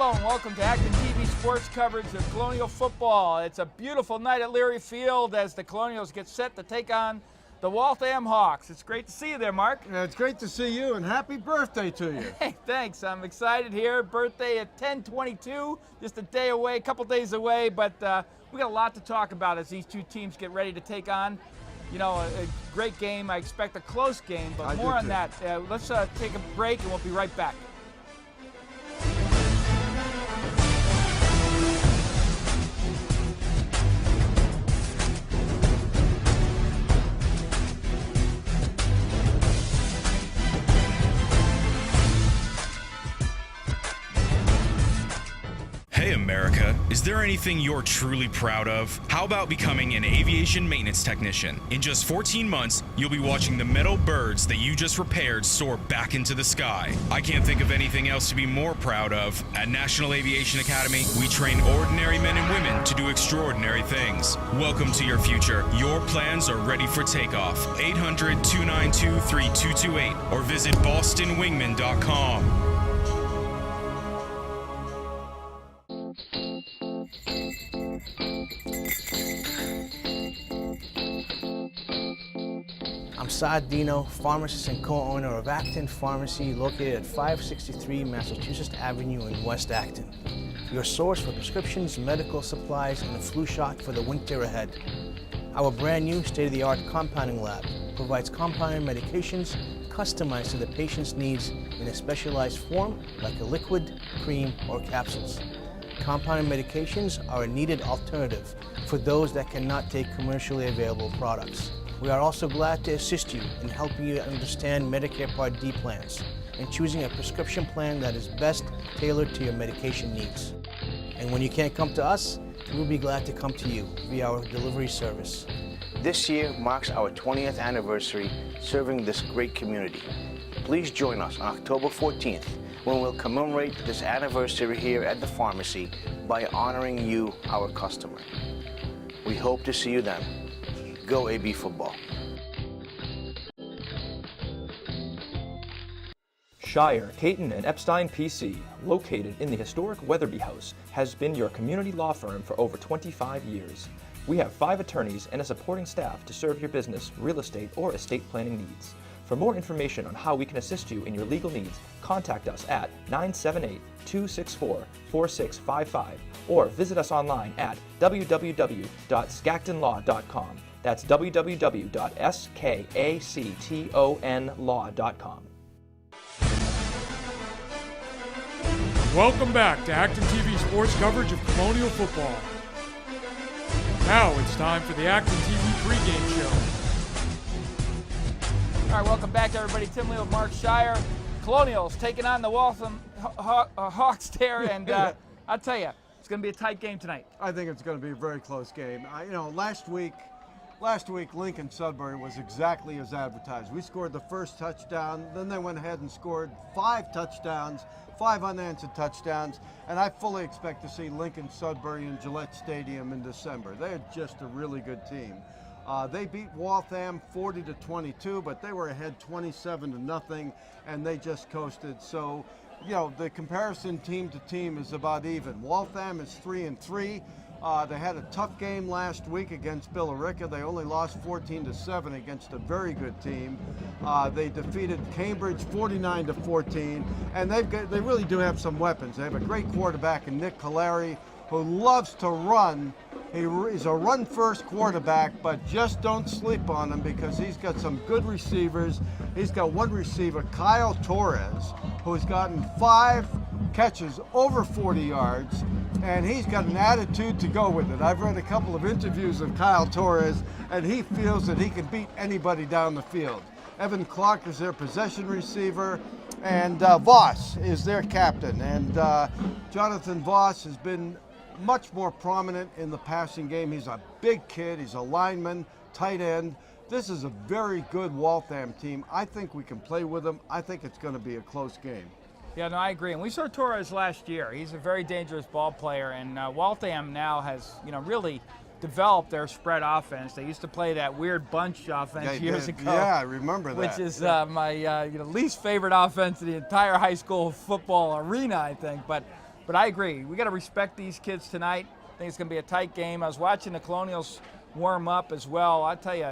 Hello and welcome to ActonTV sports coverage of Colonial football. It's a beautiful night at Leary Field as the Colonials get set to take on the Waltham Hawks. It's great to see you there, Mark. Yeah, it's great to see you, and happy birthday to you. Hey, thanks. I'm excited here. Birthday at 10/22, just a day away, a couple days away, but we got a lot to talk about as these two teams get ready to take on, you know, a great game. I expect a close game, but more on that. Let's take a break and we'll be right back. Hey America, is there anything you're truly proud of? How about becoming an aviation maintenance technician? In just 14 months, you'll be watching the metal birds that you just repaired soar back into the sky. I can't think of anything else to be more proud of. At National Aviation Academy, we train ordinary men and women to do extraordinary things. Welcome to your future. Your plans are ready for takeoff. 800-292-3228 or visit bostonwingman.com. I'm Saad Dino, pharmacist and co-owner of Acton Pharmacy, located at 563 Massachusetts Avenue in West Acton. Your source for prescriptions, medical supplies, and a flu shot for the winter ahead. Our brand new state-of-the-art compounding lab provides compounded medications customized to the patient's needs in a specialized form like a liquid, cream, or capsules. Compounded medications are a needed alternative for those that cannot take commercially available products. We are also glad to assist you in helping you understand Medicare Part D plans and choosing a prescription plan that is best tailored to your medication needs. And when you can't come to us, we'll be glad to come to you via our delivery service. This year marks our 20th anniversary serving this great community. Please join us on October 14th when we'll commemorate this anniversary here at the pharmacy by honoring you, our customer. We hope to see you then. Go AB football. Shire, Caton, and Epstein PC, located in the historic Weatherby House, has been your community law firm for over 25 years. We have 5 attorneys and a supporting staff to serve your business, real estate, or estate planning needs. For more information on how we can assist you in your legal needs, contact us at 978-264-4655 or visit us online at www.skactonlaw.com. That's www.skactonlaw.com. Welcome back to ActonTV sports coverage of Colonial football. Now it's time for the ActonTV pregame show. All right, welcome back, everybody. Tim Lee with Mark Shire. Colonials taking on the Waltham Hawks there, and I'll tell you, it's going to be a tight game tonight. I think it's going to be a very close game. Last week Lincoln Sudbury was exactly as advertised. We scored the first touchdown, then they went ahead and scored 5 touchdowns, 5 unanswered touchdowns, and I fully expect to see Lincoln Sudbury in Gillette Stadium in December. They're just a really good team. They beat Waltham 40-22, but they were ahead 27-0, and they just coasted. So, the comparison team to team is about even. Waltham is 3-3. They had a tough game last week against Billerica. They only lost 14-7 against a very good team. They defeated Cambridge 49-14, and they really do have some weapons. They have a great quarterback in Nick Calari, who loves to run. He's a run-first quarterback, but just don't sleep on him because he's got some good receivers. He's got one receiver, Kyle Torres, who's gotten 5 catches over 40 yards, and he's got an attitude to go with it. I've read a couple of interviews of Kyle Torres, and he feels that he can beat anybody down the field. Evan Clark is their possession receiver, and Voss is their captain. And Jonathan Voss has been much more prominent in the passing game. He's a big kid. He's a lineman, tight end. This is a very good Waltham team. I think we can play with them. I think it's going to be a close game. Yeah, no, I agree. And we saw Torres last year. He's a very dangerous ball player, and Waltham now has, really developed their spread offense. They used to play that weird bunch offense years ago. Yeah, I remember that. Which is my least favorite offense in the entire high school football arena, I think. But But I agree. We got to respect these kids tonight. I think it's going to be a tight game. I was watching the Colonials warm up as well. I tell you,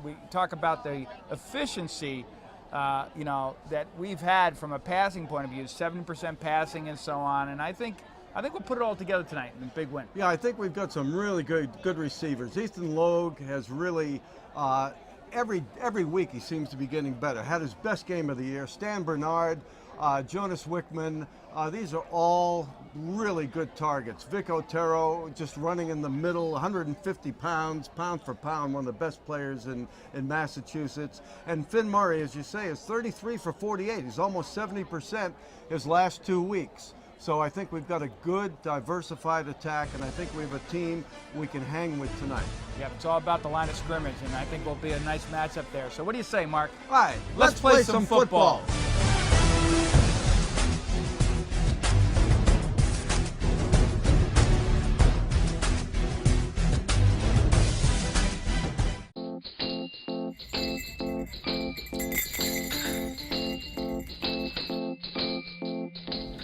we talk about the efficiency, that we've had from a passing point of view, 70% passing and so on. And I think we'll put it all together tonight in a big win. Yeah, I think we've got some really good receivers. Ethan Logue has really, every week he seems to be getting better. Had his best game of the year. Stan Bernard, Jonas Wickman, these are all really good targets. Vic Otero just running in the middle, 150 pounds, pound for pound, one of the best players in Massachusetts. And Finn Murray, as you say, is 33 for 48. He's almost 70% his last 2 weeks. So I think we've got a good, diversified attack, and I think we have a team we can hang with tonight. Yep, it's all about the line of scrimmage, and I think will be a nice matchup there. So what do you say, Mark? All right, let's play some football.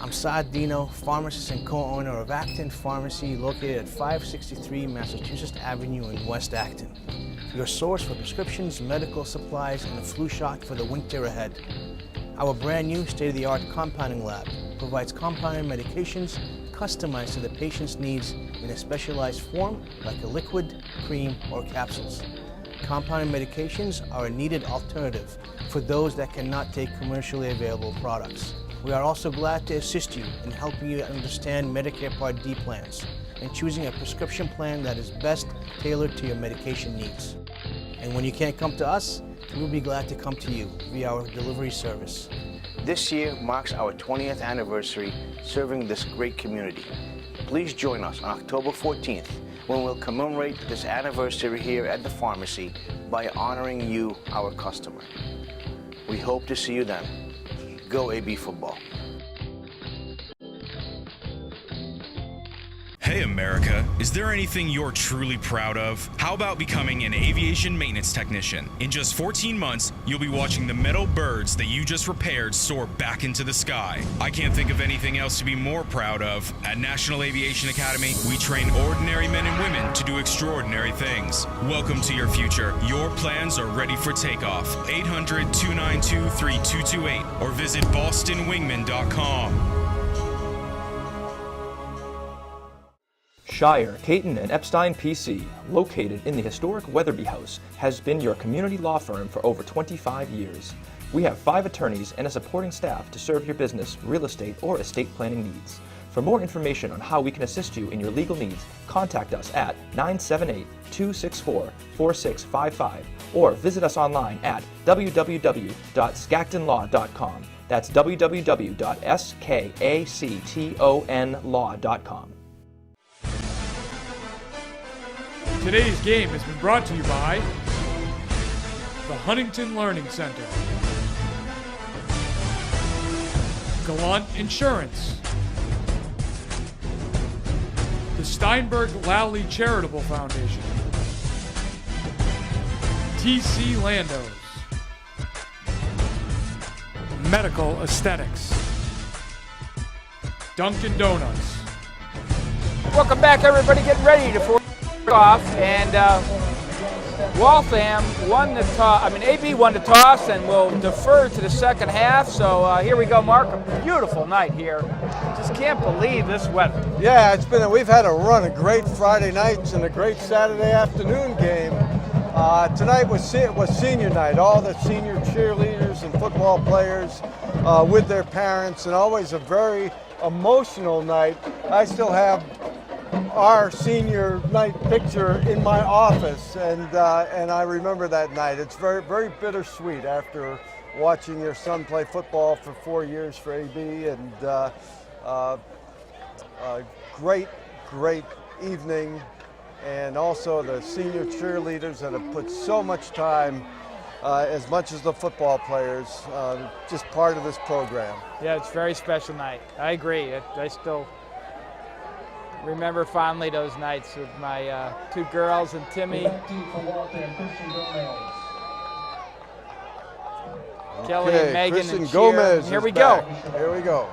I'm Saad Dino, pharmacist and co-owner of Acton Pharmacy, located at 563 Massachusetts Avenue in West Acton. Your source for prescriptions, medical supplies, and a flu shot for the winter ahead. Our brand new state-of-the-art compounding lab provides compounded medications customized to the patient's needs in a specialized form like a liquid, cream, or capsules. Compounded medications are a needed alternative for those that cannot take commercially available products. We are also glad to assist you in helping you understand Medicare Part D plans and choosing a prescription plan that is best tailored to your medication needs. And when you can't come to us, we'll be glad to come to you via our delivery service. This year marks our 20th anniversary serving this great community. Please join us on October 14th when we'll commemorate this anniversary here at the pharmacy by honoring you, our customer. We hope to see you then. Go AB football. Hey America, is there anything you're truly proud of? How about becoming an aviation maintenance technician? In just 14 months, you'll be watching the metal birds that you just repaired soar back into the sky. I can't think of anything else to be more proud of. At National Aviation Academy, we train ordinary men and women to do extraordinary things. Welcome to your future. Your plans are ready for takeoff. 800-292-3228 or visit bostonwingman.com. Shire, Caton & Epstein PC, located in the historic Weatherby House, has been your community law firm for over 25 years. We have 5 attorneys and a supporting staff to serve your business, real estate, or estate planning needs. For more information on how we can assist you in your legal needs, contact us at 978-264-4655 or visit us online at www.skactonlaw.com. That's www.skactonlaw.com. Today's game has been brought to you by the Huntington Learning Center, Gallant Insurance, the Steinberg-Lally Charitable Foundation, TC Landos, Medical Aesthetics, Dunkin' Donuts. Welcome back, everybody. Getting ready to off, and Waltham won the toss. AB won the toss and will defer to the second half. So here we go, Mark. A beautiful night here. Just can't believe this weather. Yeah, we've had a run of great Friday nights and a great Saturday afternoon game. Tonight was senior night. All the senior cheerleaders and football players with their parents, and always a very emotional night. I still have our senior night picture in my office, and I remember that night. It's very, very bittersweet after watching your son play football for 4 years for AB, and great evening, and also the senior cheerleaders that have put so much time, as much as the football players, just part of this program. Yeah, it's a very special night. I agree. I still remember fondly those nights with my 2 girls and Timmy. Kelly and Megan Kristen and Gomez. Here we go. Here we go.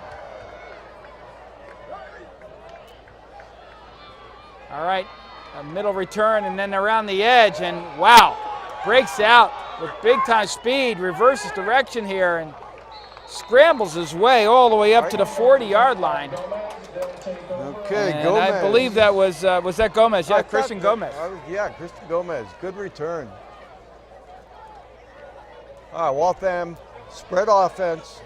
All right, a middle return and then around the edge, and wow, breaks out with big time speed, reverses direction here and scrambles his way all the way up to the 40-yard line. Okay, And Gomez. I believe that was that Gomez? Yeah, Christian Gomez. Yeah, Christian Gomez. Good return. All right, Waltham, spread offense.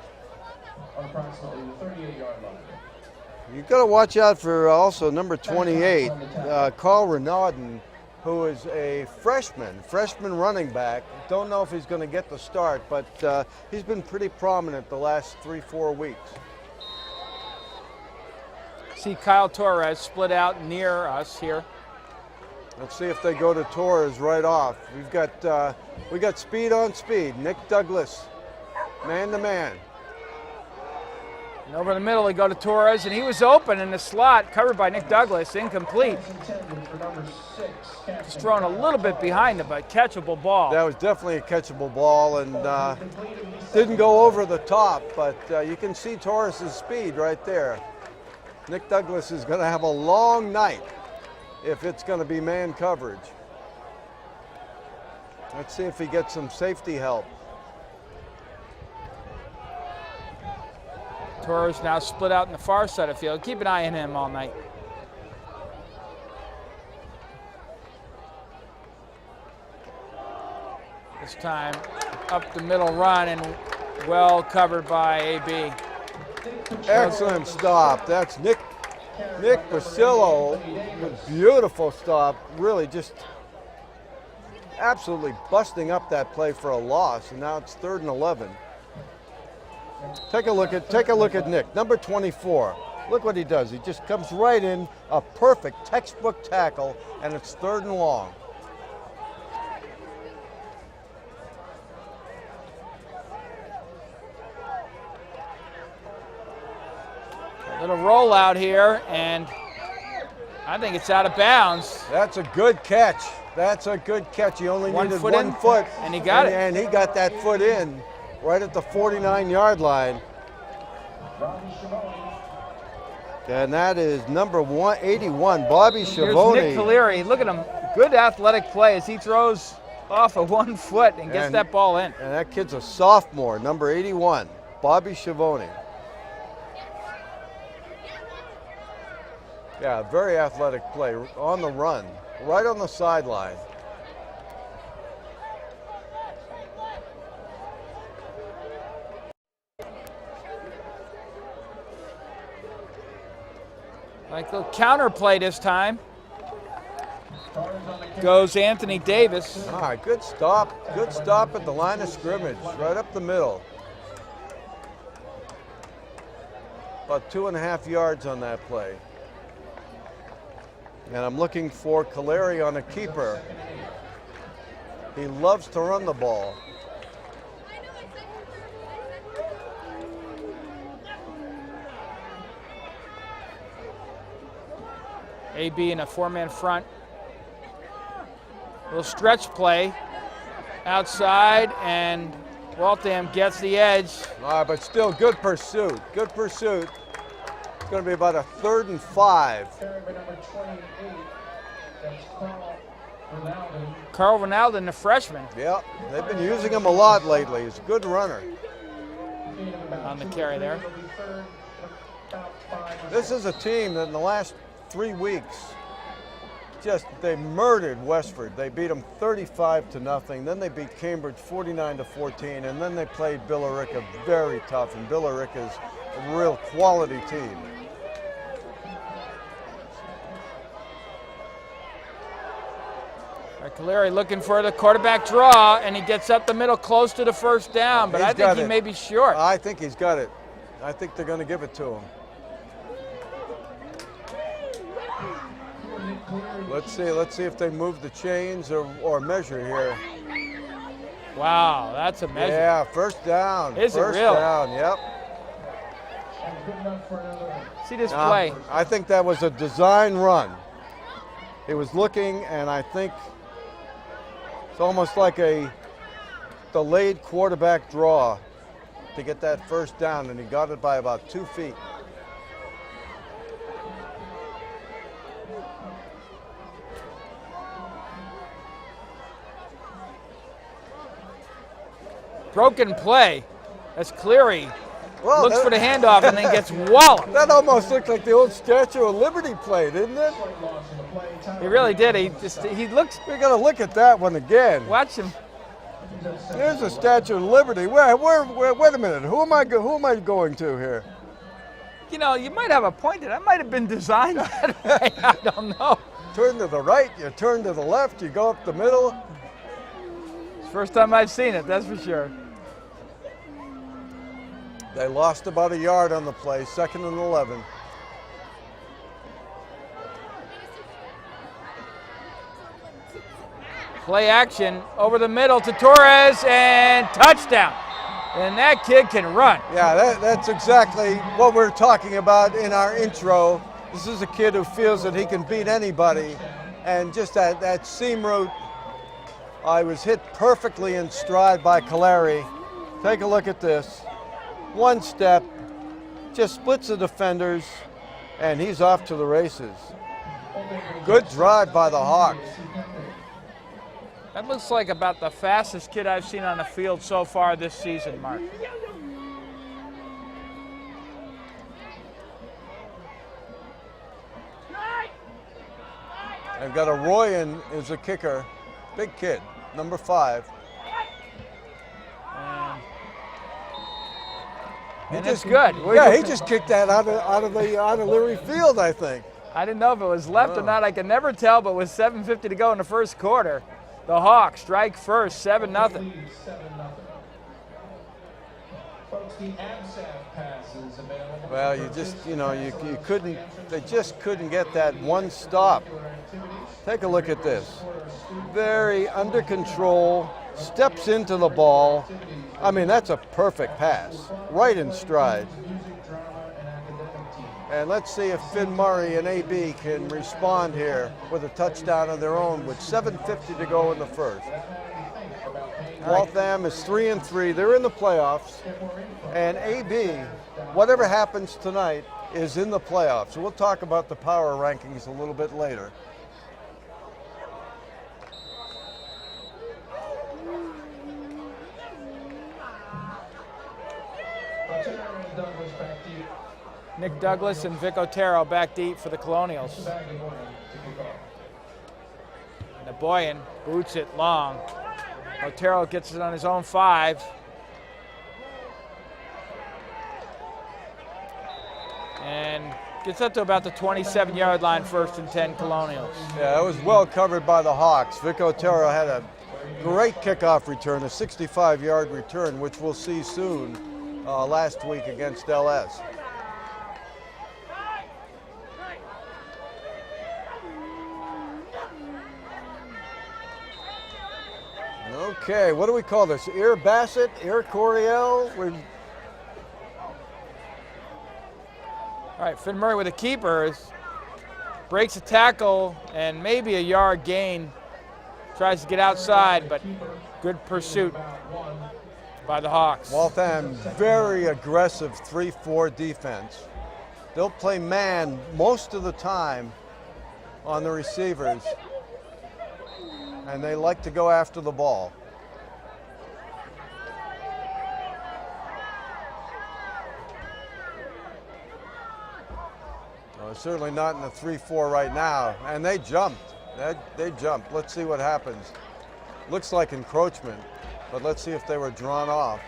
Approximately the 38-yard line. You've got to watch out for also number 28, Carl Renaudin, who is a freshman running back. Don't know if he's going to get the start, but he's been pretty prominent the last 3-4 weeks. See Kyle Torres split out near us here. Let's see if they go to Torres right off. We got speed on speed. Nick Douglas, man to man. And over the middle, they go to Torres, and he was open in the slot, covered by Nick Douglas, incomplete. Just thrown a little bit behind him, but catchable ball. That was definitely a catchable ball, and didn't go over the top, but you can see Torres' speed right there. Nick Douglas is going to have a long night if it's going to be man coverage. Let's see if he gets some safety help. Torres now split out in the far side of the field. Keep an eye on him all night. This time up the middle run and well covered by AB. Excellent stop. That's Nick Basillo with beautiful stop. Really just absolutely busting up that play for a loss, and now it's 3rd and 11. Take a look at Nick, number 24. Look what he does. He just comes right in, a perfect textbook tackle, and it's 3rd and long. Little rollout here, and I think it's out of bounds. That's a good catch. That's a good catch. He only needed one foot, and he got it. And he got that foot in right at the 49-yard line. And that is number 81, Bobby Schiavone. Here's Nick Caleri. Look at him. Good athletic play as he throws off of 1 foot and gets that ball in. And that kid's a sophomore, number 81, Bobby Schiavone. Yeah, very athletic play on the run, right on the sideline. Like the counter play this time. Goes Anthony Davis. All right, good stop. Good stop at the line of scrimmage, right up the middle. About 2.5 yards on that play. And I'm looking for Caleri on a keeper. He loves to run the ball. AB in a 4-man front. Little stretch play outside, and Waltham gets the edge. All right, but still good pursuit. Good pursuit. It's going to be about a 3rd and 5. Carl Ronaldo, the freshman. Yeah, they've been using him a lot lately. He's a good runner. On the carry there. This is a team that in the last 3 weeks, they murdered Westford. They beat them 35-0. Then they beat Cambridge 49-14, and then they played Billerica very tough. And Billerica is a real quality team. Caleri looking for the quarterback draw, and he gets up the middle close to the 1st down, but I think he may be short. I think he's got it. I think they're going to give it to him. Let's see if they move the chains or measure here. Wow, that's a measure. Yeah, 1st down. Is it really? 1st down, yep. See this play. I think that was a design run. He was looking, and I think it's almost like a delayed quarterback draw to get that 1st down, and he got it by about 2 feet. Broken play. That's Cleary. Well, Looks that- for the handoff and then gets walloped. That almost looked like the old Statue of Liberty play, didn't it? He really did. He looks. We're gonna look at that one again. Watch him. There's the Statue of Liberty. Wait a minute. Who am I going to here? You know, you might have a point. That might have been designed that way. I don't know. Turn to the right. You turn to the left. You go up the middle. It's the first time I've seen it. That's for sure. They lost about a yard on the play. 2nd and 11. Play action over the middle to Torres and touchdown. And that kid can run. Yeah, that's exactly what we're talking about in our intro. This is a kid who feels that he can beat anybody. And just that seam route, I was hit perfectly in stride by Caleri. Take a look at this. One step, just splits the defenders, and he's off to the races. Good drive by the Hawks. That looks like about the fastest kid I've seen on the field so far this season, Mark. They've got a Royan as a kicker, big kid, number 5. And it's good. Yeah, he just kicked that out of Leary Field, I think. I didn't know if it was left or not. I could never tell, but with 7:50 to go in the first quarter, the Hawks strike first, 7-0. Well, you couldn't, they just couldn't get that one stop. Take a look at this. Very under control, steps into the ball. I mean, that's a perfect pass, right in stride. And let's see if Finn Murray and AB can respond here with a touchdown of their own with 7:50 to go in the first. Waltham is 3-3. They're in the playoffs. And AB, whatever happens tonight, is in the playoffs. So we'll talk about the power rankings a little bit later. Nick Douglas and Vic Otero back deep for the Colonials. And the Boyan boots it long. Otero gets it on his own 5. And gets up to about the 27-yard line, 1st and 10 Colonials. Yeah, that was well covered by the Hawks. Vic Otero had a great kickoff return, a 65-yard return, which we'll see soon last week against LS. Okay, what do we call this? Ear Bassett, Ear Coryell? All right, Finn Murray with a keeper. Breaks a tackle and maybe a yard gain. Tries to get outside, but good pursuit by the Hawks. Waltham, very aggressive 3-4 defense. They'll play man most of the time on the receivers, and they like to go after the ball. Well, certainly not in the 3-4 right now, and they jumped. They jumped. Let's see what happens. Looks like encroachment, but let's see if they were drawn off.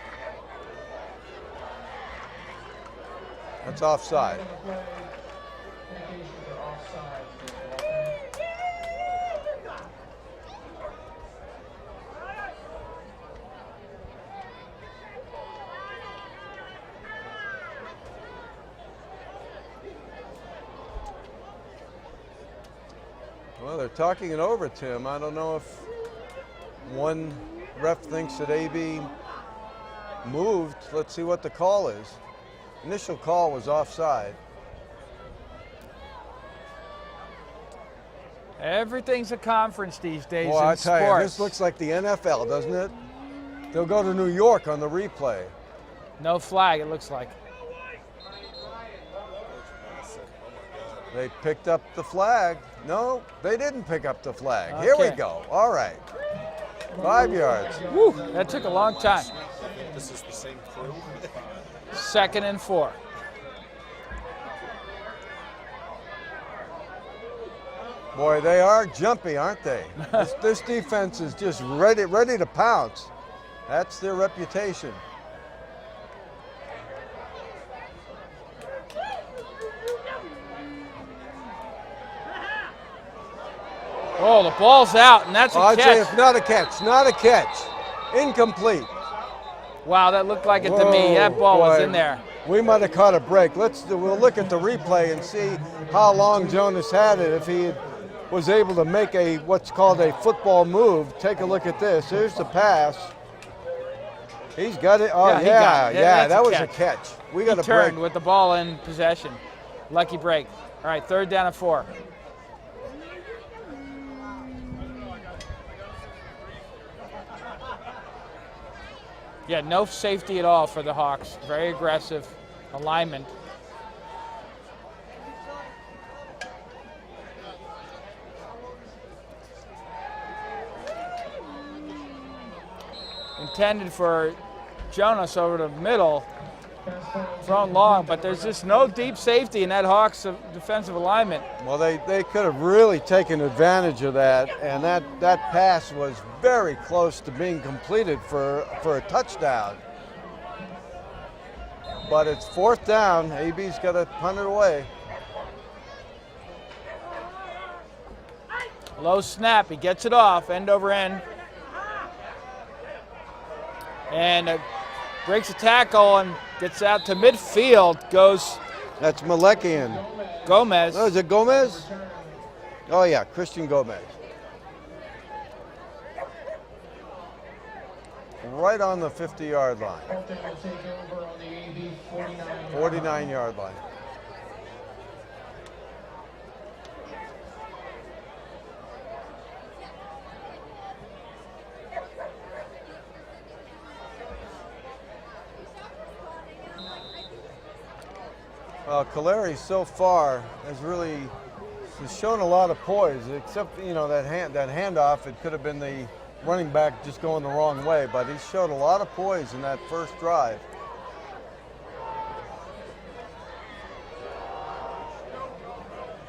That's offside. Well, they're talking it over, Tim. I don't know if one ref thinks that AB moved. Let's see what the call is. Initial call was offside. Everything's a conference these days Boy, in I tell sports. you, this looks like the NFL, doesn't it? They'll go to New York on the replay. No flag, it looks like. They picked up the flag. No, they didn't pick up the flag. Here we Okay. go. All right. 5 yards. Woo, that took a long time. This is the same crew. 2nd and 4. Boy, they are jumpy, aren't they? This defense is just ready to pounce. That's their reputation. Oh, the ball's out, and that's a I'd say catch. it's not a catch, not a catch. Incomplete. Wow, that looked like it to me. Whoa, That ball was boy. in there. We might have caught a break. We'll look at the replay and see how long Jonas had it. If he was able to make what's called a football move. Take a look at this. Here's the pass. He's got it. Oh, he got it. yeah, That's that a was catch. a catch. We He got a turned break. with the ball in possession. Lucky break. All right, 3rd down and 4. Yeah, no safety at all for the Hawks. Very aggressive alignment. Intended for Jonas over the middle, thrown long, but there's just no deep safety in that Hawks defensive alignment. Well, they could have really taken advantage of that, and that pass was very close to being completed for a touchdown. But it's 4th down. AB's got to punt it away. Low snap, he gets it off, end over end. And breaks a tackle and gets out to midfield, goes That's Malekian. Gomez. Oh, is it Gomez? Oh, yeah, Christian Gomez. Right on the 50-yard line. 49-yard line. Caleri so far has shown a lot of poise, except that handoff. It could have been the running back just going the wrong way, but he showed a lot of poise in that first drive.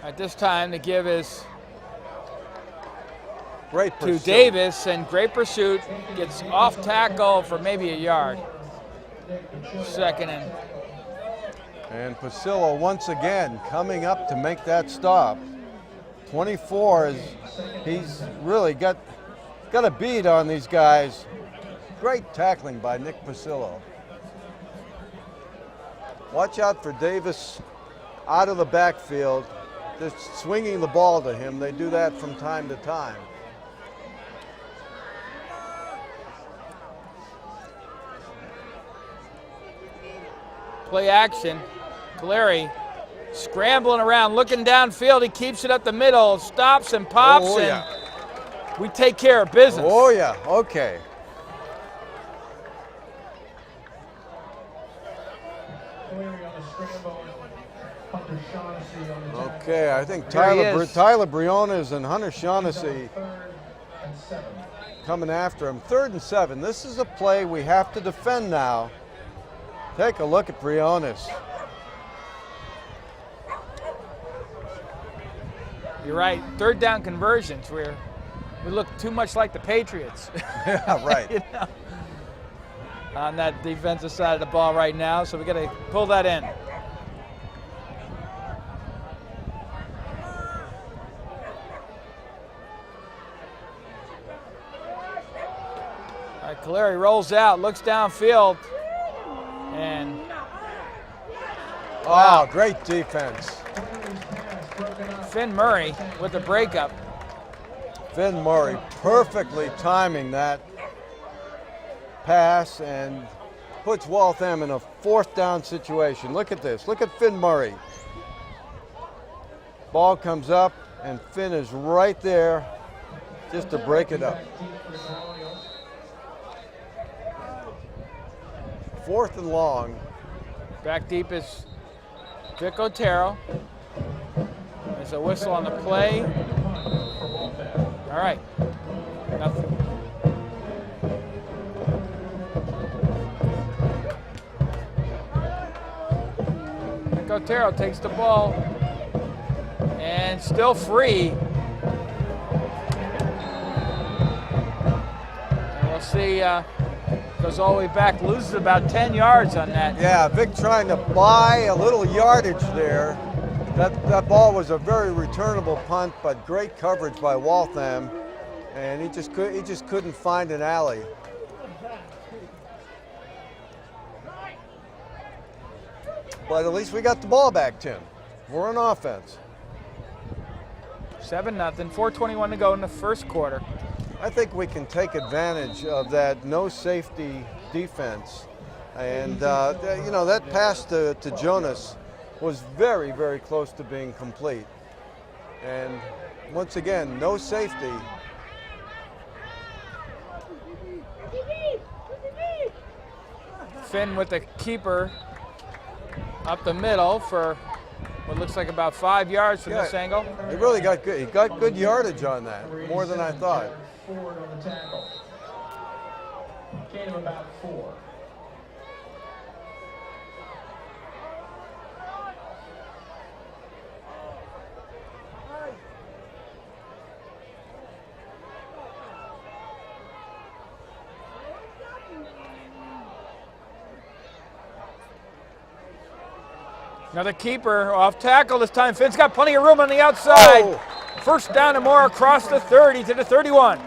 At this time, the give is Great to pursuit. Davis, and great pursuit. Gets off tackle for maybe a yard. 2nd and. And Pasillo once again coming up to make that stop. 24 he's really got a beat on these guys. Great tackling by Nick Pasillo. Watch out for Davis out of the backfield, just swinging the ball to him. They do that from time to time. Play action. Caleri scrambling around, looking downfield. He keeps it up the middle, stops and pops, Oh, and yeah. we take care of business. Oh, yeah, okay. Okay, I think Tyler Briones and Hunter Shaughnessy coming after him. 3rd and 7. This is a play we have to defend now. Take a look at Briones. You're right. 3rd down conversions. We look too much like the Patriots. Yeah, right. You know, on that defensive side of the ball right now, so we got to pull that in. All right, Caleri rolls out, looks downfield, and Oh, great defense. Finn Murray with the breakup. Finn Murray perfectly timing that pass and puts Waltham in a 4th down situation. Look at this. Look at Finn Murray. Ball comes up and Finn is right there just to break it up. 4th and long. Back deep is Vic Otero. There's a whistle on the play. All right. Nothing. Otero takes the ball and still free. And we'll see, goes all the way back, loses about 10 yards on that. Yeah, Vic trying to buy a little yardage there. That ball was a very returnable punt, but great coverage by Waltham, and he just couldn't find an alley. But at least we got the ball back, Tim. We're on offense. 7-0, 4:21 to go in the first quarter. I think we can take advantage of that no safety defense. And, you know, that pass to Jonas was very, very close to being complete. And once again, no safety. Finn with the keeper up the middle for what looks like about 5 yards from this angle. He really got good. He got good yardage on that, more than I thought. Forward on the tackle. Gain of about 4. Another keeper off tackle this time. Finn's got plenty of room on the outside. Oh. First down and more across the 30 to the 31.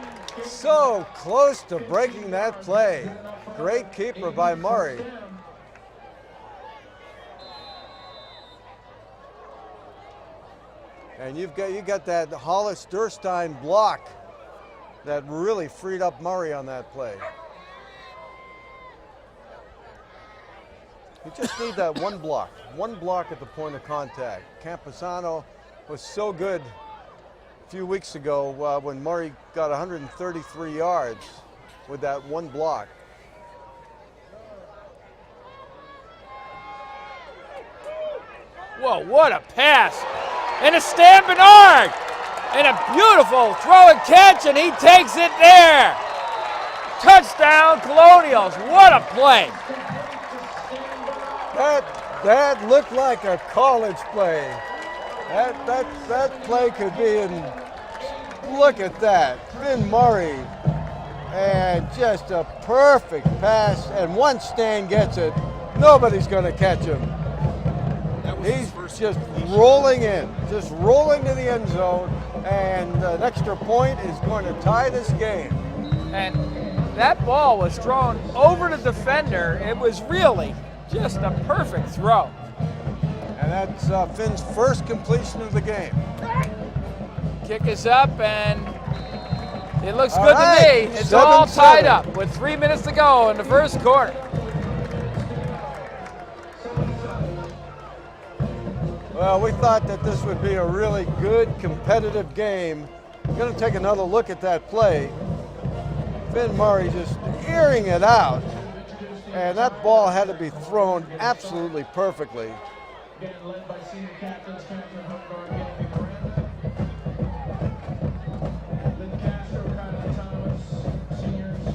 So close to breaking that play. Great keeper by Murray. And you got that Hollis Durstein block that really freed up Murray on that play. You just need that one block at the point of contact. Camposano was so good a few weeks ago when Murray got 133 yards with that one block. Whoa, what a pass. And a stamp and arc. And a beautiful throw and catch, and he takes it there. Touchdown, Colonials. What a play. That looked like a college play. That play could be in, look at that, Finn Murray. And just a perfect pass, and once Stan gets it, nobody's gonna catch him. He's just rolling in, just rolling to the end zone, and an extra point is going to tie this game. And that ball was thrown over the defender. It was really just a perfect throw. And that's Finn's first completion of the game. Kick is up, and it looks All good right, to me. It's all 7-7. tied up with 3 minutes to go in the first quarter. Well, we thought that this would be a really good competitive game. We're going to take another look at that play. Finn Murray just airing it out. And that ball had to be thrown absolutely perfectly. Getting led by senior captains Catherine Humgard, Danny Brand. Lynn Castro, Kylie Thomas, seniors,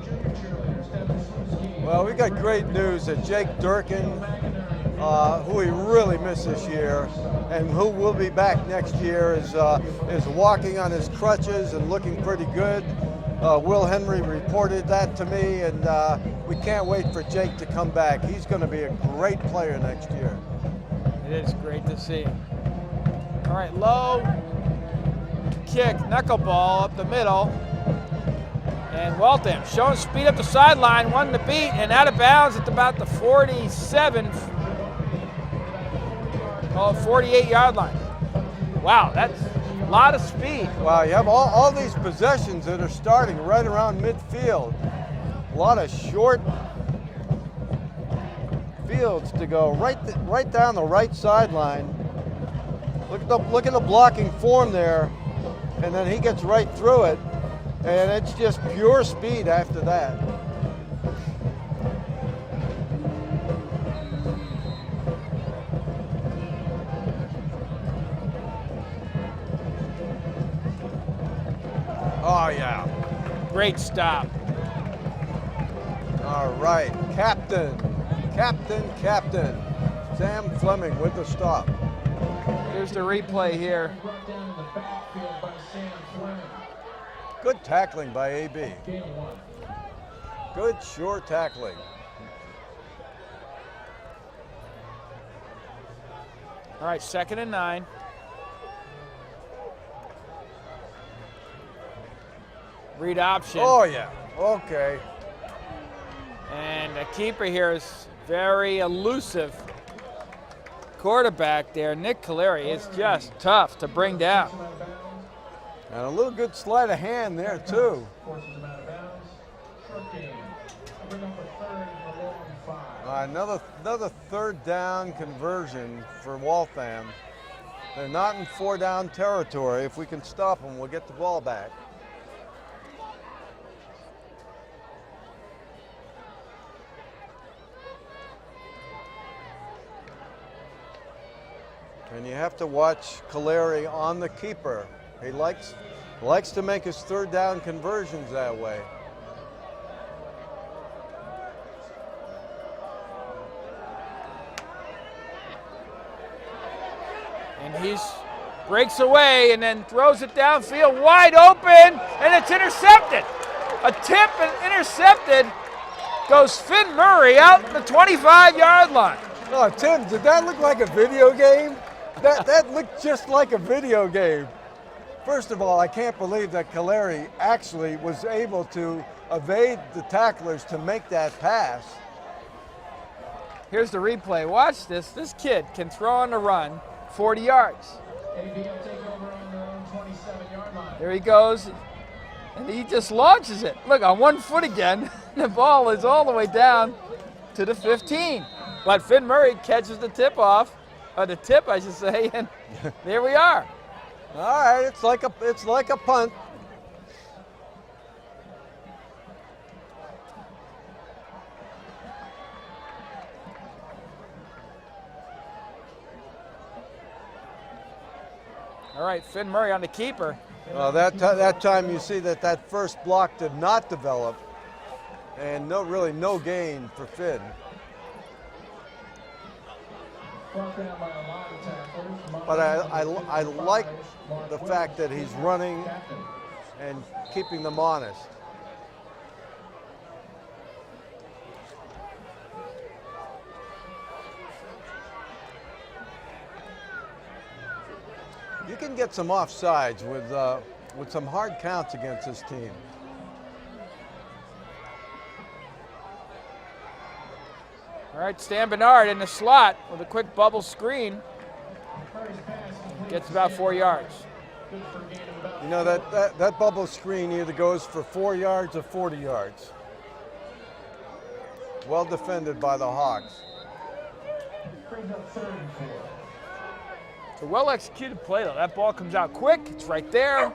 junior cheerleaders, Devin Slutsky. Well, we got great news that Jake Durkin, who we really miss this year, and who will be back next year, is walking on his crutches and looking pretty good. Will Henry reported that to me, and we can't wait for Jake to come back. He's going to be a great player next year. It is great to see. All right, low kick, knuckleball up the middle. And Waltham showing speed up the sideline, one to beat, and out of bounds at about the 47, 48-yard line. Wow, that's a lot of speed. Wow, you have all these possessions that are starting right around midfield. A lot of short fields to go right down the right sideline. Look at the blocking form there, and then he gets right through it, and it's just pure speed after that. Oh yeah. Great stop. All right, captain. Sam Fleming with the stop. Here's the replay here. Brought down in the backfield by Sam Fleming. Good tackling by AB. Gain of 1. Good, sure tackling. All right, 2nd and 9. Read option. Oh, yeah. Okay. And the keeper here is very elusive. Quarterback there, Nick Caleri, is just tough to bring down. And a little good sleight of hand there, too. Forces him out of bounds. Short gain. Bring up a 3rd and a long 5. Another 3rd down conversion for Waltham. They're not in 4-down territory. If we can stop them, we'll get the ball back. And you have to watch Caleri on the keeper. He likes to make his 3rd down conversions that way. And he breaks away and then throws it downfield wide open, and it's intercepted. A tip and intercepted. Goes Finn Murray out the 25-yard line. Oh, Tim, did that look like a video game? That looked just like a video game. First of all, I can't believe that Caleri actually was able to evade the tacklers to make that pass. Here's the replay. Watch this. This kid can throw on the run 40 yards. AB will take over on their own 27-yard line. There he goes, and he just launches it. Look, on 1 foot again. The ball is all the way down to the 15. But Finn Murray catches the tip, I should say, and there we are. All right, it's like a punt. All right, Finn Murray on the keeper. That time you see that first block did not develop, and really no gain for Finn. Brought down by a lot of tacklers. But I like the fact that he's running and keeping them honest. You can get some offsides with some hard counts against this team. All right, Stan Bernard in the slot with a quick bubble screen. Gets about 4 yards. You know, that bubble screen either goes for 4 yards or 40 yards. Well defended by the Hawks. Brings up 3rd and 4. It's a well-executed play, though. That ball comes out quick. It's right there.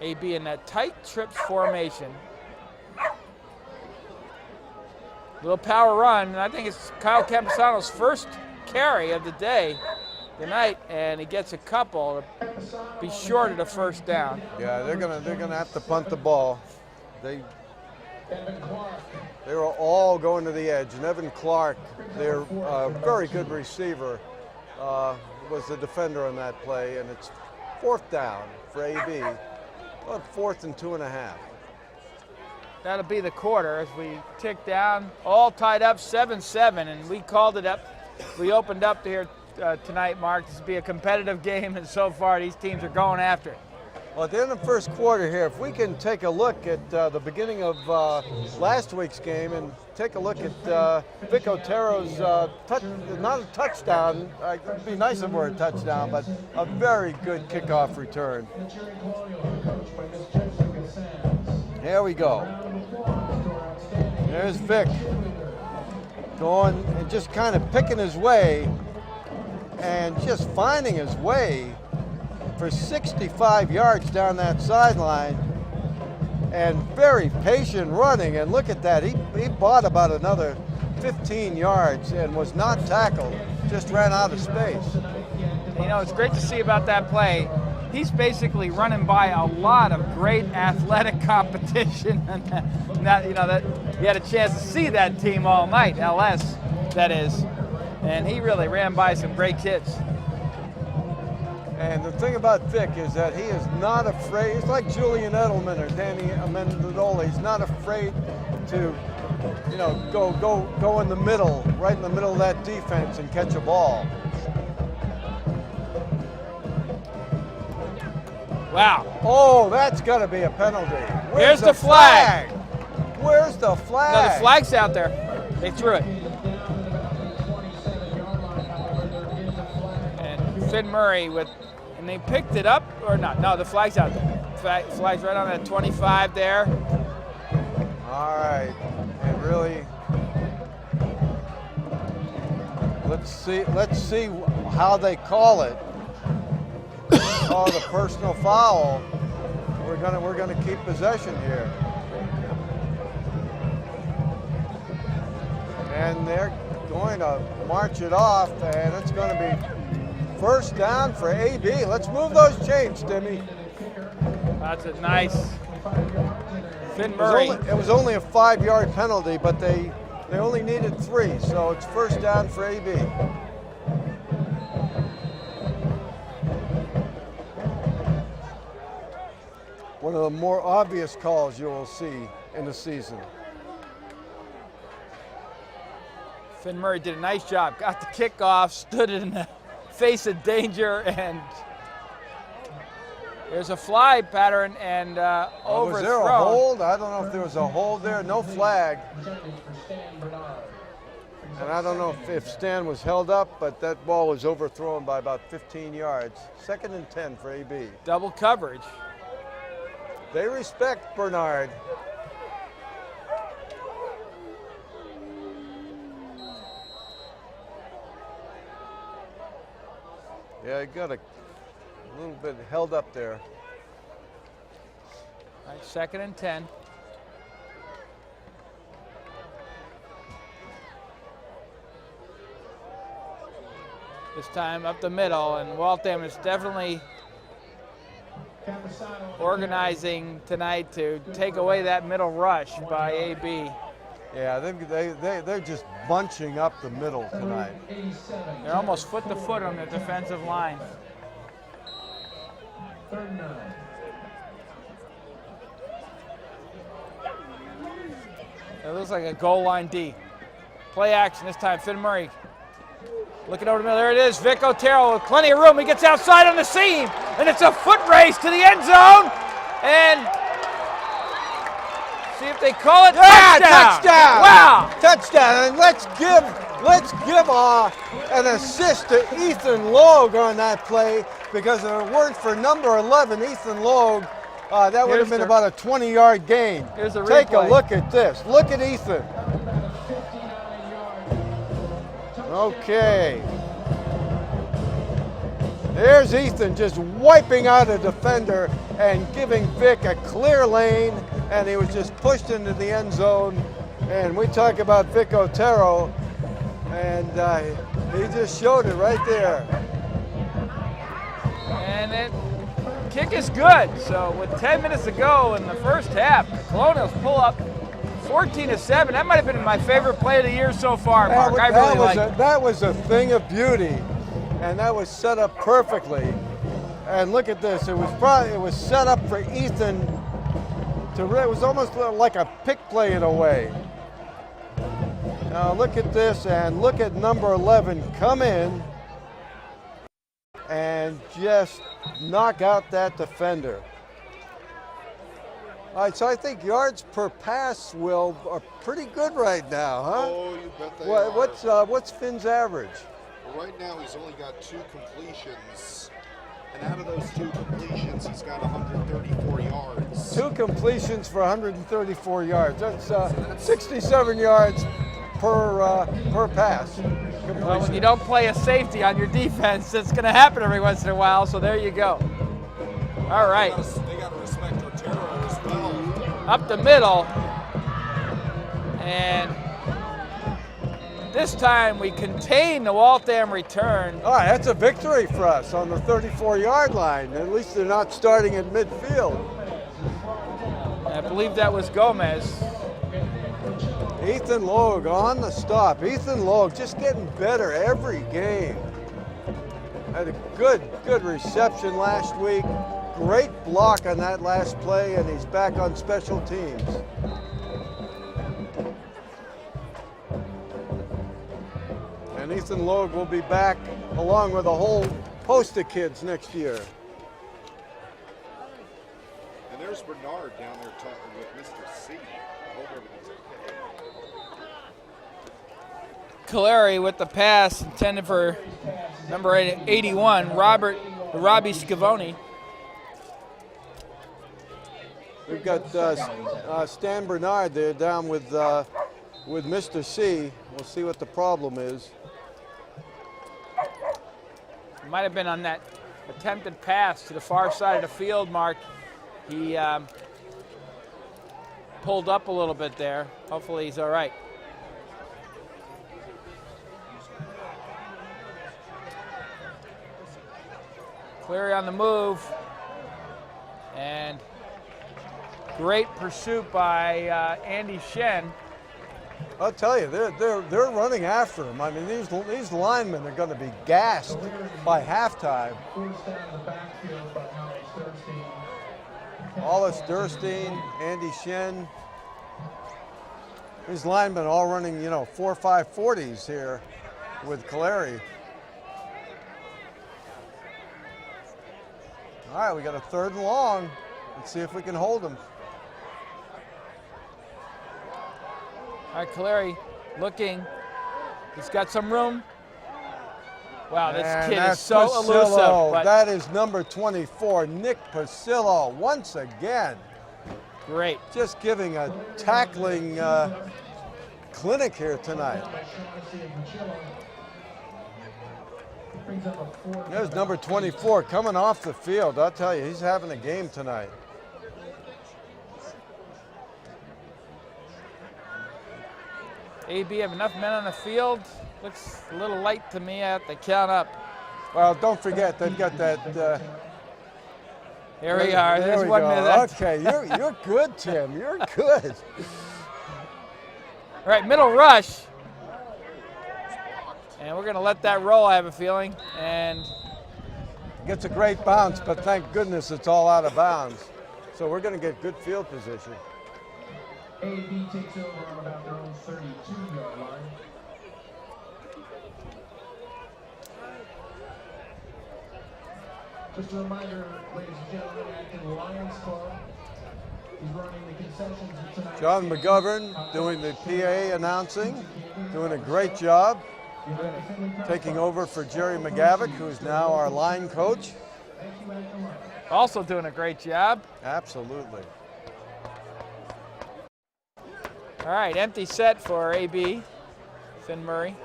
AB in that tight trips formation. Little power run, and I think it's Kyle Camposano's first carry of the day tonight, and he gets a couple to be short of the 1st down. Yeah, they're gonna have to punt the ball. They were all going to the edge, and Evan Clark, their very good receiver, was the defender on that play, and it's 4th down for AB. Well, 4th and 2.5. That'll be the quarter as we tick down, all tied up 7-7, and we called it up. We opened up here tonight, Mark. This will be a competitive game, and so far these teams are going after it. Well, at the end of the 1st quarter here, if we can take a look at the beginning of last week's game and take a look at Vic Otero's not a touchdown, it'd be nice if it were a touchdown, but a very good kickoff return. Here we go. There's Vic going and just kind of picking his way and just finding his way for 65 yards down that sideline, and very patient running. And look at that, he bought about another 15 yards and was not tackled, just ran out of space. You know, it's great to see about that play. he's basically running by a lot of great athletic competition, and that you had a chance to see that team all night, LS, that is, and he really ran by some great kids. And the thing about Vic is that he is not afraid. He's like Julian Edelman or Danny Amendola. He's not afraid to, go in the middle, right in the middle of that defense and catch a ball. Wow. Oh, that's got to be a penalty. Here's the flag. Where's the flag? No, the flag's out there. They threw it. And Finn Murray and they picked it up or not? No, the flag's out there. Flag's right on that 25 there. All right, and really, let's see how they call it. Call the personal foul. We're gonna keep possession here. And they're going to march it off, and it's going to be first down for AB. Let's move those chains, Timmy. That's a nice Finn Murray. It was only a 5-yard penalty, but they only needed 3, so it's first down for AB. One of the more obvious calls you will see in the season. Finn Murray did a nice job. Got the kickoff, stood in the face of danger, and there's a fly pattern and overthrow. Was there a hold? I don't know if there was a hold there. No flag. And I don't know if Stan was held up, but that ball was overthrown by about 15 yards. 2nd and 10 for AB. Double coverage. They respect Bernard. Yeah, he got a little bit held up there. All right, 2nd and 10. This time up the middle, and Waltham is definitely organizing tonight to take away that middle rush by AB. Yeah, they're just bunching up the middle tonight. They're almost foot to foot on the defensive line. It looks like a goal line D. Play action this time, Finn Murray. Looking over the middle, there it is, Vic Otero with plenty of room. He gets outside on the seam, and it's a foot race to the end zone. And see if they call it. Yeah, touchdown! Wow! Touchdown! And let's give an assist to Ethan Logue on that play, because if it weren't for number 11, Ethan Logue, that would have been about a 20-yard gain. Here's a replay. Take a look at this. Look at Ethan. Okay. There's Ethan just wiping out a defender and giving Vic a clear lane, and he was just pushed into the end zone. And we talk about Vic Otero, and he just showed it right there. And it kick is good. So with 10 minutes to go in the first half, the Colonials pull up 14-7. That might have been my favorite play of the year so far, Mark. I really like it. That was a thing of beauty, and that was set up perfectly. And look at this. It was set up for Ethan to really. It was almost like a pick play in a way. Now look at this, and look at number 11 come in and just knock out that defender. All right, so I think yards per pass, Will, are pretty good right now, huh? Oh, you bet they are. What's Finn's average? Well, right now he's only got 2 completions, and out of those 2 completions, he's got 134 yards. 2 completions for 134 yards. That's 67 yards per pass. Well, when you don't play a safety on your defense, it's going to happen every once in a while, so there you go. All right. They got to respect Otero as well. Up the middle, and This time we contain the Waltham return. All right, that's a victory for us on the 34-yard line. At least they're not starting at midfield. I believe that was Gomez. Ethan Logue on the stop. Ethan Logue just getting better every game. Had a good reception last week. Great block on that last play, and he's back on special teams. And Ethan Logue will be back along with a whole host of kids next year. And there's Bernard down there talking with Mr. C. I hope everything's okay. Caleri with the pass intended for number 81, Robbie Scavone. We've got Stan Bernard there down with Mr. C. We'll see what the problem is. Might have been on that attempted pass to the far side of the field, Mark. He pulled up a little bit there. Hopefully he's all right. Cleary on the move. And great pursuit by Andy Shen. I'll tell you, they're running after him. I mean, these linemen are going to be gassed by halftime. Hollis Durstein, Andy Shen. These linemen all running, 4.5 40s here with Caleri. All right, we got a 3rd and long. Let's see if we can hold them. All right, Caleri looking. He's got some room. Wow, this kid is so elusive. But that is number 24, Nick Pasillo, once again. Great. Just giving a tackling clinic here tonight. There's number 24 coming off the field. I'll tell you, he's having a game tonight. AB have enough men on the field. Looks a little light to me. I have to count up. Well, don't forget, they've got that. Here we are. There There's we 1 go. minute. Okay, you're good, Tim. You're good. All right, middle rush. And we're going to let that roll, I have a feeling. And Gets a great bounce, but thank goodness it's all out of bounds. So we're going to get good field position. AB takes over on about their own 32-yard line. Just a reminder, ladies and gentlemen, Acton Lions Club is running the concessions tonight. John McGovern doing the PA announcing, doing a great job, taking over for Jerry McGavick, who is now our line coach. also doing a great job. Absolutely. All right, empty set for AB, Finn Murray.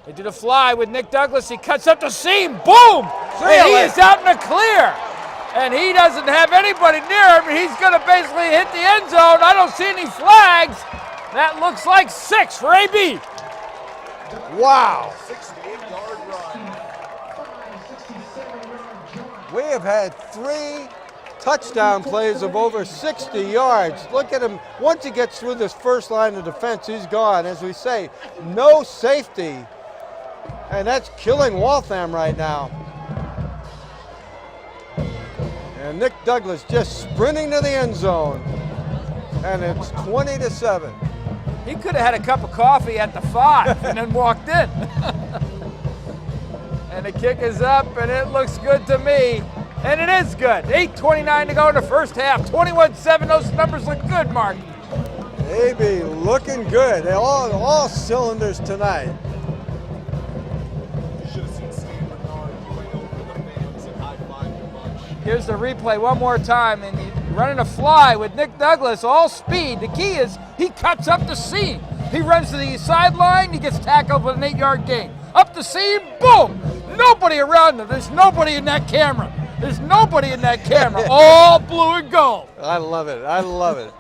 They do the fly with Nick Douglas. He cuts up the seam. Boom! And he is out in the clear. And he doesn't have anybody near him. He's going to basically hit the end zone. I don't see any flags. That looks like 6 for AB. Wow. 68-yard run. We have had 3 touchdown plays of over 60 yards. Look at him. Once he gets through this first line of defense, he's gone. As we say, no safety. And that's killing Waltham right now. And Nick Douglas just sprinting to the end zone. And it's 20-7. He could have had a cup of coffee at the 5 and then walked in. And the kick is up, and it looks good to me. And it is good. 8:29 to go in the first half. 21-7. Those numbers look good, Mark. AB looking good. All cylinders tonight. You should have seen Steve Bernard going over the fans and high-fived a bunch. Here's the replay one more time, and he's running a fly with Nick Douglas, all speed. The key is he cuts up the seam. He runs to the sideline, he gets tackled with an 8-yard gain. Up the seam, boom! Nobody around him. There's nobody in that camera. There's nobody in that camera. All blue and gold. I love it. I love it.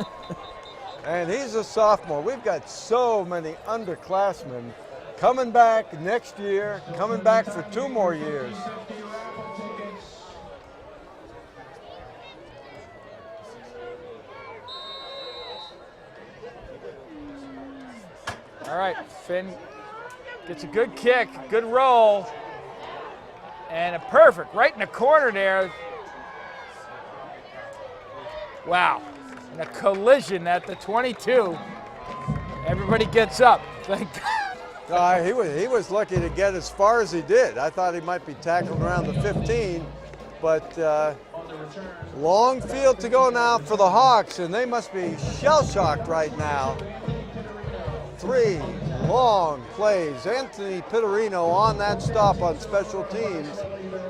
And he's a sophomore. We've got so many underclassmen coming back next year, coming back for 2 more years. All right, Finn gets a good kick, good roll, and a perfect right in the corner there. Wow, and a collision at the 22. Everybody gets up. Thank God. He was lucky to get as far as he did. I thought he might be tackled around the 15, but long field to go now for the Hawks, and they must be shell-shocked right now. 3 long plays. Anthony Pittarino on that stop on special teams,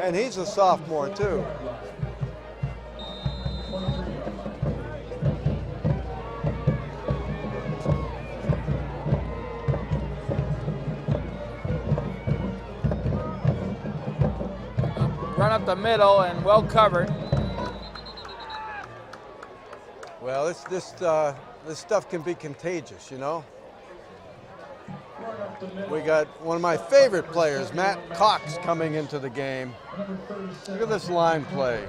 and he's a sophomore too. Run up the middle and well covered. Well, this stuff can be contagious, you know. We got one of my favorite players, Matt Cox, coming into the game. Look at this line play.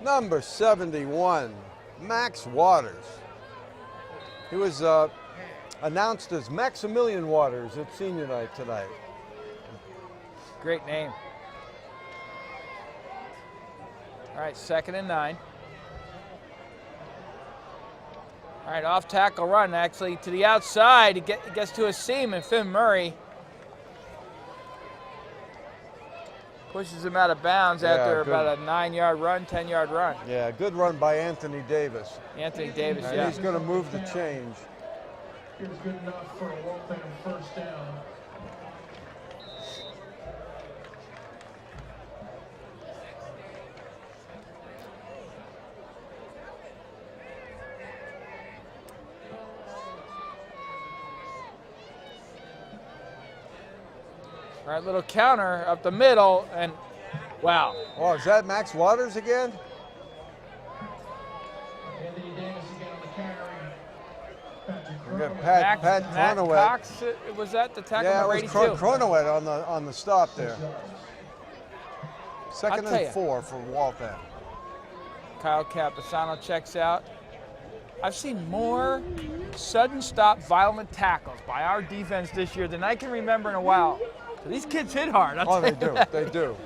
Number 71, Max Waters. He was announced as Maximilian Waters at senior night tonight. Great name. All right, 2nd and 9. All right, off tackle run actually to the outside. He gets to a seam, and Finn Murray pushes him out of bounds after about a 9-yard run, 10-yard run. Yeah, good run by Anthony Davis. Anthony Davis, And yeah. he's going to move the change. It was good enough for a Waltham first down. All right, little counter up the middle, and wow. Oh, is that Max Waters again? Anthony Davis again on the carry. We got Pat Matt Cronowet. Cox, was that the tackle Yeah, number it was 82? Cronowet on the stop there. Second tell and ya. 4 for Waltham. Kyle Campusano checks out. I've seen more sudden stop violent tackles by our defense this year than I can remember in a while. So these kids hit hard. Oh, they do. They do.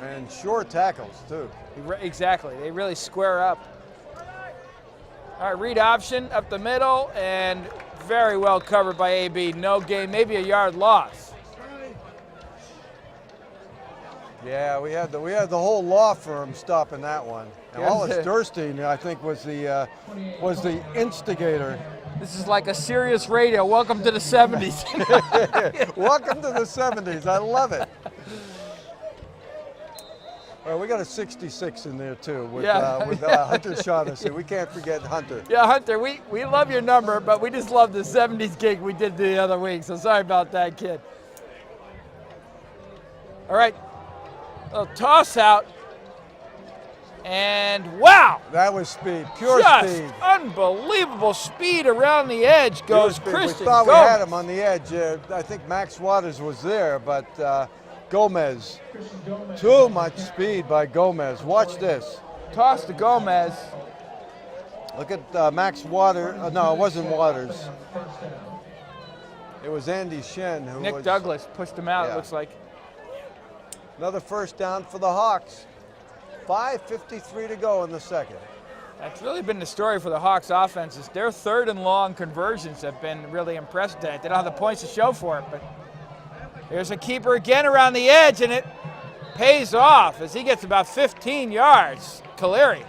And short tackles, too. Exactly. They really square up. All right, read option up the middle, and very well covered by AB. No gain, maybe a yard loss. Yeah, we had the whole law firm stopping that one. And Yes. Hollis Durstein, I think, was the instigator. This is like a serious radio. Welcome to the 70s. Welcome to the 70s. I love it. Well, we got a 66 in there too with Hunter Shaughnessy. We can't forget Hunter. Yeah, Hunter, we love your number, but we just love the 70s gig we did the other week, so sorry about that, kid. All right, a toss out, and wow! That was speed, pure Just speed. unbelievable speed around the edge goes We Christian thought we Gomez. had him on the edge. I think Max Waters was there, but Gomez. Too much speed by Gomez. Watch this. Toss to Gomez. Look at Max Waters. No, it wasn't Waters. It was Andy Shen who Nick was. Douglas pushed him out, Yeah. it looks like. Another first down for the Hawks. 5:53 to go in the second. That's really been the story for the Hawks offenses. Their 3rd and long conversions have been really impressive tonight. They don't have the points to show for it, but here's a keeper again around the edge, and it pays off as he gets about 15 yards. Caleri,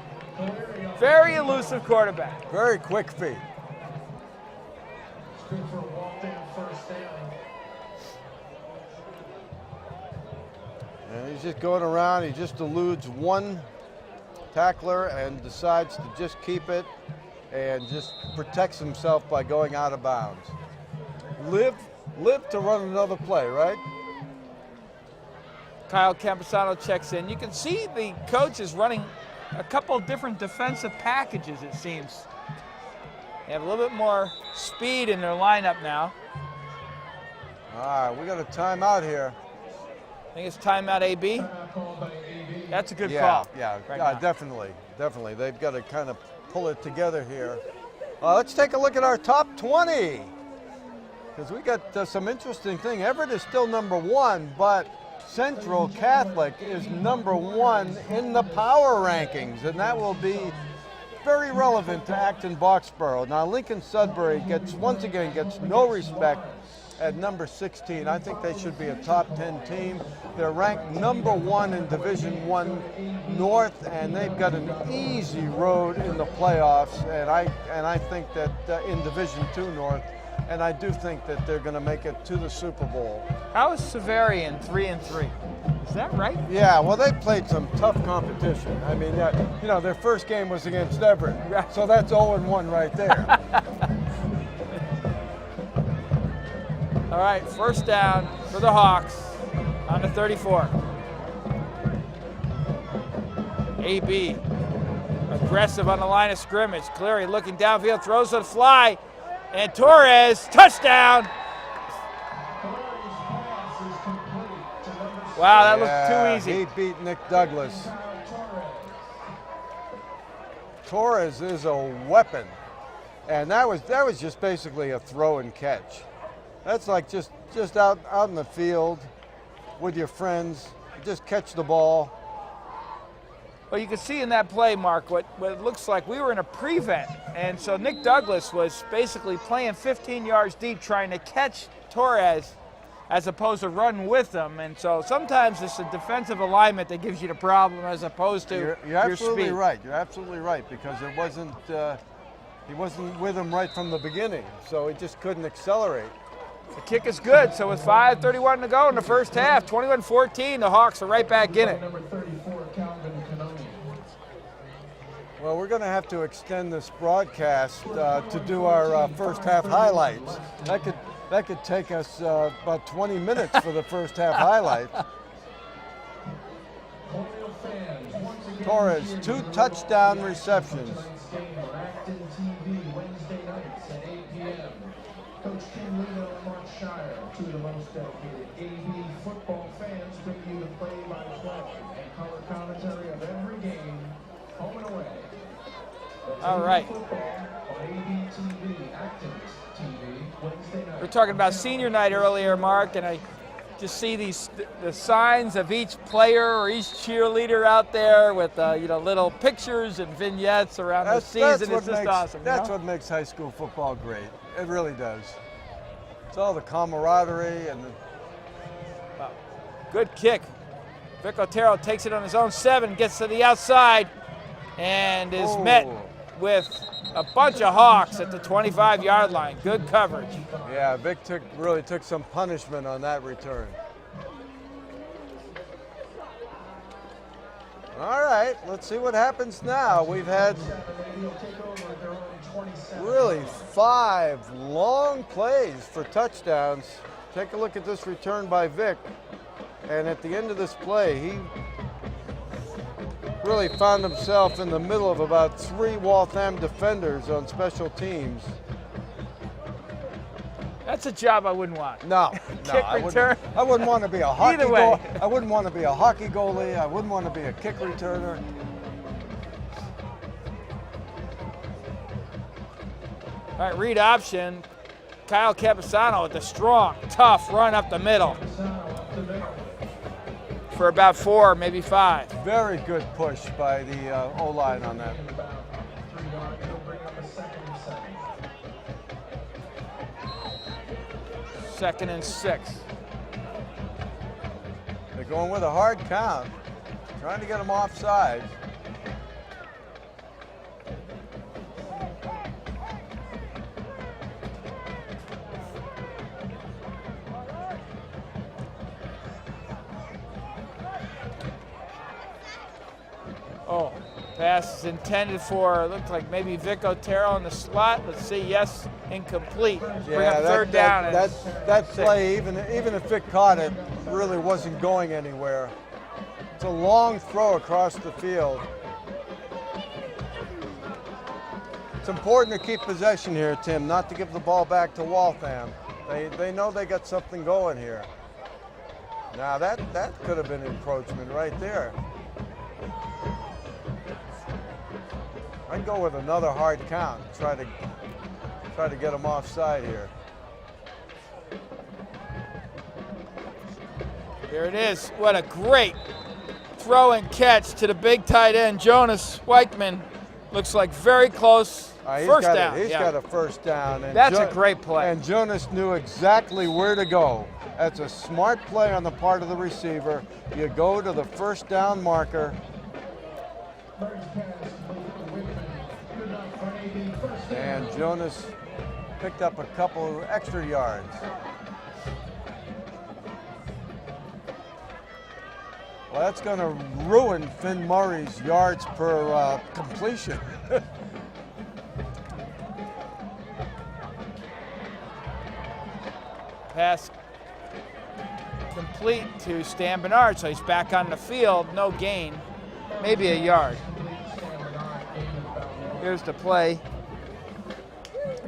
very elusive quarterback. Very quick feet. Good for a Waltham first down. And he's just going around. He just eludes one tackler and decides to just keep it and just protects himself by going out of bounds. Live to run another play, right? Kyle Campusano checks in. You can see the coach is running a couple different defensive packages, it seems. They have a little bit more speed in their lineup now. All right, we got a timeout here. I think it's timeout AB. That's a good call. Yeah, right now. definitely. They've got to kind of pull it together here. Let's take a look at our top 20. Because we got some interesting thing. Everett is still number 1, but Central Catholic is number 1 in the power rankings, and that will be very relevant to Acton Boxborough. Now Lincoln Sudbury once again gets no respect at number 16. I think they should be a top 10 team. They're ranked number 1 in Division 1 North, and they've got an easy road in the playoffs. And I think that in Division 2 North, and I do think that they're going to make it to the Super Bowl. How is Severian 3-3? Is that right? Yeah, well, they played some tough competition. I mean, their first game was against Everett, so that's 0-1 right there. All right, first down for the Hawks on the 34. AB aggressive on the line of scrimmage. Cleary looking downfield, throws a fly, and Torres, touchdown. Wow, that looked too easy. He beat Nick Douglas. Torres is a weapon, and that was just basically a throw and catch. That's like just out in the field with your friends, just catch the ball. Well, you can see in that play, Mark, what it looks like. We were in a prevent, and so Nick Douglas was basically playing 15 yards deep trying to catch Torres as opposed to run with him. And so sometimes it's a defensive alignment that gives you the problem as opposed to You're your absolutely speed. right. You're absolutely right, because it wasn't he wasn't with him right from the beginning, so he just couldn't accelerate. The kick is good, so with 5:31 to go in the first half, 21-14, the Hawks are right back in it. Number 34, Calvin Canoni. Well, we're going to have to extend this broadcast to do our first half highlights. That could take us about 20 minutes for the first half highlights. Colonial fans, once again, Torres, 2 touchdown receptions. ActonTV Wednesday nights at 8 p.m. Coach Ken Lino and Mark Shire, 2 of the most dedicated AV football fans, bring you the play-by-play and color commentary of every game, home and away. That's All AV right. Football on ABTV, Acton's TV, Wednesday night. We were talking about senior night earlier, Mark, and I just see the signs of each player or each cheerleader out there with little pictures and vignettes around the season. It's just awesome. That's what makes high school football great. It really does. It's all the camaraderie and Good kick. Vic Otero takes it on his own 7, gets to the outside, and is met with a bunch of Hawks at the 25-yard line. Good coverage. Yeah, Vic really took some punishment on that return. All right, let's see what happens now. We've had really 5 long plays for touchdowns. Take a look at this return by Vic. And at the end of this play, he really found himself in the middle of about 3 Waltham defenders on special teams. That's a job I wouldn't want. No, Kick return. I wouldn't want to be a hockey Either way. I wouldn't want to be a hockey goalie. I wouldn't want to be a kick returner. All right, read option. Kyle Capisano with a strong, tough run up the middle for about 4, maybe 5. Very good push by the O-line on that. Second and 6. They're going with a hard count, trying to get them offside. Oh, pass is intended for, looked like maybe Vic Otero in the slot. Let's see, yes, incomplete. Bring up third down. That play, even if Vic caught it, really wasn't going anywhere. It's a long throw across the field. It's important to keep possession here, Tim, not to give the ball back to Waltham. They know they got something going here. Now that could have been encroachment right there. I'd go with another hard count. Try to get them offside here. Here it is. What a great throw and catch to the big tight end, Jonas Weichman. Looks like very close. First down. He's got a first down. And that's a great play. And Jonas knew exactly where to go. That's a smart play on the part of the receiver. You go to the first down marker. And Jonas picked up a couple extra yards. Well, that's going to ruin Finn Murray's yards per completion. Pass complete to Stan Bernard, so he's back on the field. No gain, maybe a yard. Here's the play.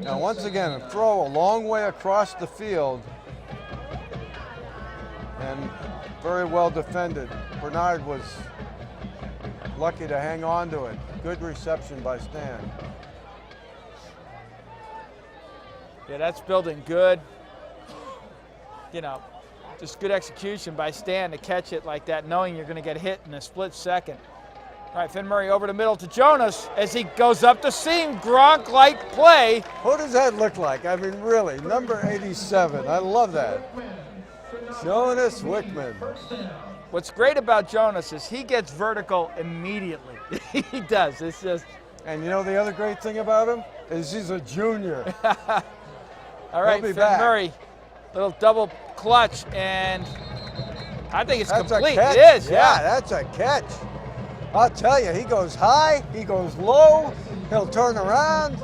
Now, once again, a throw a long way across the field. And very well defended. Bernard was lucky to hang on to it. Good reception by Stan. Yeah, that's building good. You know, just good execution by Stan to catch it like that, knowing you're going to get hit in a split second. All right, Finn Murray over the middle to Jonas as he goes up the seam. Gronk-like play. Who does that look like? I mean, really, number 87. I love that. Jonas Weichman. What's great about Jonas is he gets vertical immediately. He does. It's just. And you know the other great thing about him is he's a junior. All right, Finn Murray, little double clutch, and I think it's complete. It is, yeah. That's a catch. I'll tell you, he goes high, he goes low, he'll turn around.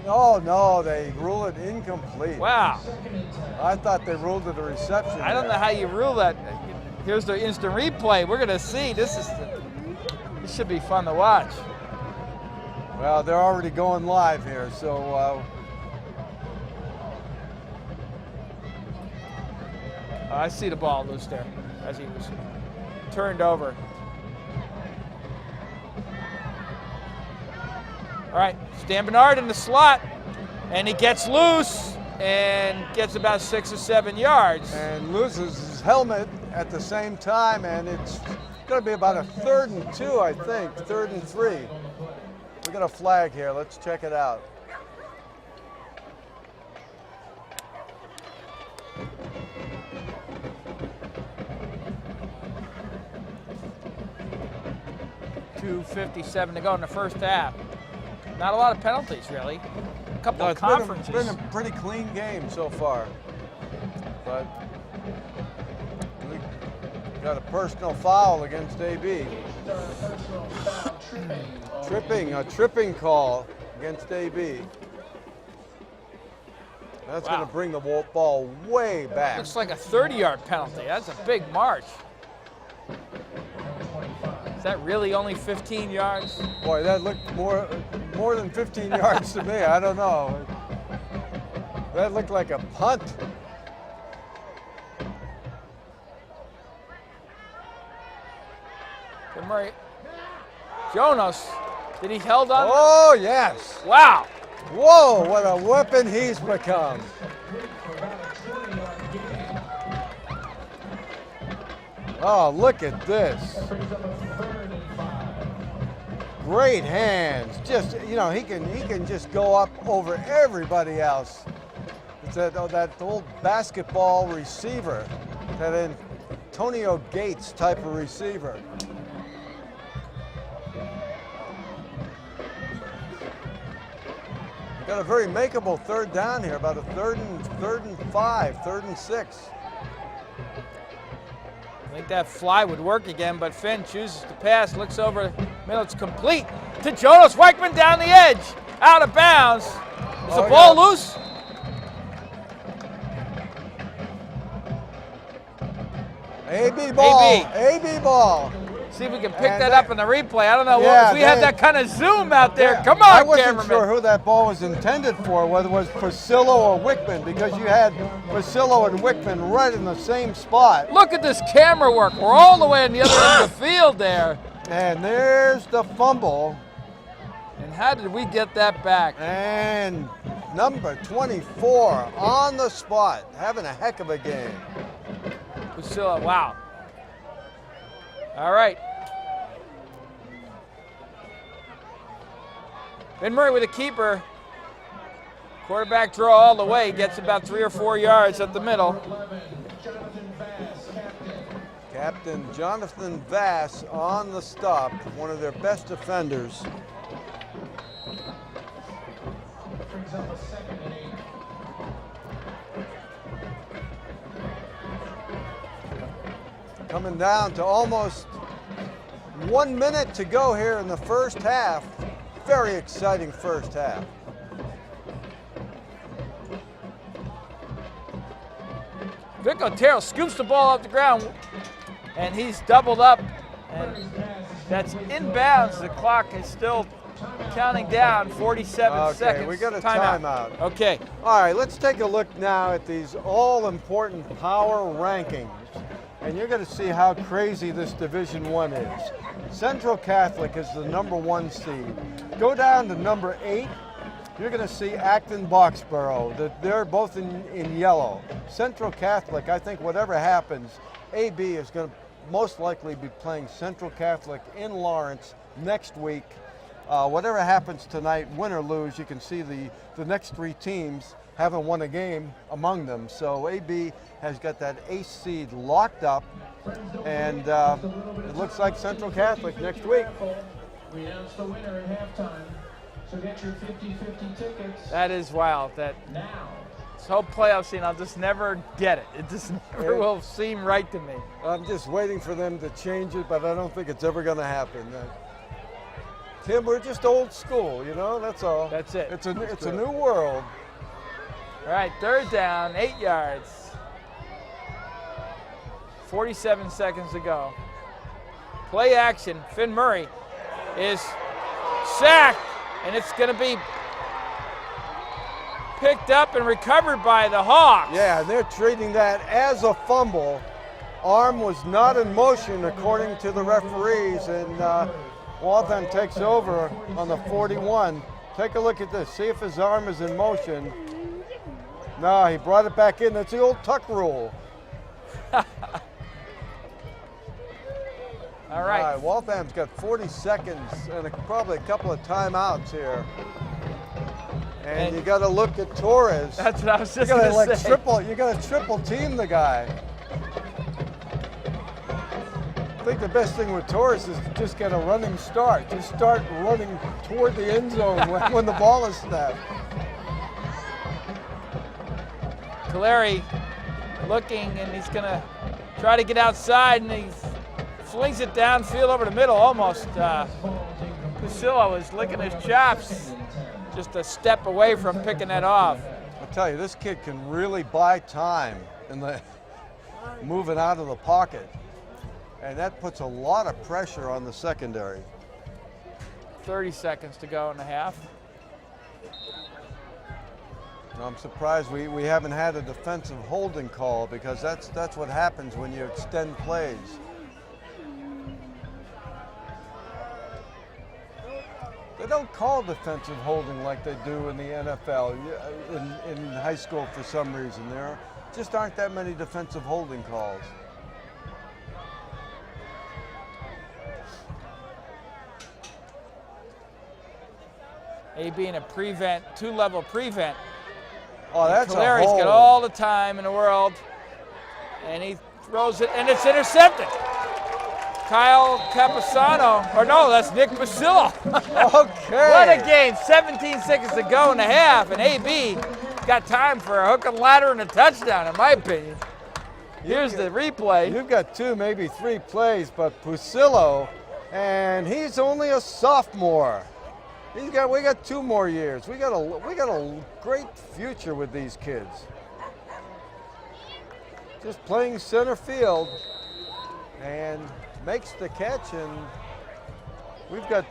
Oh, no, they rule it incomplete. Wow. I thought they ruled it a reception. I don't know how you rule that. Here's the instant replay. We're going to see. This should be fun to watch. Well, they're already going live here, so. I see the ball loose there as he was turned over. All right, Stan Bernard in the slot, and he gets loose and gets about 6 or 7 yards. And loses his helmet at the same time, and it's going to be about a 3rd and 2, I think, 3rd and 3. We got a flag here. Let's check it out. .257 to go in the first half. Not a lot of penalties, really. A couple of conferences. It's been a pretty clean game so far. But we got a personal foul against AB. A tripping call against AB. That's going to bring the ball way back. Looks like a 30-yard penalty. That's a big march. Is that really only 15 yards? Boy, that looked more than 15 yards to me. I don't know. That looked like a punt. Murray. Jonas, did he held on? Oh, yes. Wow. Whoa, what a weapon he's become. Oh, look at this. Great hands. Just, you know, he can just go up over everybody else. It's that old basketball receiver, that Antonio Gates type of receiver. Got a very makeable 3rd down here, about a 3rd and 5, 3rd and 6. I think that fly would work again, but Finn chooses to pass, looks over, middle, it's complete to Jonas Weichman down the edge, out of bounds. Is the ball loose? AB ball. AB ball. See if we can pick that up in the replay. I don't know Yeah, if we had that kind of zoom out there. Come on, I wasn't cameraman. sure who that ball was intended for, whether it was Priscillo or Wickman, because you had Priscillo and Wickman right in the same spot. Look at this camera work. We're all the way on the other end of the field there. And there's the fumble. And how did we get that back? And number 24 on the spot, having a heck of a game. Priscilla, wow. All right. Ben Murray with a keeper. Quarterback draw all the way. Gets about 3 or 4 yards at the middle. Captain Jonathan Vass on the stop, one of their best defenders. Coming down to almost 1 minute to go here in the first half. Very exciting first half. Vic Otero scoops the ball off the ground, and he's doubled up, and that's inbounds. The clock is still counting down, 47 seconds. We got a timeout. Okay. All right, let's take a look now at these all-important power rankings. And you're going to see how crazy this Division I is. Central Catholic is the #1 seed. Go down to number 8. You're going to see Acton Boxborough. They're both in yellow. Central Catholic, I think whatever happens, AB is going to most likely be playing Central Catholic in Lawrence next week. Whatever happens tonight, win or lose, you can see the next 3 teams haven't won a game among them. So AB has got that ace seed locked up, and it looks like Central Catholic next week. We announced the winner at halftime, so get your 50-50 tickets. That is wild. That Now. this whole playoff scene, I'll just never get it. It just never will seem right to me. I'm just waiting for them to change it, but I don't think it's ever going to happen. Tim, we're just old school, you know, that's all. That's it. It's a new world. All right, third down, 8 yards. 47 seconds to go. Play action. Finn Murray is sacked, and it's going to be picked up and recovered by the Hawks. Yeah, they're treating that as a fumble. Arm was not in motion according to the referees, and Waltham takes over on the 41. Take a look at this. See if his arm is in motion. No, he brought it back in. That's the old tuck rule. All right. Waltham's got 40 seconds and probably a couple of timeouts here. And you got to look at Torres. That's what I was just You going got to to say. you got to triple team the guy. I think the best thing with Torres is to just get a running start. Just start running toward the end zone when the ball is snapped. Caleri looking, and he's going to try to get outside, and he flings it downfield over the middle almost. Priscilla was licking his chops, just a step away from picking that off. I'll tell you, this kid can really buy time in the moving out of the pocket. And that puts a lot of pressure on the secondary. 30 seconds to go in the half. I'm surprised we haven't had a defensive holding call, because that's what happens when you extend plays. They don't call defensive holding like they do in the NFL, in high school for some reason. There just aren't that many defensive holding calls. AB in a prevent, 2-level prevent. Oh, that's Caleri's got all the time in the world, and he throws it, and it's intercepted. Kyle Capisano, or no, that's Nick Priscilla. Okay. What a game, 17 seconds to go in the half, and AB got time for a hook and ladder and a touchdown, in my opinion. Here's the replay. You've got 2, maybe 3 plays, but Priscilla, and he's only a sophomore. We got 2 more years. We got a great future with these kids. Just playing center field, and makes the catch, and we've got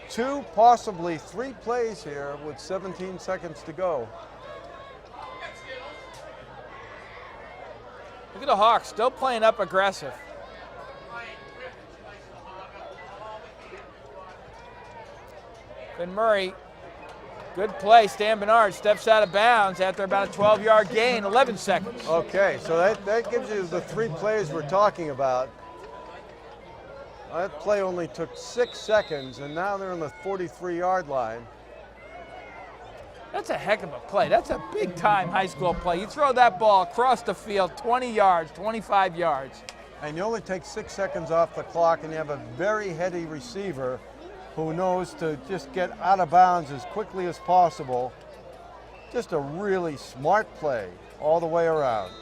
2, possibly 3 plays here with 17 seconds to go. Look at the Hawks, still playing up aggressive. Ben Murray, good play. Stan Bernard steps out of bounds after about a 12-yard gain, 11 seconds. Okay, so that gives you the 3 plays we're talking about. That play only took 6 seconds, and now they're on the 43-yard line. That's a heck of a play. That's a big-time high school play. You throw that ball across the field, 20 yards, 25 yards. And you only take 6 seconds off the clock, and you have a very heady receiver who knows to just get out of bounds as quickly as possible. Just a really smart play all the way around.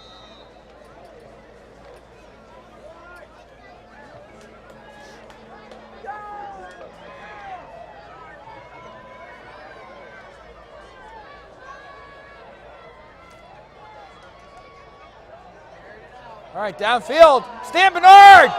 All right, downfield, Stan Bernard!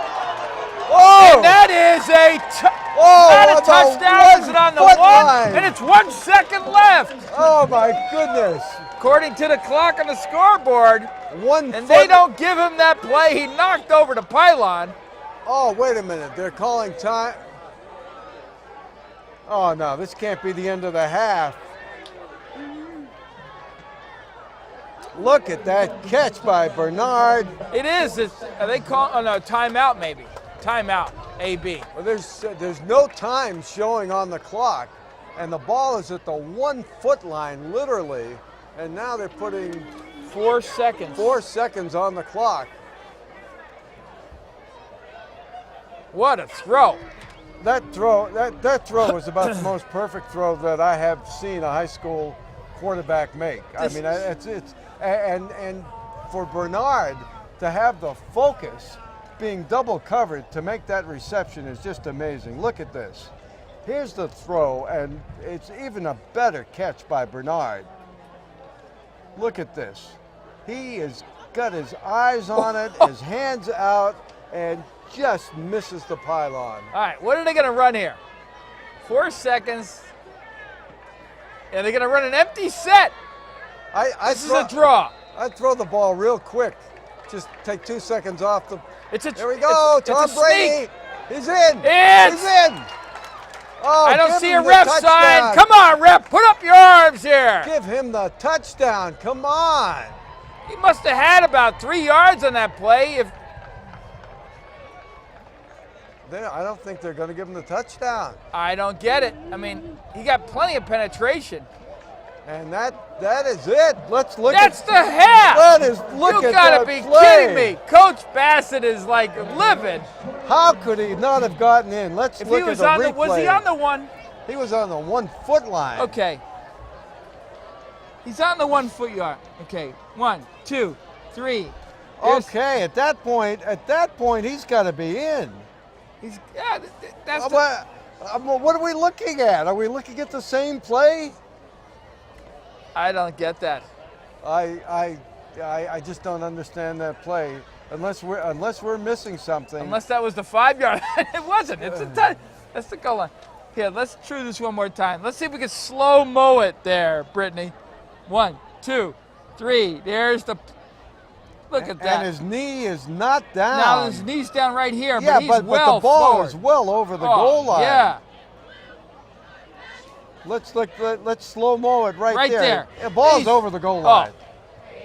Oh! And that is not a touchdown. Is it on the 1? Line. And it's 1 second left. Oh my goodness. According to the clock on the scoreboard, 1 and foot. they don't give him that play. He knocked over the pylon. Oh, wait a minute. They're calling time. Oh no, this can't be the end of the half. Look at that catch by Bernard. It is. Are they calling? Oh no, timeout maybe. Timeout. AB. Well, there's no time showing on the clock, and the ball is at the 1 foot line, literally, and now they're putting 4 seconds. 4 seconds on the clock. What a throw! That throw was about the most perfect throw that I have seen a high school quarterback make. I mean, and for Bernard to have the focus, being double covered to make that reception is just amazing. Look at this. Here's the throw, and it's even a better catch by Bernard. Look at this. He has got his eyes on it, his hands out, and just misses the pylon. All right, what are they going to run here? 4 seconds. And they're going to run an empty set. This is a draw. I'd throw the ball real quick. Just take 2 seconds off the. There we go. Tom Brady. He's in. He's in. Oh, I don't see a the ref touchdown. sign. Come on, ref. Put up your arms here. Give him the touchdown. Come on. He must have had about 3 yards on that play. I don't think they're going to give him the touchdown. I don't get it. I mean, he got plenty of penetration. And that is it. Let's look That's at the half. Look you at gotta that be play. kidding me. Coach Bassett is like livid. How could he not have gotten in? Let's If look he was at on the the, replay. was he on the 1? He was on the 1 foot line. Okay. He's on the 1 foot yard. Okay. 1, 2, 3. Okay, at that point, he's got to be in. That's what are we looking at? Are we looking at the same play? I don't get that. I just don't understand that play unless we're missing something. Unless that was the 5 yard line. It wasn't. It's a that's the goal line. Here, let's try this one more time. Let's see if we can slow-mo it there, Brittany. 1, 2, 3. There's the. Look at that. And his knee is not down. Now his knee's down right here, yeah, but he's but well the ball forward. is well over the goal line. Yeah. Let's slow-mo it right there. there. The ball's over the goal line.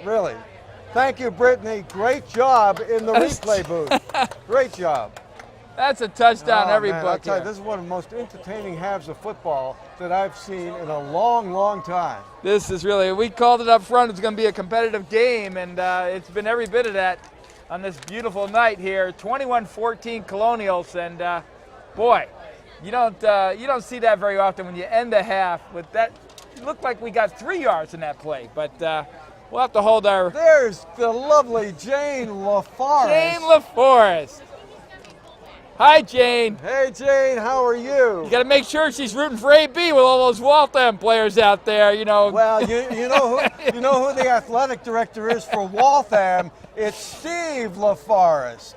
Really. Thank you, Brittany. Great job in the replay booth. Great job. That's a touchdown every man, book. I'll tell you, this is one of the most entertaining halves of football that I've seen in a long, long time. This is really, we called it up front. It's going to be a competitive game, and it's been every bit of that on this beautiful night here. 21-14 Colonials, and boy, you don't see that very often when you end the half with that. It looked like we got 3 yards in that play, but we'll have to hold our. There's the lovely Jane LaForest. Jane LaForest. Hi, Jane. Hey, Jane, how are you? You got to make sure she's rooting for AB with all those Waltham players out there, you know. Well, you know who the athletic director is for Waltham? It's Steve LaForest.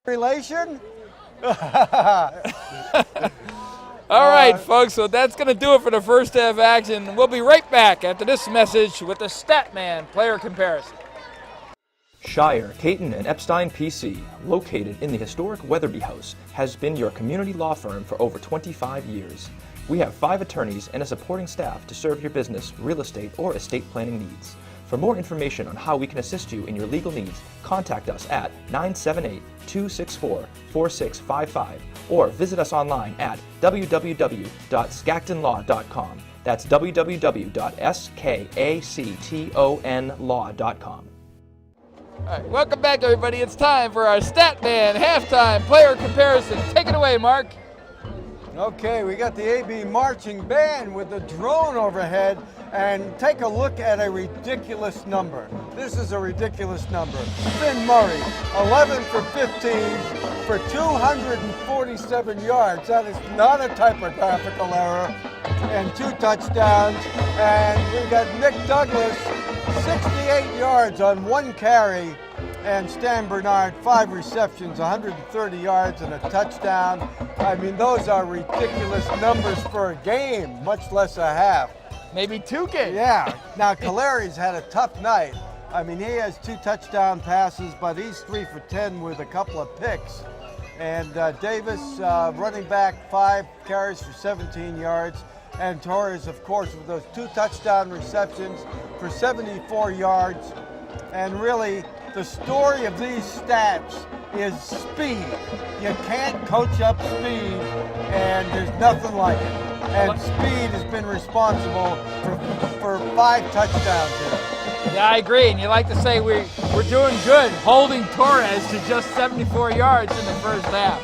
Relation? All right, folks, so that's going to do it for the first half action. We'll be right back after this message with the Statman player comparison. Shire, Caton, and Epstein PC, located in the historic Weatherby House, has been your community law firm for over 25 years. We have 5 attorneys and a supporting staff to serve your business, real estate, or estate planning needs. For more information on how we can assist you in your legal needs, contact us at 978-264-4655 or visit us online at www.skactonlaw.com. That's www.skactonlaw.com. All right, welcome back, everybody. It's time for our Statman halftime player comparison. Take it away, Mark. Okay, we got the AB marching band with the drone overhead, and take a look at a ridiculous number. This is a ridiculous number. Finn Murray, 11 for 15 for 247 yards. That is not a typographical error, and 2 touchdowns. And we got Nick Douglas, 68 yards on 1 carry. And Stan Bernard, 5 receptions, 130 yards and a touchdown. I mean, those are ridiculous numbers for a game, much less a half. Maybe 2 games. Yeah. Now, Caleri's had a tough night. I mean, he has 2 touchdown passes, but he's 3 for 10 with a couple of picks. And Davis, running back, 5 carries for 17 yards. And Torres, of course, with those 2 touchdown receptions for 74 yards. And really, the story of these stats is speed. You can't coach up speed, and there's nothing like it. And speed has been responsible for 5 touchdowns here. Yeah, I agree. And you like to say we're doing good holding Torres to just 74 yards in the first half.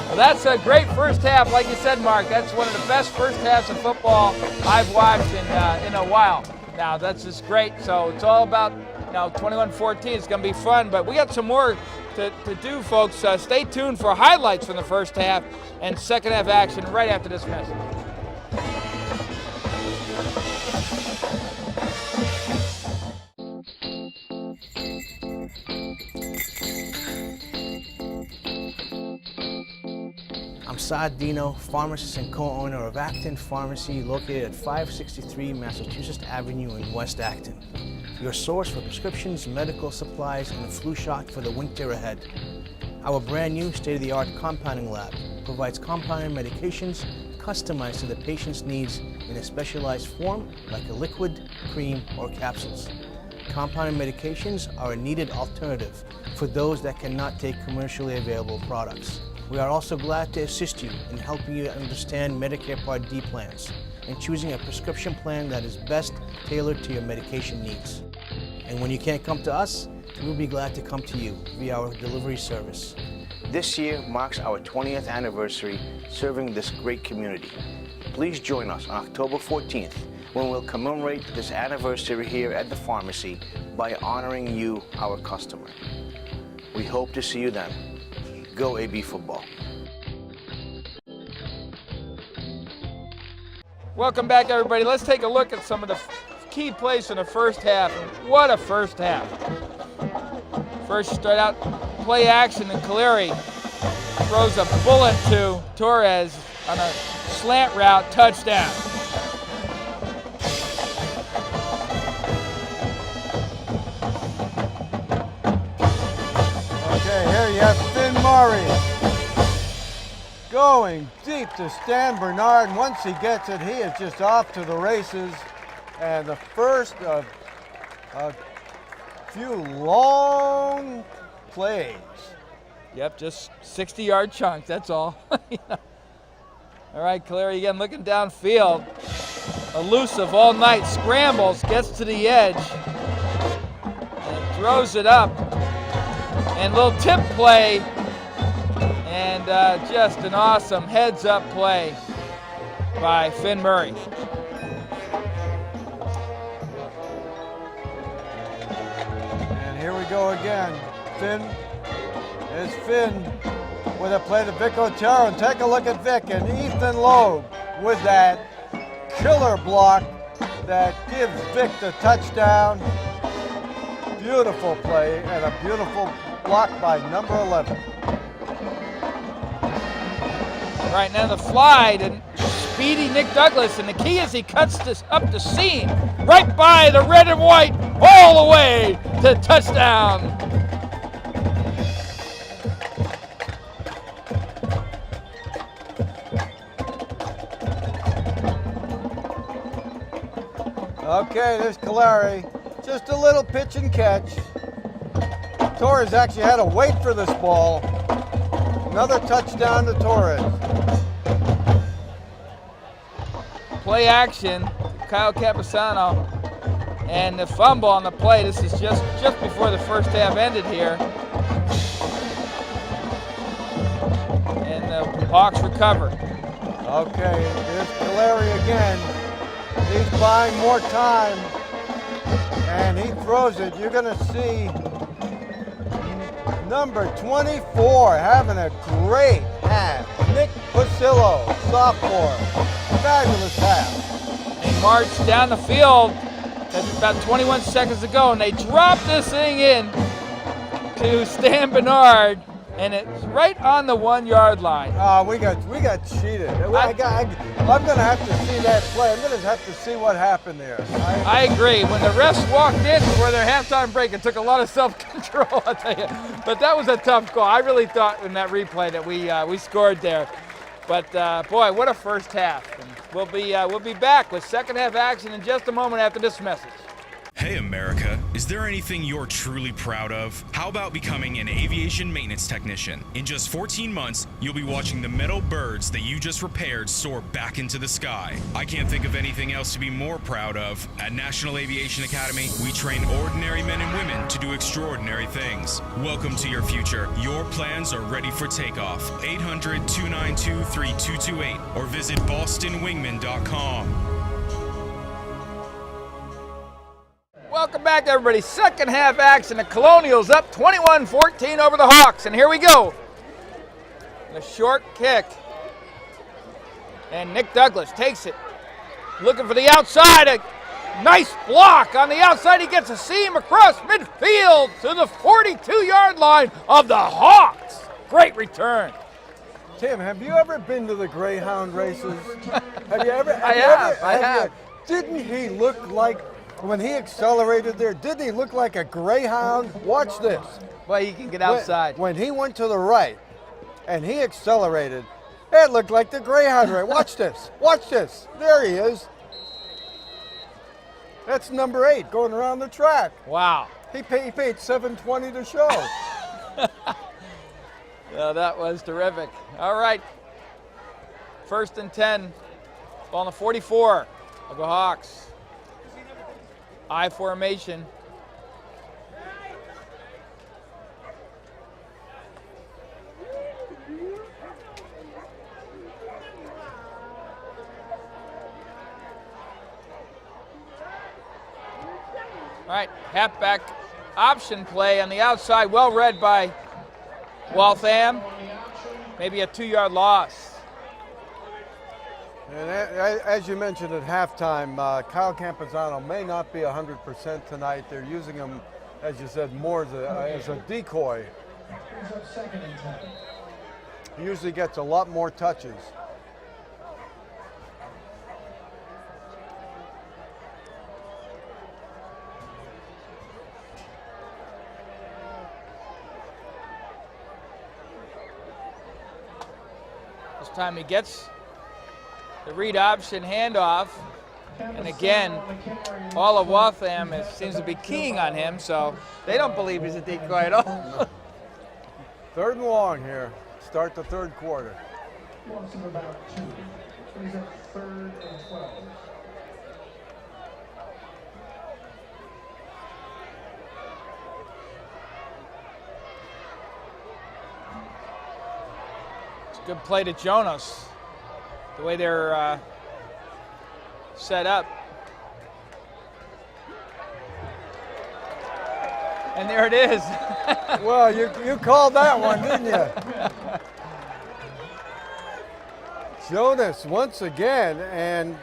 Well, that's a great first half. Like you said, Mark, that's one of the best first halves of football I've watched in a while. Now, that's just great. So it's all about 21-14. It's going to be fun, but we got some more to do, folks. Stay tuned for highlights from the first half and second half action right after this message. I'm Saad Dino, pharmacist and co-owner of Acton Pharmacy, located at 563 Massachusetts Avenue in West Acton. Your source for prescriptions, medical supplies, and a flu shot for the winter ahead. Our brand new state-of-the-art compounding lab provides compounded medications customized to the patient's needs in a specialized form like a liquid, cream, or capsules. Compounded medications are a needed alternative for those that cannot take commercially available products. We are also glad to assist you in helping you understand Medicare Part D plans and choosing a prescription plan that is best tailored to your medication needs. And when you can't come to us, we'll be glad to come to you via our delivery service. This year marks our 20th anniversary serving this great community. Please join us on October 14th when we'll commemorate this anniversary here at the pharmacy by honoring you, our customer. We hope to see you then. Go AB football. Welcome back, everybody. Let's take a look at some of the key plays in the first half. What a first half. First, start out play action, and Caleri throws a bullet to Torres on a slant route, touchdown. Okay, here you have Finn Murray going deep to Stan Bernard. And once he gets it, he is just off to the races. And the first of a few long plays. Yep, just 60-yard chunks, that's all. All right, Caleri again looking downfield. Elusive all night, scrambles, gets to the edge, and throws it up. And little tip play, and just an awesome heads-up play by Finn Murray. And here we go again. Finn is Finn with a play to Vic Otero. And take a look at Vic and Ethan Loeb with that killer block that gives Vic the touchdown. Beautiful play and a beautiful block by number 11. Right now the fly to speedy Nick Douglas, and the key is he cuts this up the seam, right by the red and white, all the way to touchdown. Okay, there's Calari. Just a little pitch and catch. Torres actually had to wait for this ball. Another touchdown to Torres. Play action, Kyle Campusano, and the fumble on the play. This is just before the first half ended here. And the Hawks recover. Okay, there's Calari again. He's buying more time, and he throws it. You're going to see number 24 having a great half. Nick Pasillo, sophomore. Fabulous half. They march down the field. That's about 21 seconds to go, and they drop this thing in to Stan Bernard, and it's right on the 1 yard line. We got cheated. I'm going to have to see that play. I'm going to have to see what happened there. I agree. When the refs walked in for their halftime break, it took a lot of self-control, I'll tell you. But that was a tough call. I really thought in that replay that we scored there. But boy, what a first half. And we'll be back with second half action in just a moment after this message. Hey America, is there anything you're truly proud of? How about becoming an aviation maintenance technician? In just 14 months, you'll be watching the metal birds that you just repaired soar back into the sky. I can't think of anything else to be more proud of. At National Aviation Academy, we train ordinary men and women to do extraordinary things. Welcome to your future. Your plans are ready for takeoff. 800-292-3228 or visit bostonwingman.com. Welcome back, everybody. Second half action. The Colonials up 21-14 over the Hawks. And here we go. A short kick. And Nick Douglas takes it. Looking for the outside. A nice block on the outside. He gets a seam across midfield to the 42-yard line of the Hawks. Great return. Tim, have you ever been to the Greyhound races? Have you ever? I have. Didn't he look like, when he accelerated there, didn't he look like a Greyhound? Watch this. Well, he can get outside. When he went to the right and he accelerated, it looked like the Greyhound right. Watch this. Watch this. There he is. That's number 8 going around the track. Wow. He paid $7.20 to show. Yeah, that was terrific. All right. 1st and 10. Ball on the 44 of the Hawks. I formation. All right, halfback option play on the outside, well read by Waltham. Maybe a 2-yard loss. And as you mentioned at halftime, Kyle Campusano may not be 100% tonight. They're using him, as you said, more as a decoy. He usually gets a lot more touches. This time he gets the read option handoff, and again, all of Waltham seems to be keying on him, so they don't believe he's a decoy at all. 3rd and long here. Start the 3rd quarter. Loss of about 2. He's at 3rd and 12. It's a good play to Jonas. The way they're set up. And there it is. Well, you called that one, didn't you? Jonas once again, and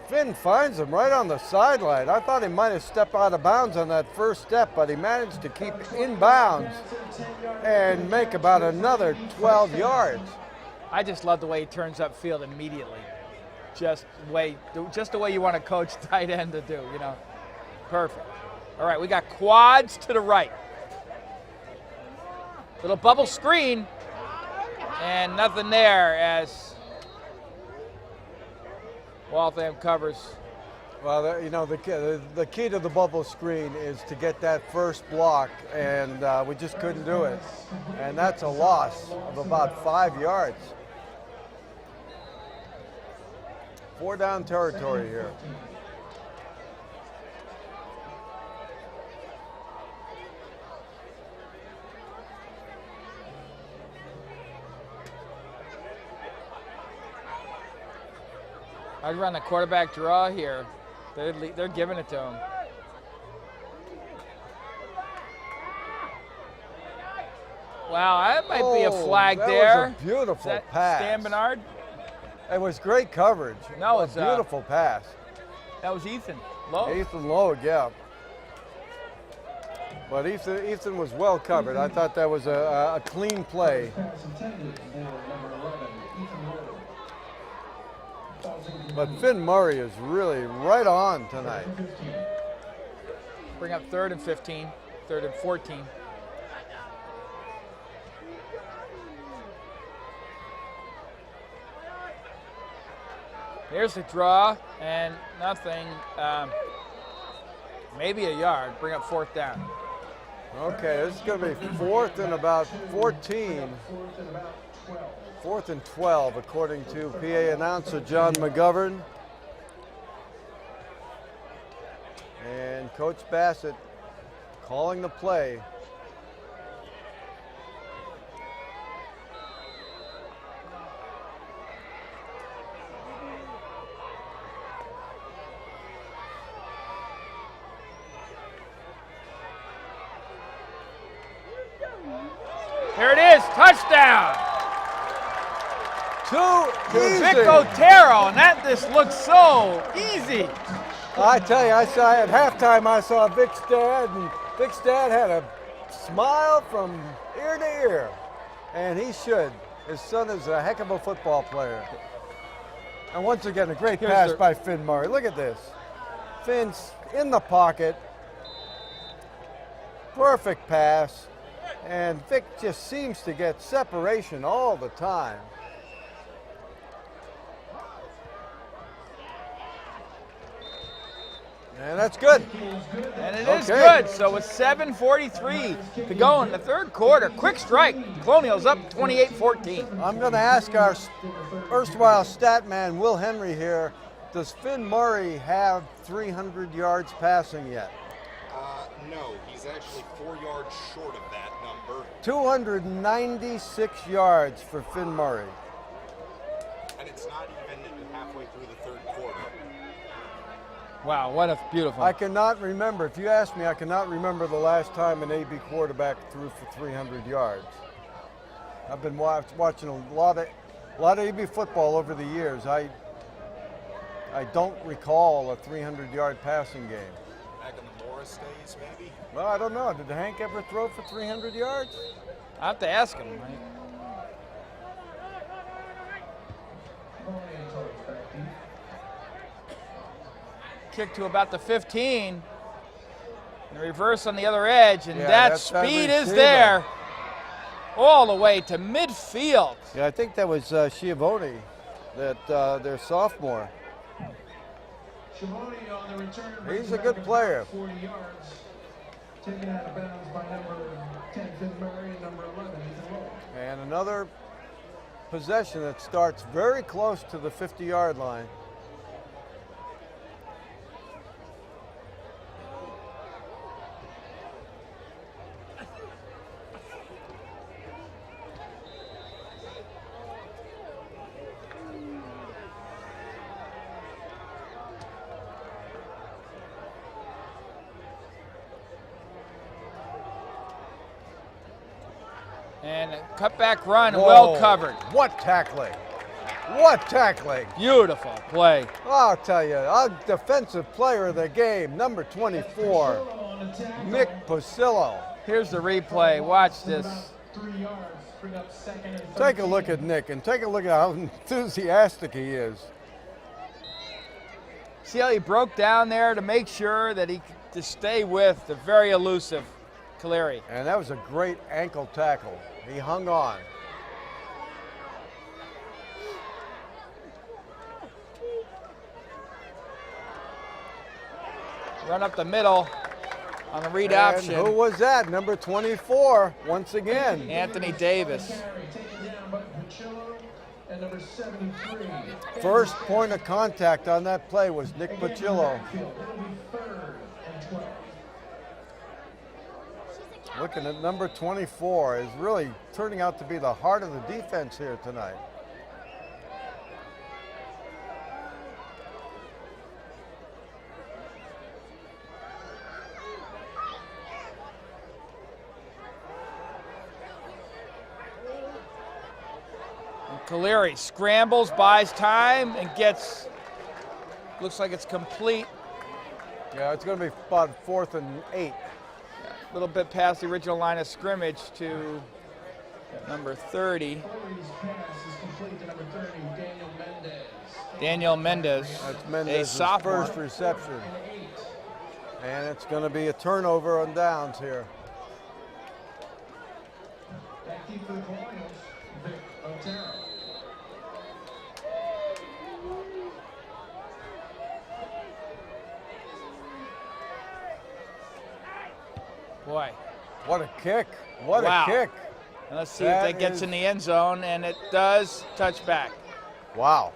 Finn finds him right on the sideline. I thought he might have stepped out of bounds on that first step, but he managed to keep in bounds and make about another 12 yards. I just love the way he turns upfield immediately. Just the way you want to coach tight end to do, you know. Perfect. All right, we got quads to the right. Little bubble screen, and nothing there as Waltham covers. Well, you know, the key to the bubble screen is to get that first block, and we just couldn't do it. And that's a loss of about 5 yards. 4 down territory here. I'd run the quarterback draw here. They're giving it to him. Wow, that might be a flag that there. Was a beautiful pass. Stan Bernard? It was great coverage. No, it's a beautiful pass. That was Ethan Lowe. Ethan Lowe, yeah. But Ethan was well covered. I thought that was a clean play. But Finn Murray is really right on tonight. Bring up 3rd and 15, 3rd and 14. Here's the draw, and nothing. Maybe a yard. Bring up 4th down. Okay, this is going to be 4th and about 14. 4th and 12, according to PA announcer John McGovern. And Coach Bassett calling the play. Here it is, touchdown. Vic Otero, and that just looks so easy. I tell you, I saw at halftime, I saw Vic's dad, and Vic's dad had a smile from ear to ear, and he should. His son is a heck of a football player. And once again, a great pass by Finn Murray. Look at this. Finn's in the pocket. Perfect pass. And Vic just seems to get separation all the time. And that's good. And it is good. So with 7:43 to go in the 3rd quarter, quick strike. Colonials up 28-14. I'm going to ask our erstwhile stat man, Will Henry here, does Finn Murray have 300 yards passing yet? No, he's actually 4 yards short of that number. 296 yards for Finn Murray. And it's not even halfway through the 3rd quarter. Wow, what a beautiful. I cannot remember, if you ask me, I cannot remember the last time an AB quarterback threw for 300 yards. I've been watching a lot of AB football over the years. I don't recall a 300-yard passing game. Back in the Morris days, maybe? Well, I don't know. Did Hank ever throw for 300 yards? I have to ask him. Right? Kick to about the 15. And reverse on the other edge, and that speed is there. All the way to midfield. Yeah, I think that was Schiavone, their sophomore. He's a good player. 40 yards. Taken out of bounds by number 10, Finn Murray, and number 11, Ethan Lowe. And another possession that starts very close to the 50-yard line. And a cutback run, well covered. What tackling. What tackling. Beautiful play. I'll tell you, our defensive player of the game, number 24, Mick Posillo. Here's the replay. Watch this. 3 yards. bring up second and 13. Take a look at Nick and take a look at how enthusiastic he is. See how he broke down there to make sure that he could to stay with the very elusive Caleri. And that was a great ankle tackle. He hung on. Run up the middle on the read And option. who was that? Number 24, once again. Anthony Davis. Taken down by Pachillo and number 73. First point of contact on that play was Nick Pachillo. It'll be third and 12. Looking at number 24 is really turning out to be the heart of the defense here tonight. Caleri scrambles, buys time, and gets, looks like it's complete. Yeah, it's going to be about 4th and 8. A little bit past the original line of scrimmage to number 30. Caleri's pass is complete to number 30, Daniel Mendez. Daniel Mendez, That's a Mendez's sophomore. first reception. And 8. And it's going to be a turnover on downs here. Back deep for the Colonials, Vic Otero. Boy, What a kick. What Wow. a kick. and let's see That if that gets is- in the end zone, and it does. Touchback. Wow.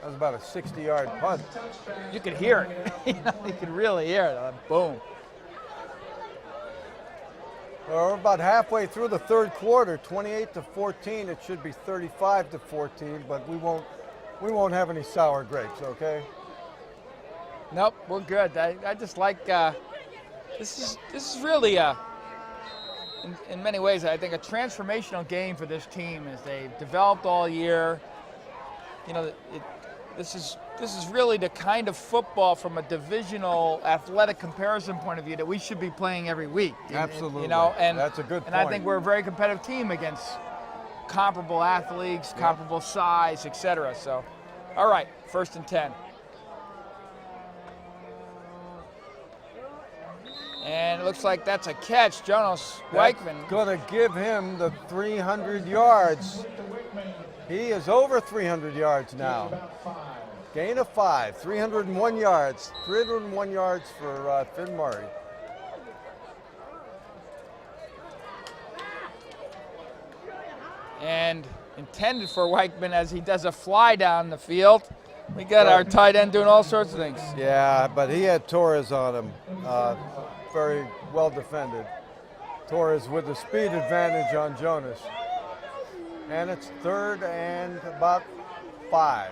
That was about a 60-yard punt. You could hear it. You could really hear it. Boom. Well, we're about halfway through the third quarter, 28-14. It should be 35-14, but we won't have any sour grapes, okay? Nope, we're good. I just like this is really in many ways I think a transformational game for this team as they've developed all year. You know, this is really the kind of football from a divisional athletic comparison point of view that we should be playing every week. Absolutely. You know, and That's a good And I point. think we're a very competitive team against comparable athletes, comparable size, etc. So, all right, 1st and 10. And it looks like that's a catch. Jonas Weichman. Going to give him the 300 yards. He is over 300 yards now. About 5. Gain of 5, 301 yards. 301 yards for Finn Murray. And intended for Weichman as he does a fly down the field. We got our tight end doing all sorts of things. Yeah, but he had Torres on him. Very well defended. Torres with the speed advantage on Jonas. And it's 3rd and about 5.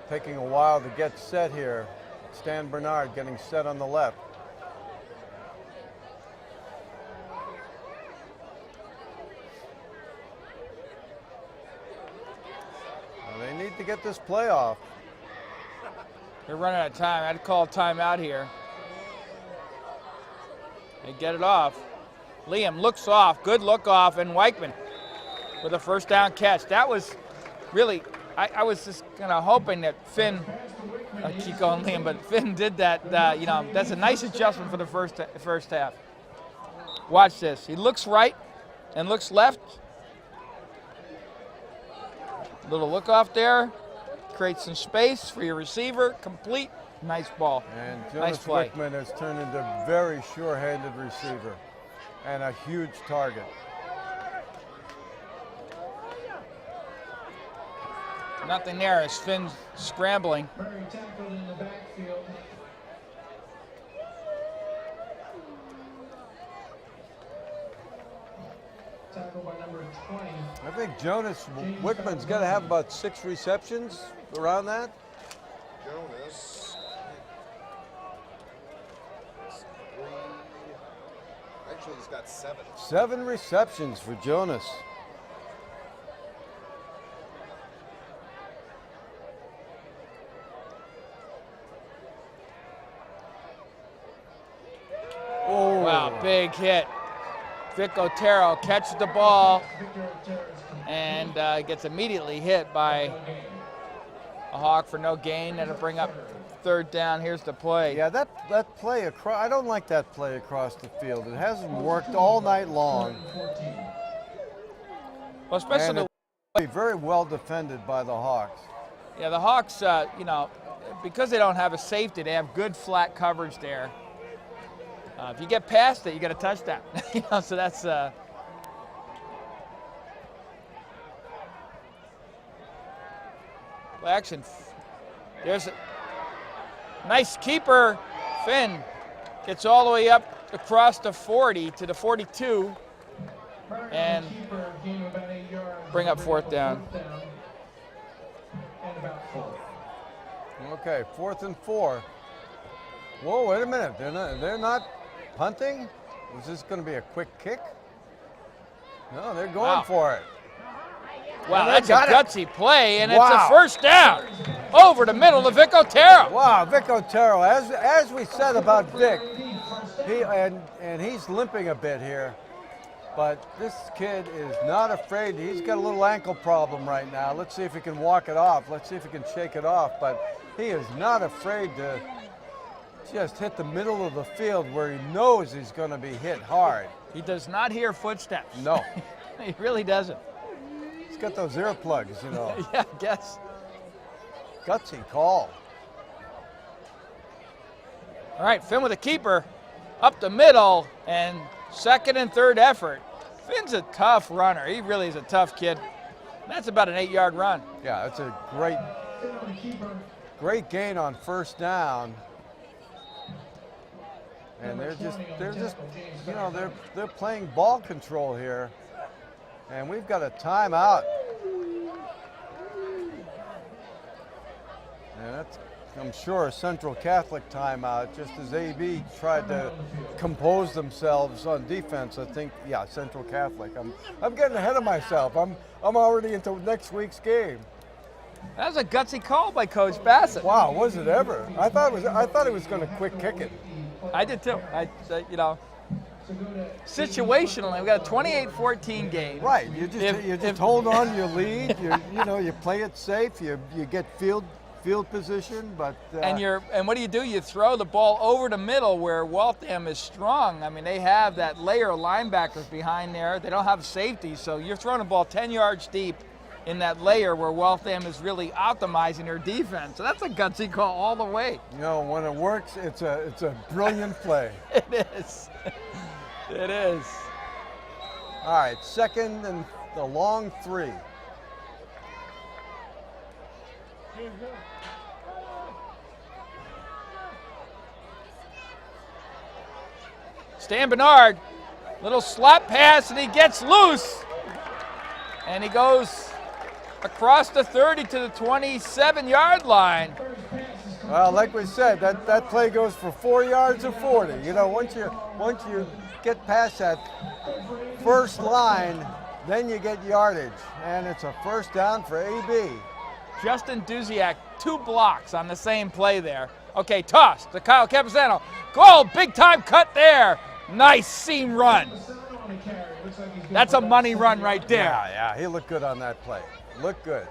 Taking a while to get set here. Stan Bernard getting set on the left. Well, they need to get this play off. They're running out of time. I had to call a timeout here. They get it off. Liam looks off. Good look off. And Weichman with a 1st down catch. That was really, I was just kind of hoping that Finn, I keep going Liam, but Finn did that. You know, that's a nice adjustment for the first half. Watch this. He looks right and looks left. Little look off there. Creates some space for your receiver. Complete. Nice ball. And Nice Jonas play. Wickman has turned into a very sure-handed receiver and a huge target. Nothing there as Finn scrambling. Murray tackled in the backfield. Tackled by number 20. I think Jonas Wickman's got to have about 6 receptions around that. Jonas. Actually, he's got 7. 7 receptions for Jonas. Wow, big hit. Vic Otero catches the ball and gets immediately hit by a Hawk for no gain. That'll bring up third down. Here's the play. Yeah, that play across, I don't like that play across the field. It hasn't worked all night long. Well, especially very well defended by the Hawks. Yeah, the Hawks, you know, because they don't have a safety, they have good flat coverage there. If you get past it, you get a touchdown. You know, so that's play action. There's a nice keeper. Finn gets all the way up across the 40 to the 42 and bring up fourth down. Okay, 4th and 4. Whoa, wait a minute. They're not punting? Was this going to be a quick kick? No, they're going for it. Wow, And that's a gutsy play, and it's Wow. a first down. Over the middle to Vic Otero. Wow, Vic Otero. As we said about Vic, he's limping a bit here. But this kid is not afraid. He's got a little ankle problem right now. Let's see if he can walk it off. Let's see if he can shake it off. But he is not afraid to just hit the middle of the field where he knows he's going to be hit hard. He does not hear footsteps. No. He really doesn't. He's got those earplugs, you know. Yeah, I guess. Gutsy call. All right, Finn with a keeper up the middle, and second and third effort. Finn's a tough runner. He really is a tough kid. That's about an 8-yard run. Yeah, it's a great gain on first down. And they're just, you know, they're playing ball control here. And we've got a timeout. And that's, I'm sure, a Central Catholic timeout, just as AB tried to compose themselves on defense. I think, yeah, Central Catholic. I'm getting ahead of myself. I'm already into next week's game. That was a gutsy call by Coach Bassett. Wow, was it ever? I thought it was going to quick kick it. I did too. You know, situationally, we got a 28-14 game. Right. You just hold on to your lead. You play it safe. You get field position, but and what do? You throw the ball over the middle where Waltham is strong. I mean, they have that layer of linebackers behind there. They don't have safety, so you're throwing the ball 10 yards deep in that layer where Waltham is really optimizing their defense. So that's a gutsy call all the way. You know, when it works, it's a brilliant play. It is. It is. All right, second and the long 3. Stan Bernard, little slap pass, and he gets loose. And he goes across the 30 to the 27-yard line. Well, like we said, that play goes for 4 yards or 40. You know, once you get past that first line, then you get yardage, and it's a first down for AB. Justin Duziak, 2 blocks on the same play there. Okay, toss to Kyle Capizano. Goal, big time cut there. Nice seam run. That's a money run right there. Yeah, he looked good on that play. Looked good.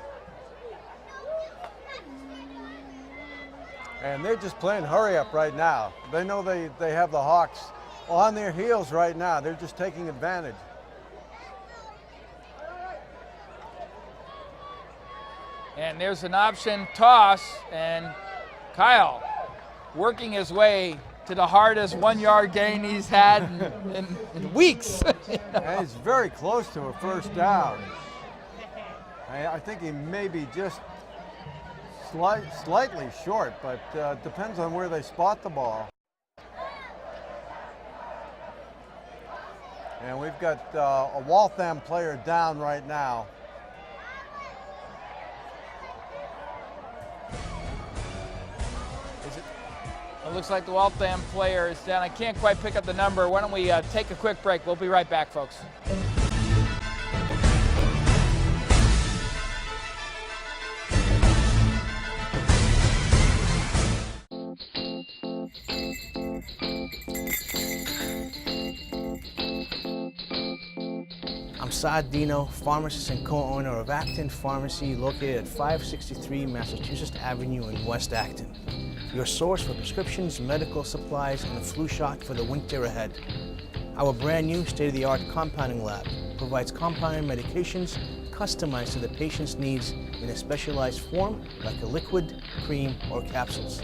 And they're just playing hurry up right now. They know they have the Hawks on their heels right now. They're just taking advantage. And there's an option toss, and Kyle working his way to the hardest 1-yard gain he's had in weeks. And he's very close to a first down. I think he may be just slightly short, but depends on where they spot the ball. And we've got a Waltham player down right now. It looks like the Waltham player is down. I can't quite pick up the number. Why don't we take a quick break? We'll be right back, folks. Assad Dino, pharmacist and co-owner of Acton Pharmacy, located at 563 Massachusetts Avenue in West Acton. Your source for prescriptions, medical supplies, and a flu shot for the winter ahead. Our brand new state-of-the-art compounding lab provides compounded medications customized to the patient's needs in a specialized form like a liquid, cream, or capsules.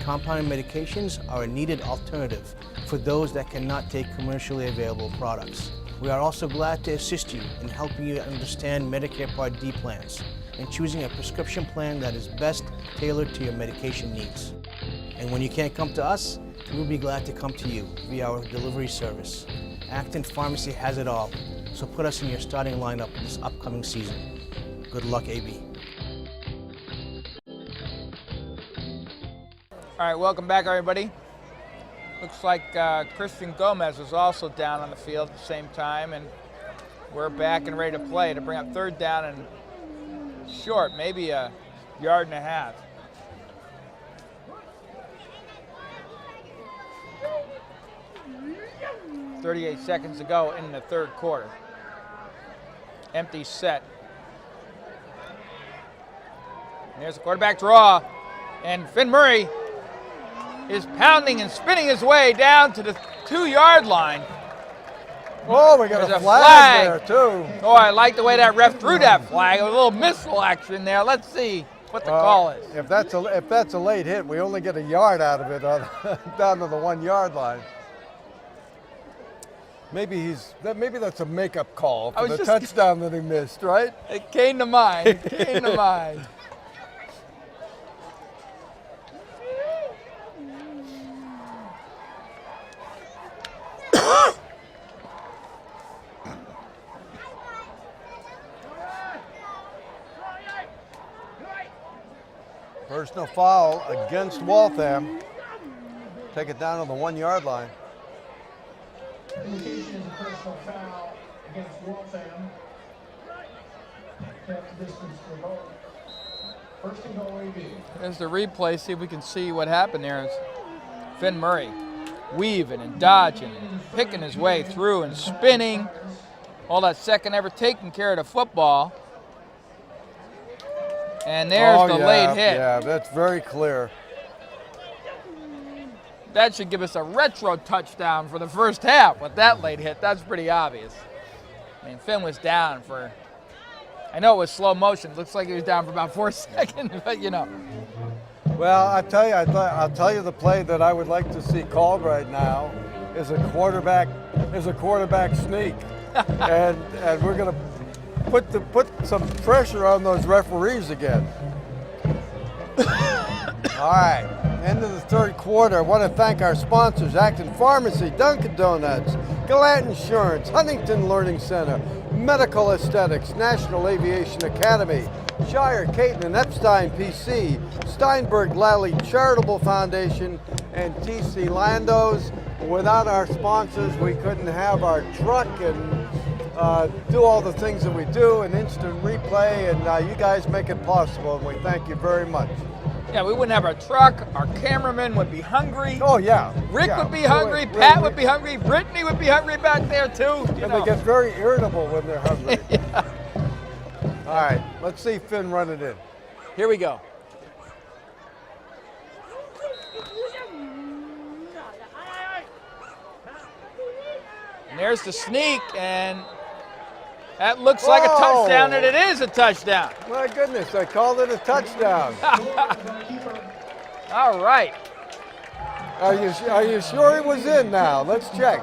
Compounded medications are a needed alternative for those that cannot take commercially available products. We are also glad to assist you in helping you understand Medicare Part D plans and choosing a prescription plan that is best tailored to your medication needs. And when you can't come to us, we'll be glad to come to you via our delivery service. Acton Pharmacy has it all, so put us in your starting lineup this upcoming season. Good luck, AB. All right, welcome back, everybody. Looks like Christian Gomez was also down on the field at the same time, and we're back and ready to play to bring up third down and short, maybe a yard and a half. .38 seconds to go in the third quarter. Empty set. And there's the quarterback draw, and Finn Murray is pounding and spinning his way down to the 2-yard line. Oh, we got There's a flag there, too. Oh, I like the way that ref threw that flag. A little misselection there. Let's see what the call is. If that's a late hit, we only get a yard out of it down to the 1-yard line. Maybe that's a makeup call for the touchdown that he missed, right? It came to mind. It came to mind. Personal foul against Waltham. Take it down to the 1-yard line. Indication is a personal foul against Waltham. Half distance for goal. First and goal, AB. There's the replay. See if we can see what happened there. It's Finn Murray weaving and dodging and picking his way through and spinning. All that second ever taking care of the football. And there's the late hit. Yeah, that's very clear. That should give us a retro touchdown for the first half with that late hit. That's pretty obvious. I mean, Finn was down for, I know it was slow motion. Looks like he was down for about 4 seconds, but you know. Well, I'll tell you the play that I would like to see called right now is a quarterback sneak. and we're going to put some pressure on those referees again. All right. End of the third quarter. I want to thank our sponsors, Acton Pharmacy, Dunkin' Donuts, Gallant Insurance, Huntington Learning Center, Medical Aesthetics, National Aviation Academy, Shire, Caton, and Epstein PC, Steinberg Lally Charitable Foundation, and TC Landos. Without our sponsors, we couldn't have our truck and do all the things that we do, and instant replay, and you guys make it possible, and we thank you very much. Yeah, we wouldn't have our truck. Our cameraman would be hungry. Oh, yeah. Rick would be hungry. Pat would be hungry. Brittany would be hungry back there, too. And they get very irritable when they're hungry. Yeah. All right, let's see Finn run it in. Here we go. And there's the sneak, and that looks like a touchdown, and it is a touchdown. My goodness, I called it a touchdown. All right. Are you sure he was in now? Let's check.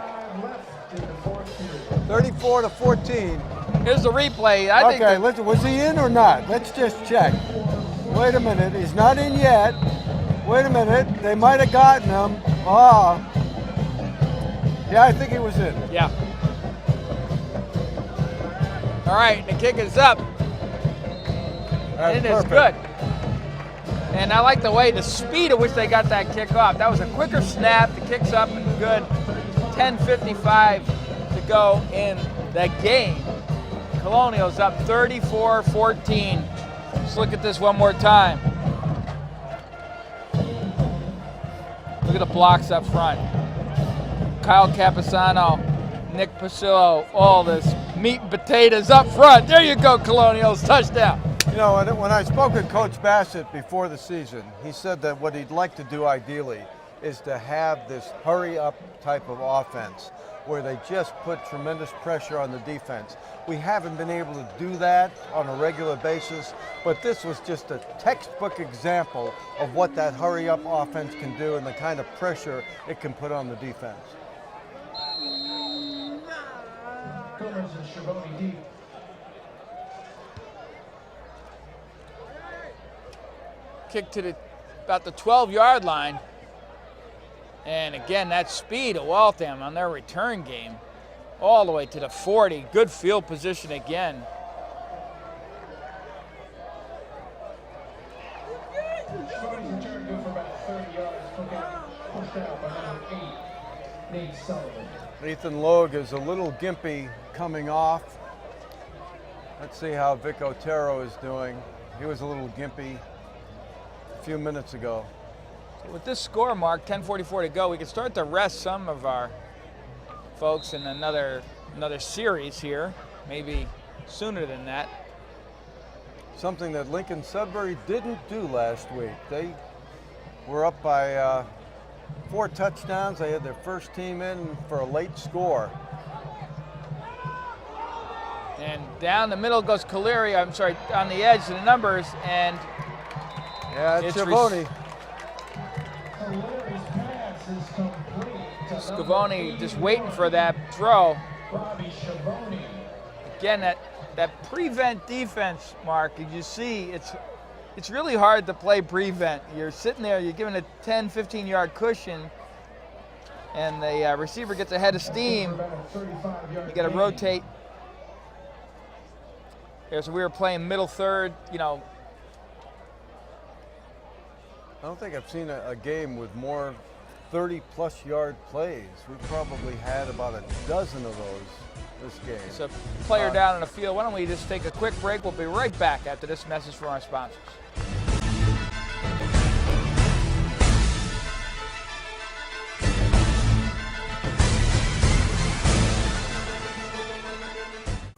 34-14. Here's the replay. Listen, was he in or not? Let's just check. Wait a minute, he's not in yet. Wait a minute, they might have gotten him. Yeah, I think he was in. Yeah. All right, the kick is up. That's and it is good. And I like the way, the speed at which they got that kick off. That was a quicker snap. The kick's up and good. 10:55 to go in the game. Colonials up 34-14. Let's look at this one more time. Look at the blocks up front. Kyle Capisano, Nick Pasillo, all this meat and potatoes up front. There you go, Colonials, touchdown. You know, when I spoke with Coach Bassett before the season, he said that what he'd like to do ideally is to have this hurry-up type of offense where they just put tremendous pressure on the defense. We haven't been able to do that on a regular basis, but this was just a textbook example of what that hurry-up offense can do and the kind of pressure it can put on the defense. Cougars and Schiavone deep. Kick to about the 12-yard line. And again, that speed of Waltham on their return game, all the way to the 40. Good field position again. Schiavone's return good for about 30 yards. Pushed out by number 8, Nate Sullivan. Ethan Logue is a little gimpy coming off. Let's see how Vic Otero is doing. He was a little gimpy a few minutes ago. With this score mark, 10:44 to go, we can start to rest some of our folks in another series here, maybe sooner than that. Something that Lincoln Sudbury didn't do last week. They were up by 4 touchdowns. They had their first team in for a late score. And down the middle goes Caleri, I'm sorry, on the edge of the numbers, and yeah, it's Schiavone. Caleri's pass is complete. Schiavone just waiting for that throw. Bobby Schiavone. Again, that prevent defense, Mark, as you see, it's really hard to play prevent. You're sitting there, you're giving a 10, 15-yard cushion, and the receiver gets ahead of steam. You got to rotate. Yeah, so we were playing middle third, you know. I don't think I've seen a game with more 30-plus yard plays. We probably had about a dozen of those this game. It's a player down on the field. Why don't we just take a quick break? We'll be right back after this message from our sponsors.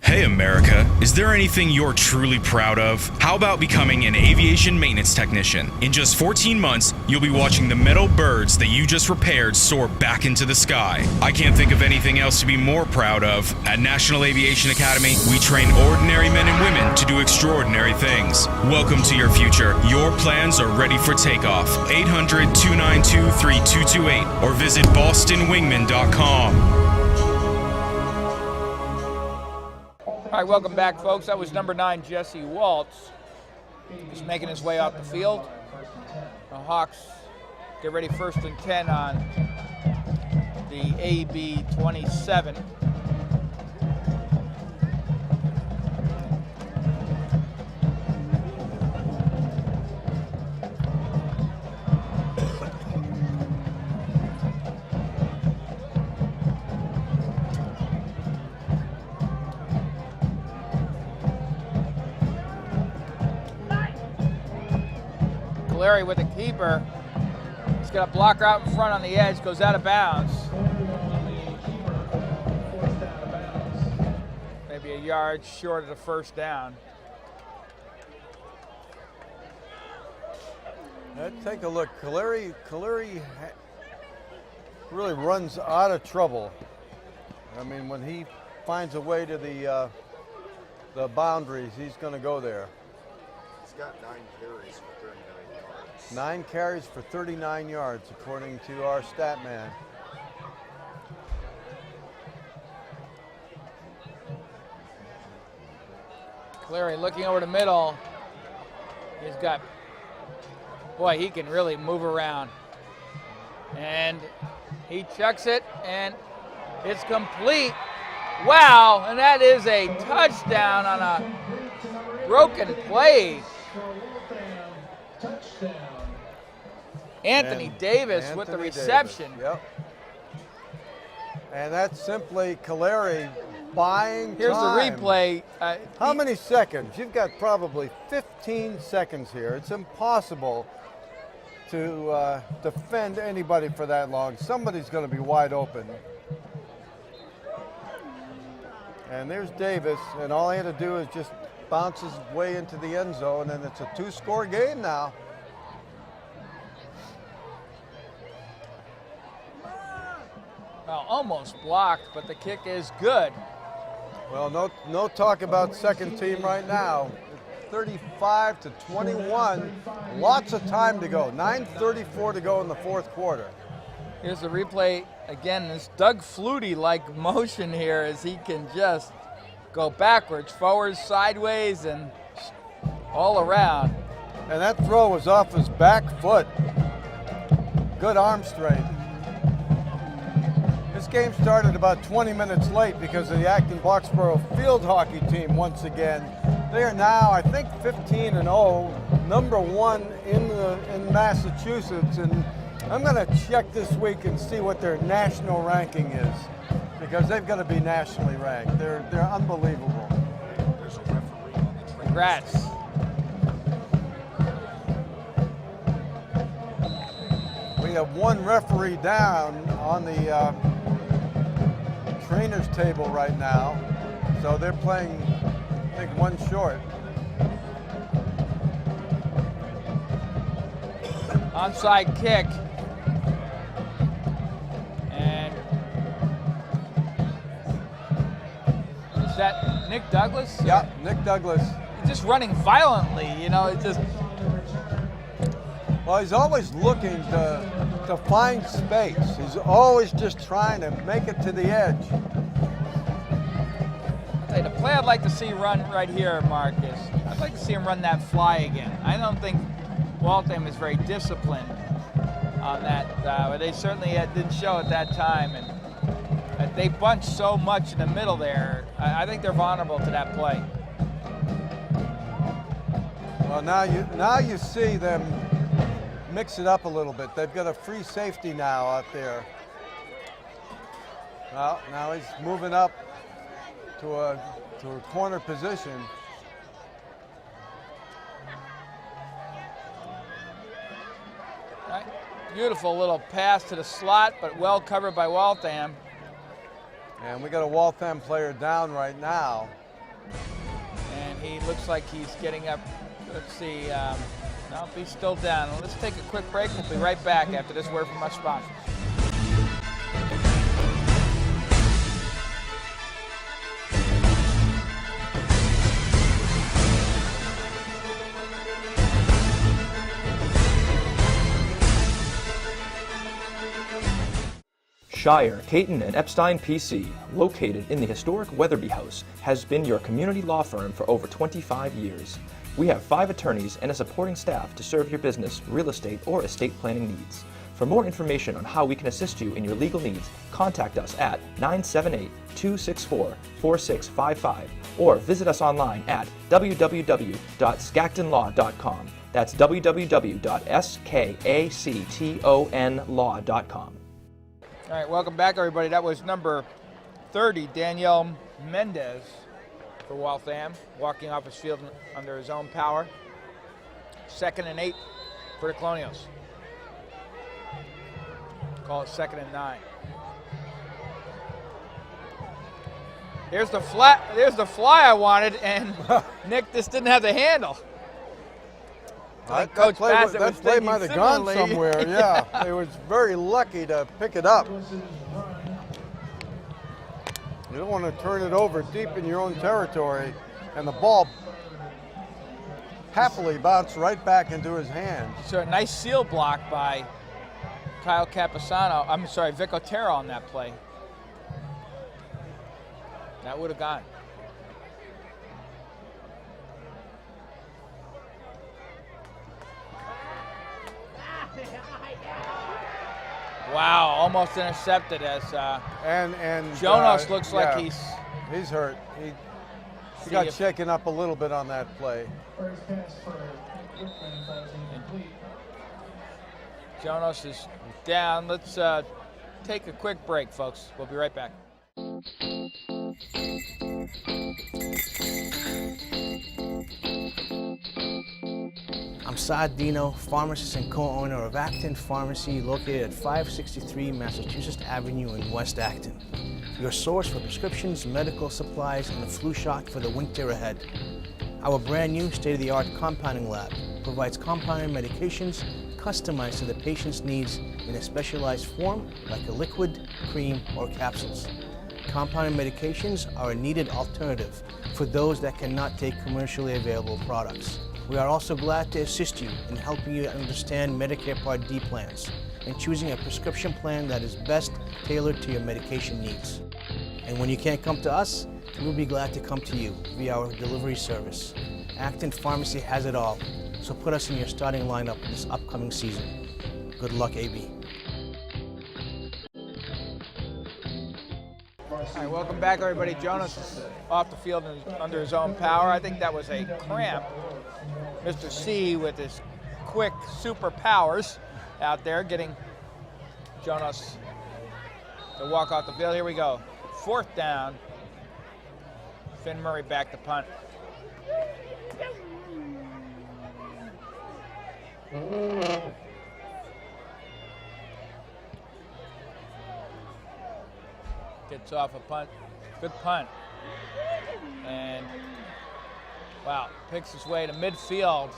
Hey America, is there anything you're truly proud of? How about becoming an aviation maintenance technician? In just 14 months, you'll be watching the metal birds that you just repaired soar back into the sky. I can't think of anything else to be more proud of. At National Aviation Academy, we train ordinary men and women to do extraordinary things. Welcome to your future. Your plans are ready for takeoff. 800-292-3228 or visit bostonwingman.com. All right, welcome back, folks. That was number 9, Jesse Waltz. He's making his way off the field. The Hawks get ready 1st and 10 on the AB 27. Larry with the keeper. He's got a blocker out in front on the edge, goes out of bounds. Maybe a yard short of the first down. Take a look. Caleri really runs out of trouble. I mean, when he finds a way to the boundaries, he's going to go there. He's got 9 carries for 39 yards. 9 carries for 39 yards, according to our stat man. Cleary looking over the middle. He's got, boy, he can really move around. And he chucks it, and it's complete. Wow, and that is a touchdown on a broken play. Anthony Davis with the reception. Yep. And that's simply Caleri buying Here's time. the replay. How many seconds? You've got probably 15 seconds here. It's impossible to defend anybody for that long. Somebody's going to be wide open. And there's Davis, and all he had to do is just bounce his way into the end zone, and it's a 2-score game now. Well, almost blocked, but the kick is good. Well, no talk about second team right now. 35-21, lots of time to go. 9:34 to go in the fourth quarter. Here's the replay again. This Doug Flutie-like motion here as he can just go backwards, forwards, sideways, and all around. And that throw was off his back foot. Good arm strength. This game started about 20 minutes late because of the Acton-Boxborough field hockey team once again. They are now, I think, 15-0, number 1 in Massachusetts, and I'm going to check this week and see what their national ranking is, because they've got to be nationally ranked. They're unbelievable. Congrats. We have one referee down on the trainer's table right now, so they're playing, I think, one short. Onside kick. And is that Nick Douglas? Yeah, Nick Douglas. He's just running violently, you know, it's just. Well, he's always looking to find space. He's always just trying to make it to the edge. Hey, the play I'd like to see run right here, Marcus, I'd like to see him run that fly again. I don't think Waltham is very disciplined on that. They certainly didn't show at that time, and they bunched so much in the middle there. I think they're vulnerable to that play. Well, now you see them mix it up a little bit. They've got a free safety now out there. Well, now he's moving up to a corner position. Right. Beautiful little pass to the slot, but well covered by Waltham. And we got a Waltham player down right now. And he looks like he's getting up. Let's see. Nope, he's still down. Let's take a quick break. We'll be right back after this word from our sponsors. Shire, Caton, and Epstein PC, located in the historic Weatherby House, has been your community law firm for over 25 years. We have 5 attorneys and a supporting staff to serve your business, real estate, or estate planning needs. For more information on how we can assist you in your legal needs, contact us at 978-264-4655 or visit us online at www.skactonlaw.com. That's www.skactonlaw.com. All right, welcome back, everybody. That was number 30, Daniel Mendez for Waltham, walking off his field under his own power. 2nd and 8 for the Colonials. Call it 2nd and 9. There's the fly I wanted, and Nick just didn't have the handle. That Coach play Bassett was thinking might have gone similarly. somewhere, yeah. They was very lucky to pick it up. You don't want to turn it over deep in your own territory, and the ball happily bounced right back into his hands. So a nice seal block by Kyle Capisano. I'm sorry, Vic Otero on that play. That would have gone. Wow, almost intercepted as And Jonas looks like he's hurt. He got shaken up a little bit on that play. Jonas is down. Let's take a quick break, folks. We'll be right back. I'm Saad Dino, pharmacist and co-owner of Acton Pharmacy, located at 563 Massachusetts Avenue in West Acton. your source for prescriptions, medical supplies, and a flu shot for the winter ahead. Our brand new state-of-the-art compounding lab provides compounded medications customized to the patient's needs in a specialized form like a liquid, cream, or capsules. Compounded medications are a needed alternative for those that cannot take commercially available products. We are also glad to assist you in helping you understand Medicare Part D plans and choosing a prescription plan that is best tailored to your medication needs. And when you can't come to us, we'll be glad to come to you via our delivery service. Acton Pharmacy has it all, so put us in your starting lineup this upcoming season. Good luck, AB. All right, welcome back, everybody. Jonas is off the field and under his own power. I think that was a cramp. Mr. C with his quick superpowers out there getting Jonas to walk off the field. Here we go. 4th down. Finn Murray back to punt. Gets off a punt. Good punt. And, wow, picks his way to midfield.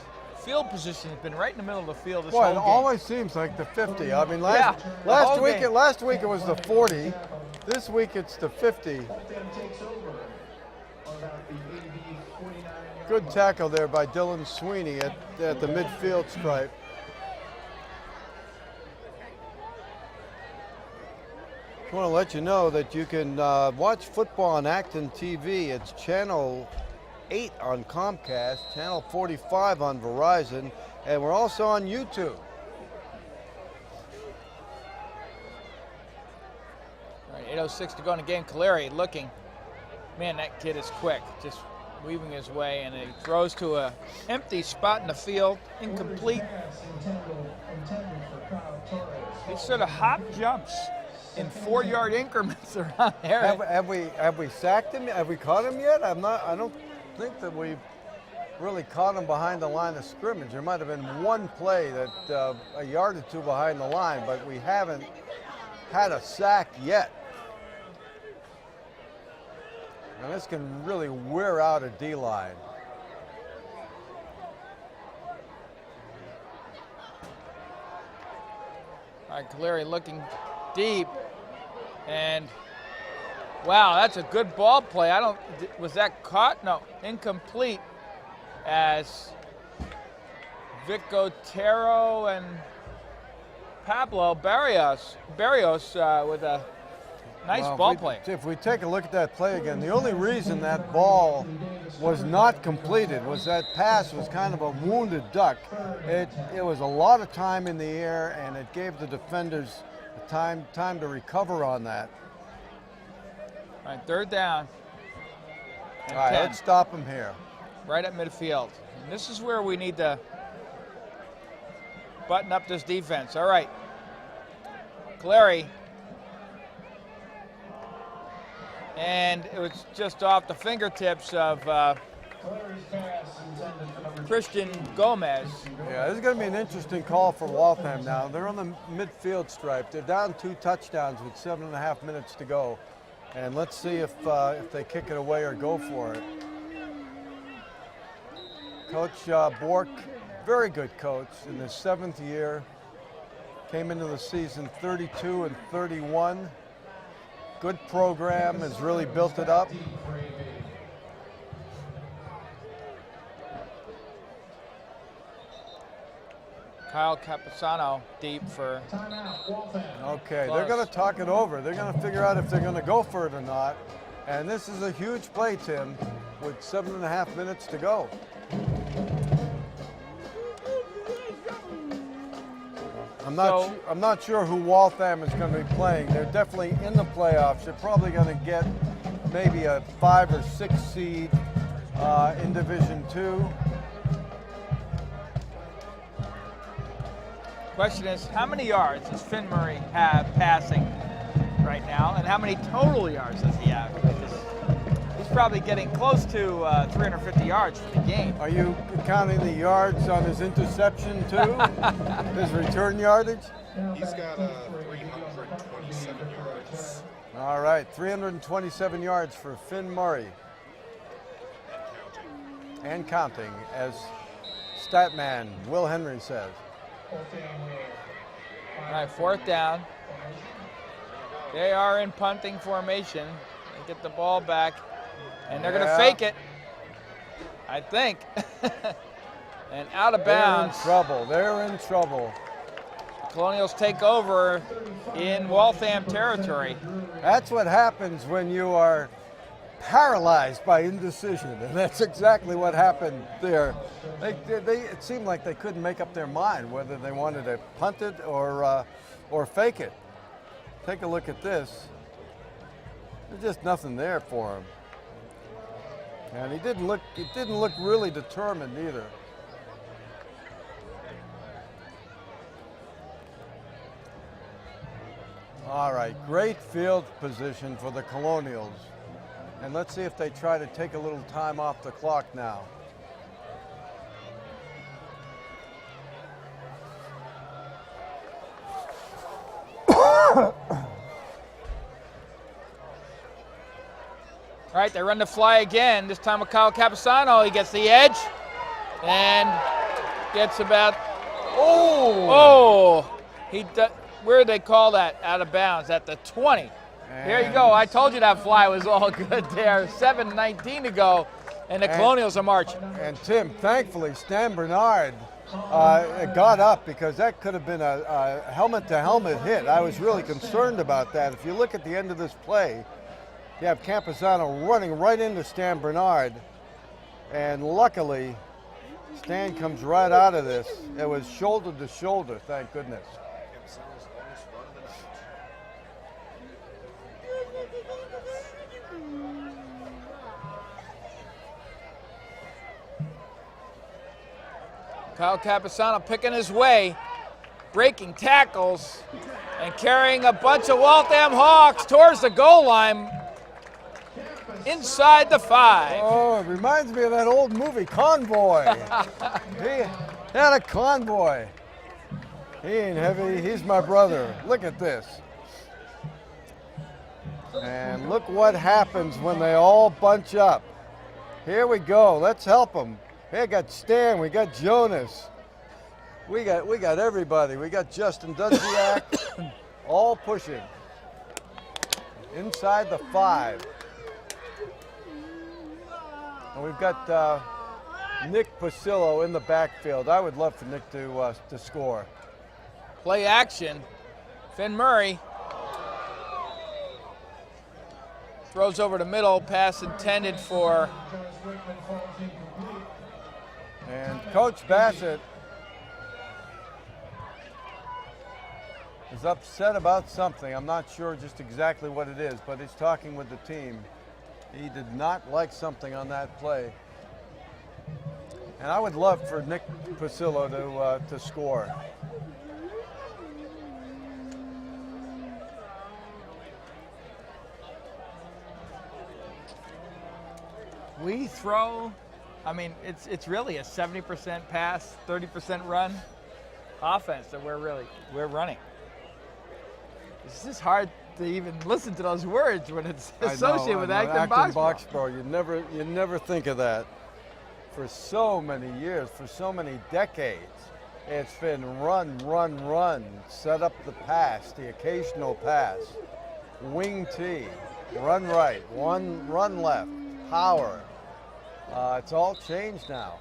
Field position has been right in the middle of the field this Boy, whole it game. always seems like the 50. I mean, last whole week game. last week it was the 40. This week it's the 50. Good tackle there by Dylan Sweeney at the midfield stripe. I want to let you know that you can watch football on ActonTV. It's channel 8 on Comcast, channel 45 on Verizon, and we're also on YouTube. All right, 8:06 to go in the game. Caleri looking. Man, that kid is quick. Just weaving his way, and he throws to a empty spot in the field. Incomplete. He sort of hop jumps in 4-yard increments around there. Have we sacked him? Have we caught him yet? I don't think that we've really caught him behind the line of scrimmage. There might have been one play that a yard or two behind the line, but we haven't had a sack yet. And this can really wear out a D-line. All right, Caleri looking deep, and wow, that's a good ball play. Was that caught? No, incomplete, as Vic Otero and Pablo Barrios with a nice ball play. If we take a look at that play again, the only reason that ball was not completed was that pass was kind of a wounded duck. It was a lot of time in the air, and it gave the defenders time to recover on that. All right, 3rd down. All right, 10. let's stop him here. Right at midfield. And this is where we need to button up this defense. All right. Caleri. And it was just off the fingertips of Christian Gomez. Yeah, this is going to be an interesting call for Waltham now. They're on the midfield stripe. They're down 2 touchdowns with 7.5 minutes to go. And let's see if they kick it away or go for it. Coach Bork, very good coach in his 7th year. Came into the season 32-31. Good program, has really built it up. Kyle Capasano deep for. Okay, Close. they're going to talk it over. They're going to figure out if they're going to go for it or not. And this is a huge play, Tim, with 7.5 minutes to go. I'm not sure who Waltham is going to be playing. They're definitely in the playoffs. They're probably going to get maybe a 5 or 6 seed in Division II. Question is, how many yards does Finn Murray have passing right now, and how many total yards does he have? Because he's probably getting close to 350 yards for the game. Are you counting the yards on his interception too? His return yardage? He's got 327 yards All right, 327 yards for Finn Murray. And counting, as Statman Will Henry says. All right, 4th down. They are in punting formation. They get the ball back, and they're going to fake it, I think. And out of bounds. They're in trouble. They're in trouble. Colonials take over in Waltham territory. That's what happens when you are paralyzed by indecision, and that's exactly what happened there. It seemed like they couldn't make up their mind whether they wanted to punt it or fake it. Take a look at this. There's just nothing there for him, and it didn't look really determined either. All right, great field position for the Colonials. And let's see if they try to take a little time off the clock now. All right, they run the fly again. This time with Kyle Capisano. He gets the edge and gets about, where did they call that? Out of bounds at the 20. There you go. I told you that fly was all good there. 7:19 to go, and the Colonials are marching. And Tim, thankfully, Stan Bernard got up, because that could have been a helmet-to-helmet hit. I was really concerned about that. If you look at the end of this play, you have Campazano running right into Stan Bernard, and luckily, Stan comes right out of this. It was shoulder to shoulder, thank goodness. Kyle Capisano picking his way, breaking tackles, and carrying a bunch of Waltham Hawks towards the goal line inside the 5. Oh, it reminds me of that old movie, Convoy. He had a convoy. He ain't heavy, he's my brother. Look at this. And look what happens when they all bunch up. Here we go, let's help them. Hey, I got Stan, we got Jonas. We got everybody. We got Justin Dudziak, all pushing. Inside the 5. And we've got Nick Pasillo in the backfield. I would love for Nick to score. Play action. Finn Murray throws over the middle, pass intended for. And Coach Bassett is upset about something. I'm not sure just exactly what it is, but he's talking with the team. He did not like something on that play. And I would love for Nick Pasillo to score. We throw, I mean, it's really a 70% pass, 30% run offense that we're running. It's just hard to even listen to those words when it's associated with Acton Boxborough. You never think of that. For so many years, for so many decades, it's been run, run, run. Set up the pass, the occasional pass, wing T, run right, run left, power. It's all changed now.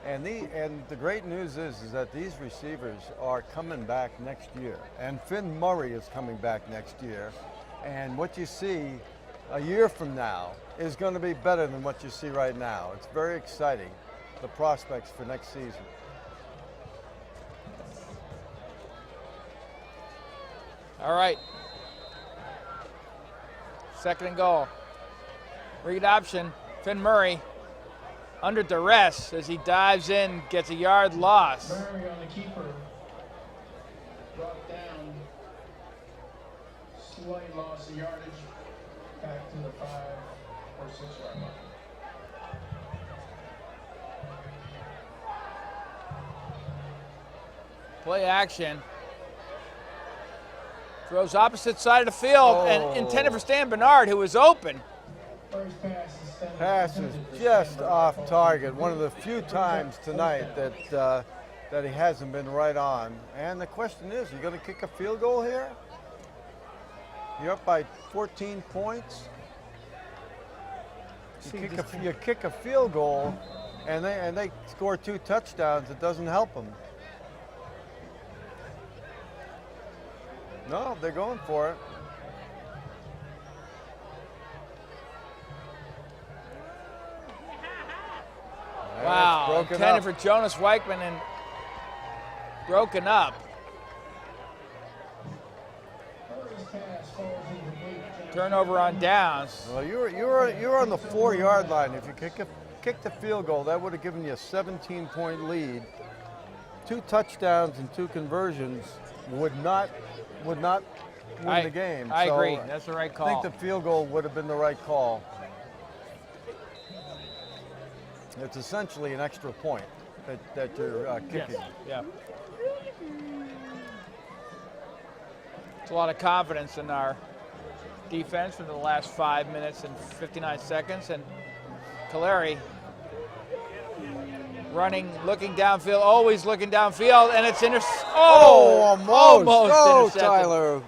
And the great news is that these receivers are coming back next year. And Finn Murray is coming back next year. And what you see a year from now is going to be better than what you see right now. It's very exciting, the prospects for next season. All right. 2nd and goal. Read option. Finn Murray under duress as he dives in, gets a yard loss. Murray on the keeper. Brought down. Slight loss of yardage. Back to the 5 or 6 yard line. Play action. Throws opposite side of the field and intended for Stan Bernard, who was open. First Pass is just off target. One of the few times tonight that that he hasn't been right on. And the question is, you going to kick a field goal here? You're up by 14 points. You kick a field goal, and they score 2 touchdowns. It doesn't help them. No, they're going for it. Wow, intended for Jonas Weichman and broken up. Turnover on downs. Well, you're on the 4-yard line. If you kick the field goal, that would have given you a 17-point lead. 2 touchdowns and 2 conversions would not win the game. I So agree. That's the right call. I think the field goal would have been the right call. It's essentially an extra point that you're kicking. Yes. Yeah. It's a lot of confidence in our defense for the last 5 minutes and 59 seconds. And Caleri running, looking downfield, always looking downfield, and it's almost intercepted.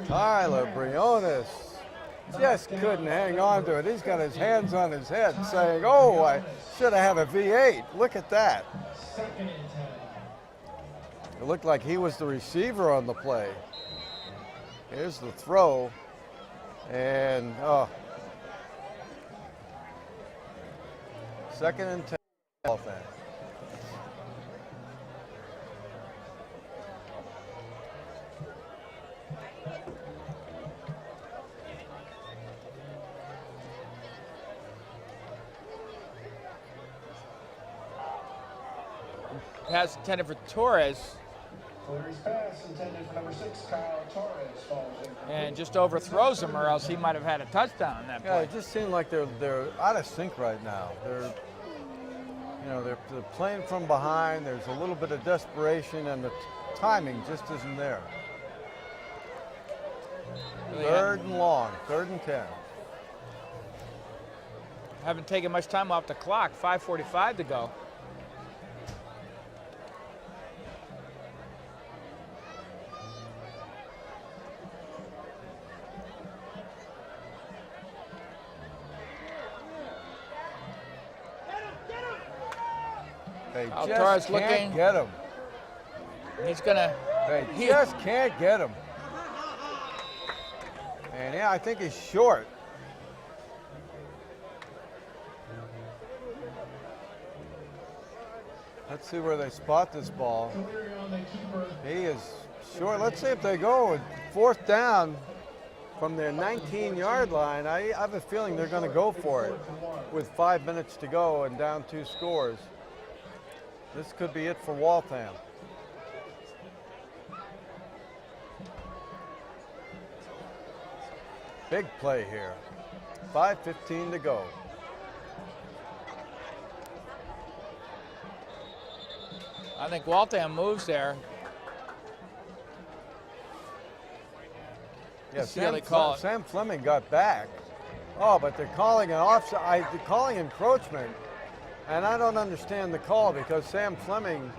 Tyler Briones just couldn't hang on to it. He's got his hands on his head saying, oh, I should have had a V8. Look at that. It looked like he was the receiver on the play. Here's the throw. And, 2nd and 10. Waltham. Pass intended for Torres. Calerie's pass intended for number 6, Kyle Torres, falls in. And just overthrows him, or else he might have had a touchdown on that Yeah, play. it just seemed like they're out of sync right now. They're playing from behind. There's a little bit of desperation, and the timing just isn't there. Really 3rd and long, 3rd and 10. Haven't taken much time off the clock. 5:45 to go. They Torres just looking. can't get him. He's gonna. They just can't get him. And yeah, I think he's short. Let's see where they spot this ball. He is short. Let's see if they go with 4th down from their 19-yard line. I have a feeling they're going to go for it with 5 minutes to go and down 2 scores. This could be it for Waltham. Big play here. 5:15 to go. I think Waltham moves there. Yeah, See how they call it. Sam Fleming got back. Oh, but they're calling an offside. They're calling encroachment. And I don't understand the call because Sam Fleming.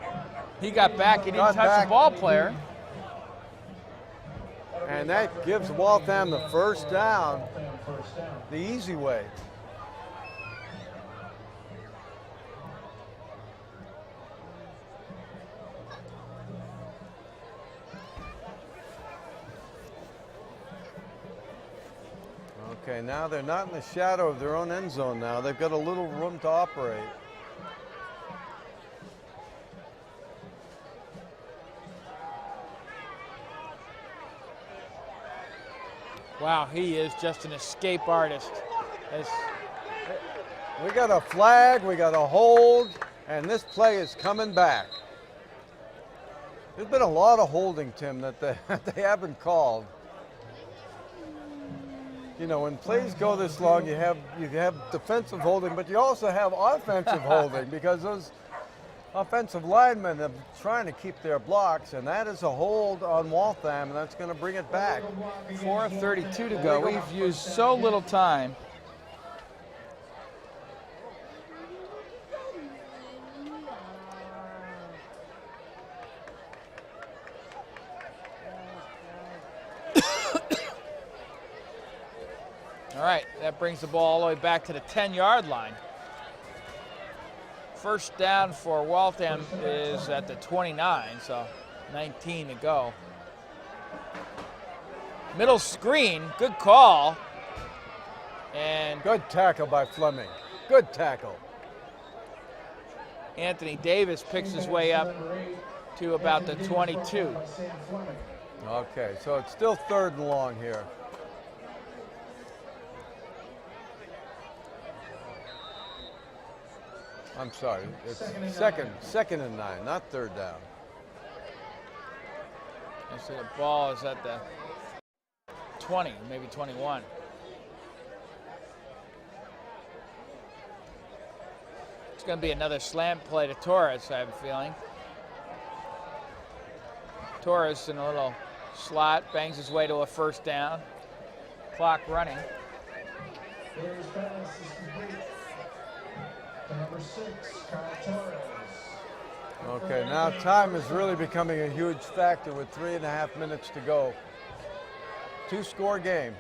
He got back. He didn't got touch back. the ball player. And that gives Waltham the 1st down the easy way. Okay, now they're not in the shadow of their own end zone now. They've got a little room to operate. Wow, he is just an escape artist. We got a flag, we got a hold, and this play is coming back. There's been a lot of holding, Tim, that they haven't called. You know, when plays go this long, you have defensive holding, but you also have offensive holding because those offensive linemen are trying to keep their blocks, and that is a hold on Waltham, and that's going to bring it back. 4:32 to go. We've used so little time. All right, that brings the ball all the way back to the 10-yard line. First down for Waltham is at the 29, so 19 to go. Middle screen, good call. And Good tackle by Fleming. Good tackle. Anthony Davis picks his way up to about the 22. Okay, so it's still 3rd and long here. I'm sorry, it's second and 9, not 3rd down. And so the ball is at the 20, maybe 21. It's going to be another slant play to Torres, I have a feeling. Torres in a little slot, bangs his way to a 1st down. Clock running. Number 6, Kyle Torres. Okay, now time is really becoming a huge factor with 3.5 minutes to go. 2-score game.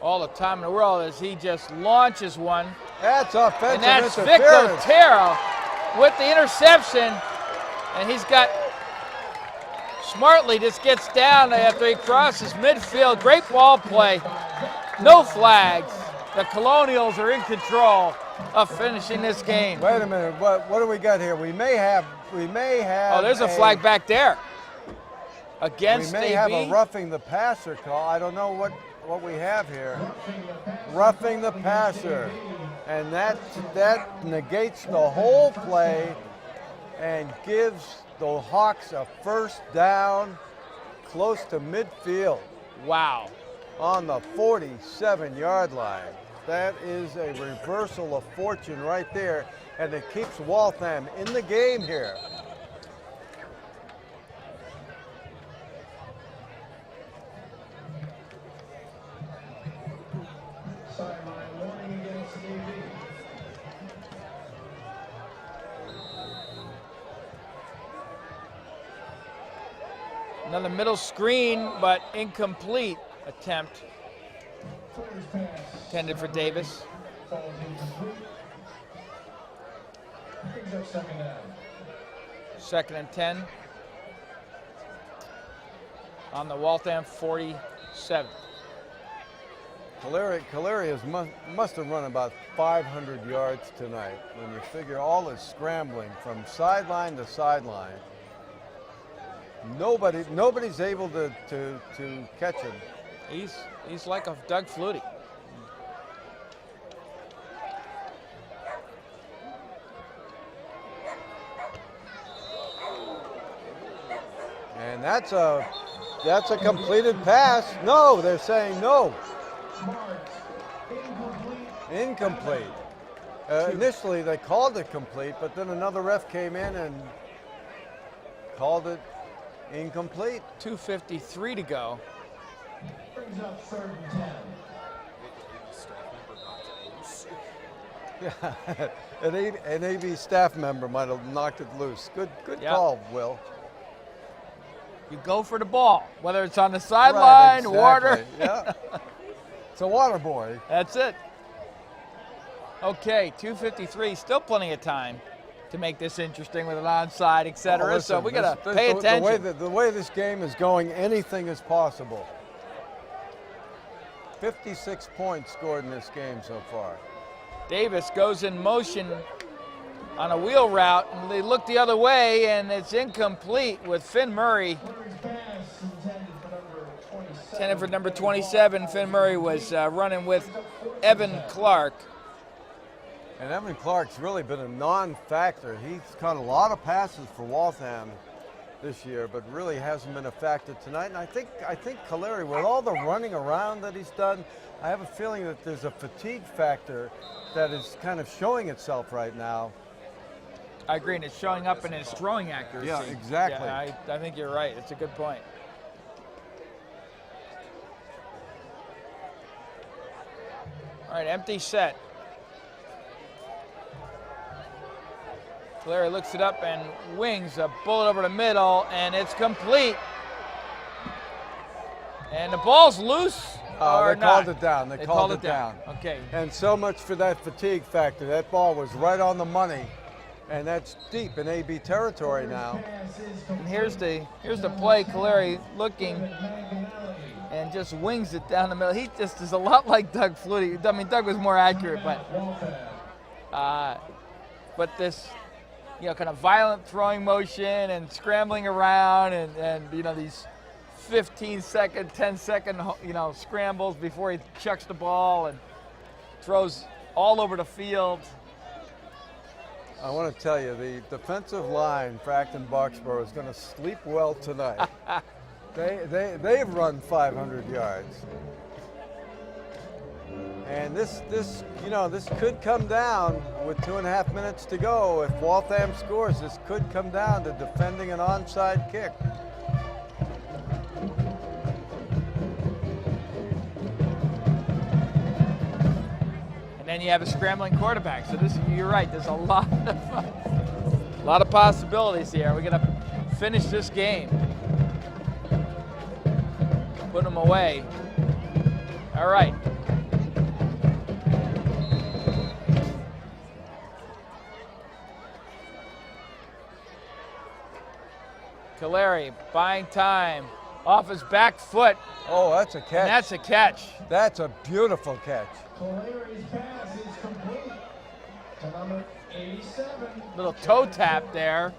All the time in the world as he just launches one. That's offensive And that's Vic interference. Otero with the interception. And he's got, smartly just gets down after he crosses midfield. Great ball play. No flags. The Colonials are in control of finishing this game. Wait a minute, what do we got here? We may have. Oh, there's a flag back there. Against We may have a roughing the passer call. I don't know what we have here. Roughing the passer. And that negates the whole play and gives the Hawks a 1st down close to midfield. Wow. On the 47-yard line. That is a reversal of fortune right there, and it keeps Waltham in the game here. Sideline warning against AV. Another middle screen, but incomplete attempt. Torres pass. Intended for Davis. Falls incomplete. Brings up 2nd down. 2nd and 10. On the Waltham 47. Calerius must have run about 500 yards tonight when you figure all his scrambling from sideline to sideline. Nobody's able to catch him. He's like a Doug Flutie. And that's a completed pass. No, they're saying no. Incomplete. Initially they called it complete, but then another ref came in and called it incomplete. 2:53 to go. Brings up 3rd and 10. Yeah, an AV staff member might have knocked it loose. Good Yep. call, Will. You go for the ball, whether it's on the sideline, Right, water. exactly. Yeah. It's a water boy. That's it. Okay, 2:53, still plenty of time to make this interesting with an onside, etc. Oh, So listen, we got to this- pay the- attention. The way this game is going, anything is possible. 56 points scored in this game so far. Davis goes in motion on a wheel route, and they look the other way, and it's incomplete with Finn Murray. Torres pass intended for number 27. Intended for number 27. Finn Murray was running with Evan Clark. And Evan Clark's really been a non-factor. He's caught a lot of passes for Waltham, this year, but really hasn't been a factor tonight. And I think Caleri, with all the running around that he's done, I have a feeling that there's a fatigue factor that is kind of showing itself right now. I agree, and it's showing up in his throwing accuracy. Yeah, exactly. Yeah, I think you're right. It's a good point. All right, empty set. Caleri looks it up and wings a bullet over the middle, and it's complete. And the ball's loose. Or They not? called it down. They called it down. Okay. And so much for that fatigue factor. That ball was right on the money, and that's deep in AB territory now. And here's the play. Caleri looking and just wings it down the middle. He just is a lot like Doug Flutie. I mean, Doug was more accurate, but this, kind of violent throwing motion and scrambling around and these 15-second, 10-second, scrambles before he chucks the ball and throws all over the field. I want to tell you, the defensive line for Acton Boxborough is going to sleep well tonight. They've run 500 yards. And this could come down with 2.5 minutes to go. If Waltham scores, this could come down to defending an onside kick. And then you have a scrambling quarterback. So you're right. There's a lot of possibilities here. We're gonna finish this game. Put them away. All right. Caleri buying time off his back foot. Oh, that's a catch. And that's a catch. That's a beautiful catch. Caleri's pass is complete to number 87. Little toe tap there.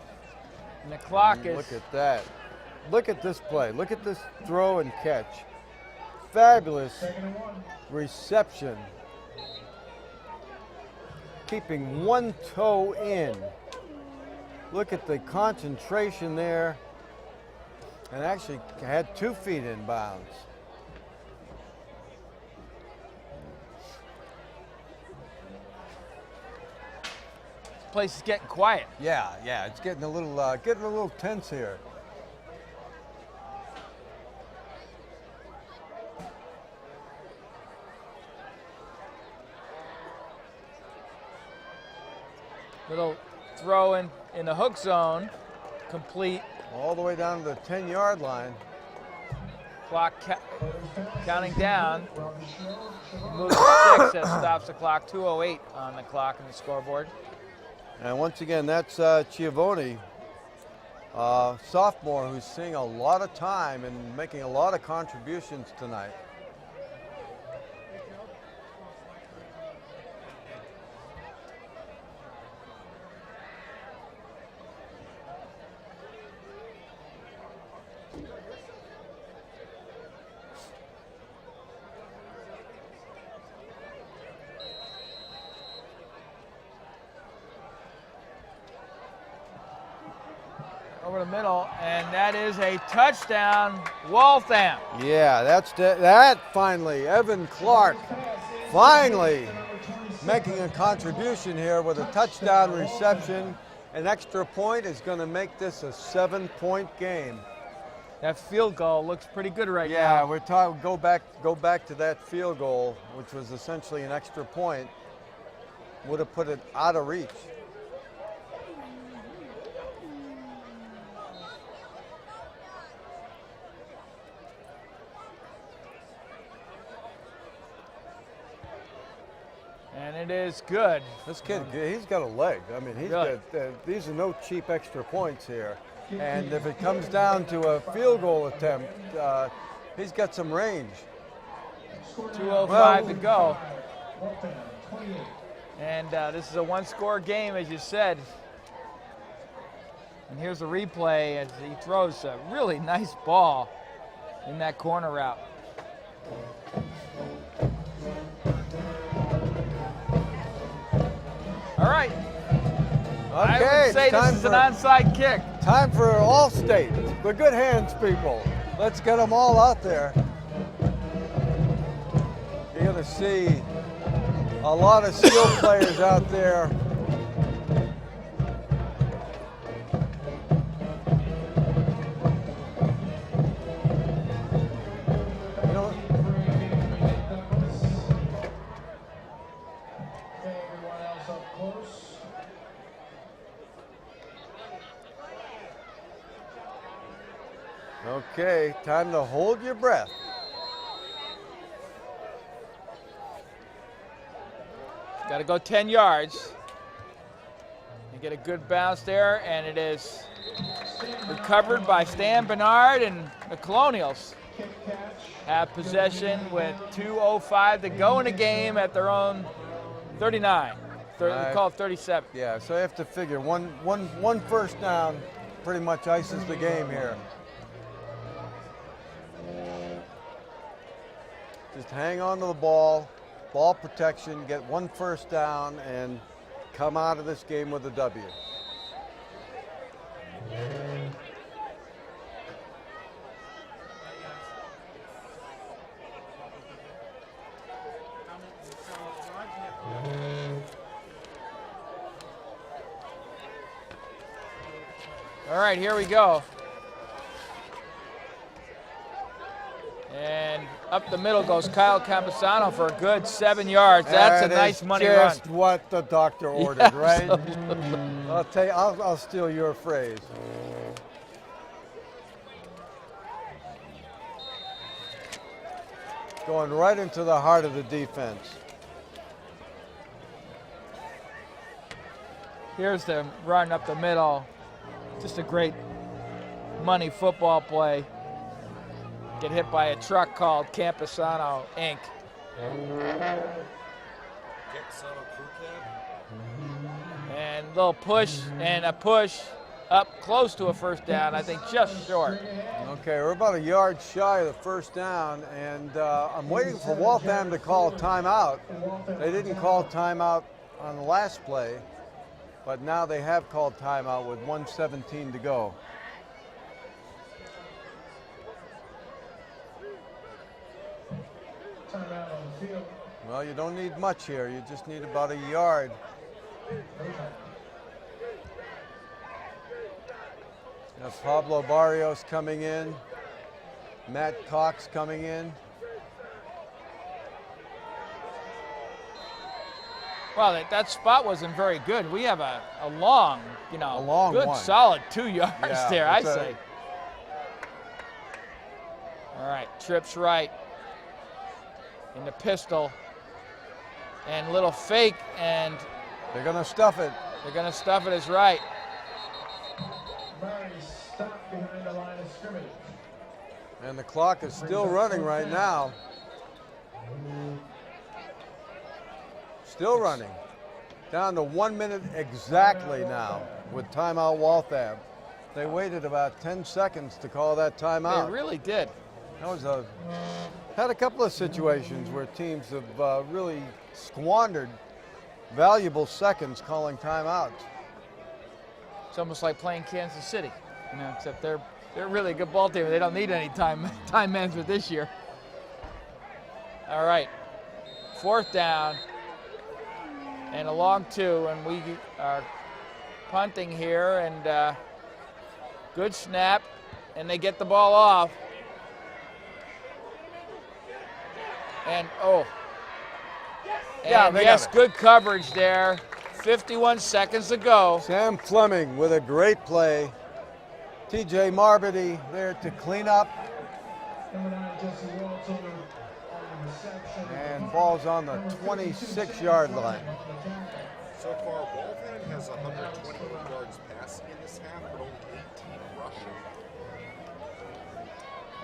And the clock is... Look at that. Look at this play. Look at this throw and catch. Fabulous reception. Keeping one toe in. Look at the concentration there. And actually had 2 feet in bounds. This place is getting quiet. Yeah, it's getting a little tense here. Little throw in the hook zone, complete. All the way down to the 10-yard line. Clock counting down. Moves 6, that stops the clock. 2:08 on the clock and the scoreboard. And once again, that's Chiavone, sophomore, who's seeing a lot of time and making a lot of contributions tonight. Over the middle, and that is a touchdown, Waltham. Yeah, that finally. Evan Clark finally making a contribution here with a touchdown reception. An extra point is going to make this a 7-point game. That field goal looks pretty good right now. Yeah, we're talking. Go back to that field goal, which was essentially an extra point. Would have put it out of reach. And it is good. This kid, he's got a leg. I mean, Really? these are no cheap extra points here. And if it comes down to a field goal attempt, he's got some range. 2:05 to go. And this is a one-score game, as you said. And here's a replay as he throws a really nice ball in that corner route. All right. I would say this is an onside kick. Time for Allstate, the good hands people. Let's get them all out there. You're going to see a lot of skilled players out there. You know, Everyone else up close. okay, time to hold your breath. Got to go 10 yards. You get a good bounce there, and it is recovered by Stan Bernard, and the Colonials have possession with 2:05 to go in the game at their own 39. We call it 37. Yeah, so you have to figure one first down pretty much ices the game here. Just hang on to the ball protection, get one first down, and come out of this game with a W. All right, here we go. And up the middle goes Kyle Campusano for a good 7 yards. That's a nice money run. Just what the doctor ordered, right? I'll tell you, I'll steal your phrase. Going right into the heart of the defense. Here's the run up the middle. Just a great money football play. Get hit by a truck called Campusano Inc. And a little push and a push up close to a first down, I think just short. Okay, we're about a yard shy of the first down, and I'm waiting for Waltham to call a timeout. They didn't call timeout on the last play, but now they have called timeout with 1:17 to go. Timeout on the field. Well, you don't need much here. You just need about a yard. Now Pablo Barrios coming in. Matt Cox coming in. Well, that spot wasn't very good. We have a long, good, one. solid 2 yards Yeah, there, I it's a- say. All right, trips right in the pistol, and little fake, and They're going to stuff it. they're going to stuff it as right. Murray stopped behind the line of scrimmage. And the clock is still running right now. Still running. Down to 1 minute exactly now with timeout Waltham. They waited about 10 seconds to call that timeout. They really did. That was had a couple of situations where teams have really squandered valuable seconds calling timeouts. It's almost like playing Kansas City, except they're really a good ball team. They don't need any time management this year. All right, fourth down and a long two, and we are punting here, and good snap, and they get the ball off. And yes, good coverage there. 51 seconds to go. Sam Fleming with a great play. TJ Marbity there to clean up. Number 9, Jesse Walton on the reception. And ball's on the 26-yard line. So far, Waltham has 121 yards passing in this half, but only 18 rushing.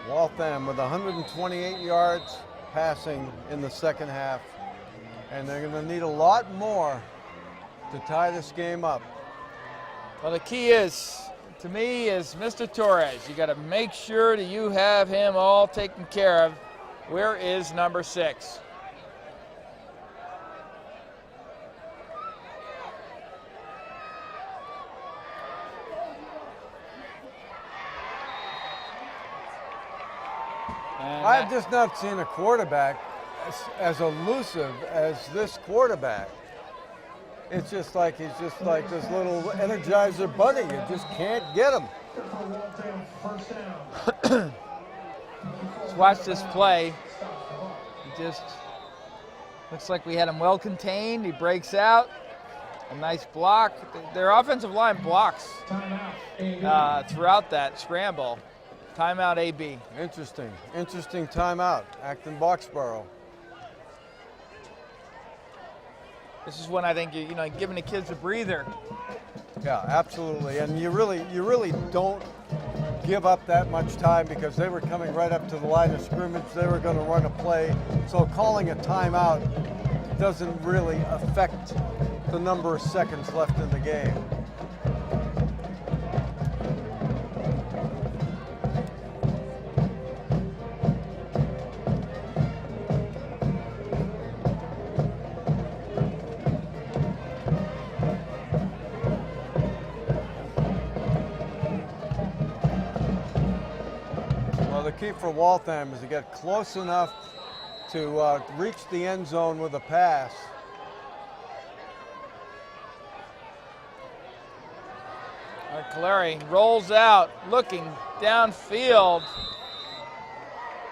Waltham with 128 yards passing in the second half. And they're going to need a lot more to tie this game up. Well, the key is, to me, is Mr. Torres. You got to make sure that you have him all taken care of. Where is number 6? And I've just not seen a quarterback as elusive as this quarterback. It's just like he's just like this little Energizer bunny. You just can't get him. Let's watch this play. He just looks like we had him well contained. He breaks out. A nice block. Their offensive line blocks throughout that scramble. Timeout AB. Interesting timeout. Acton Boxborough. This is when I think you're giving the kids a breather. Yeah, absolutely. And you really don't give up that much time because they were coming right up to the line of scrimmage. They were going to run a play. So calling a timeout doesn't really affect the number of seconds left in the game. Well, the key for Waltham is to get close enough to reach the end zone with a pass. Caleri rolls out, looking downfield,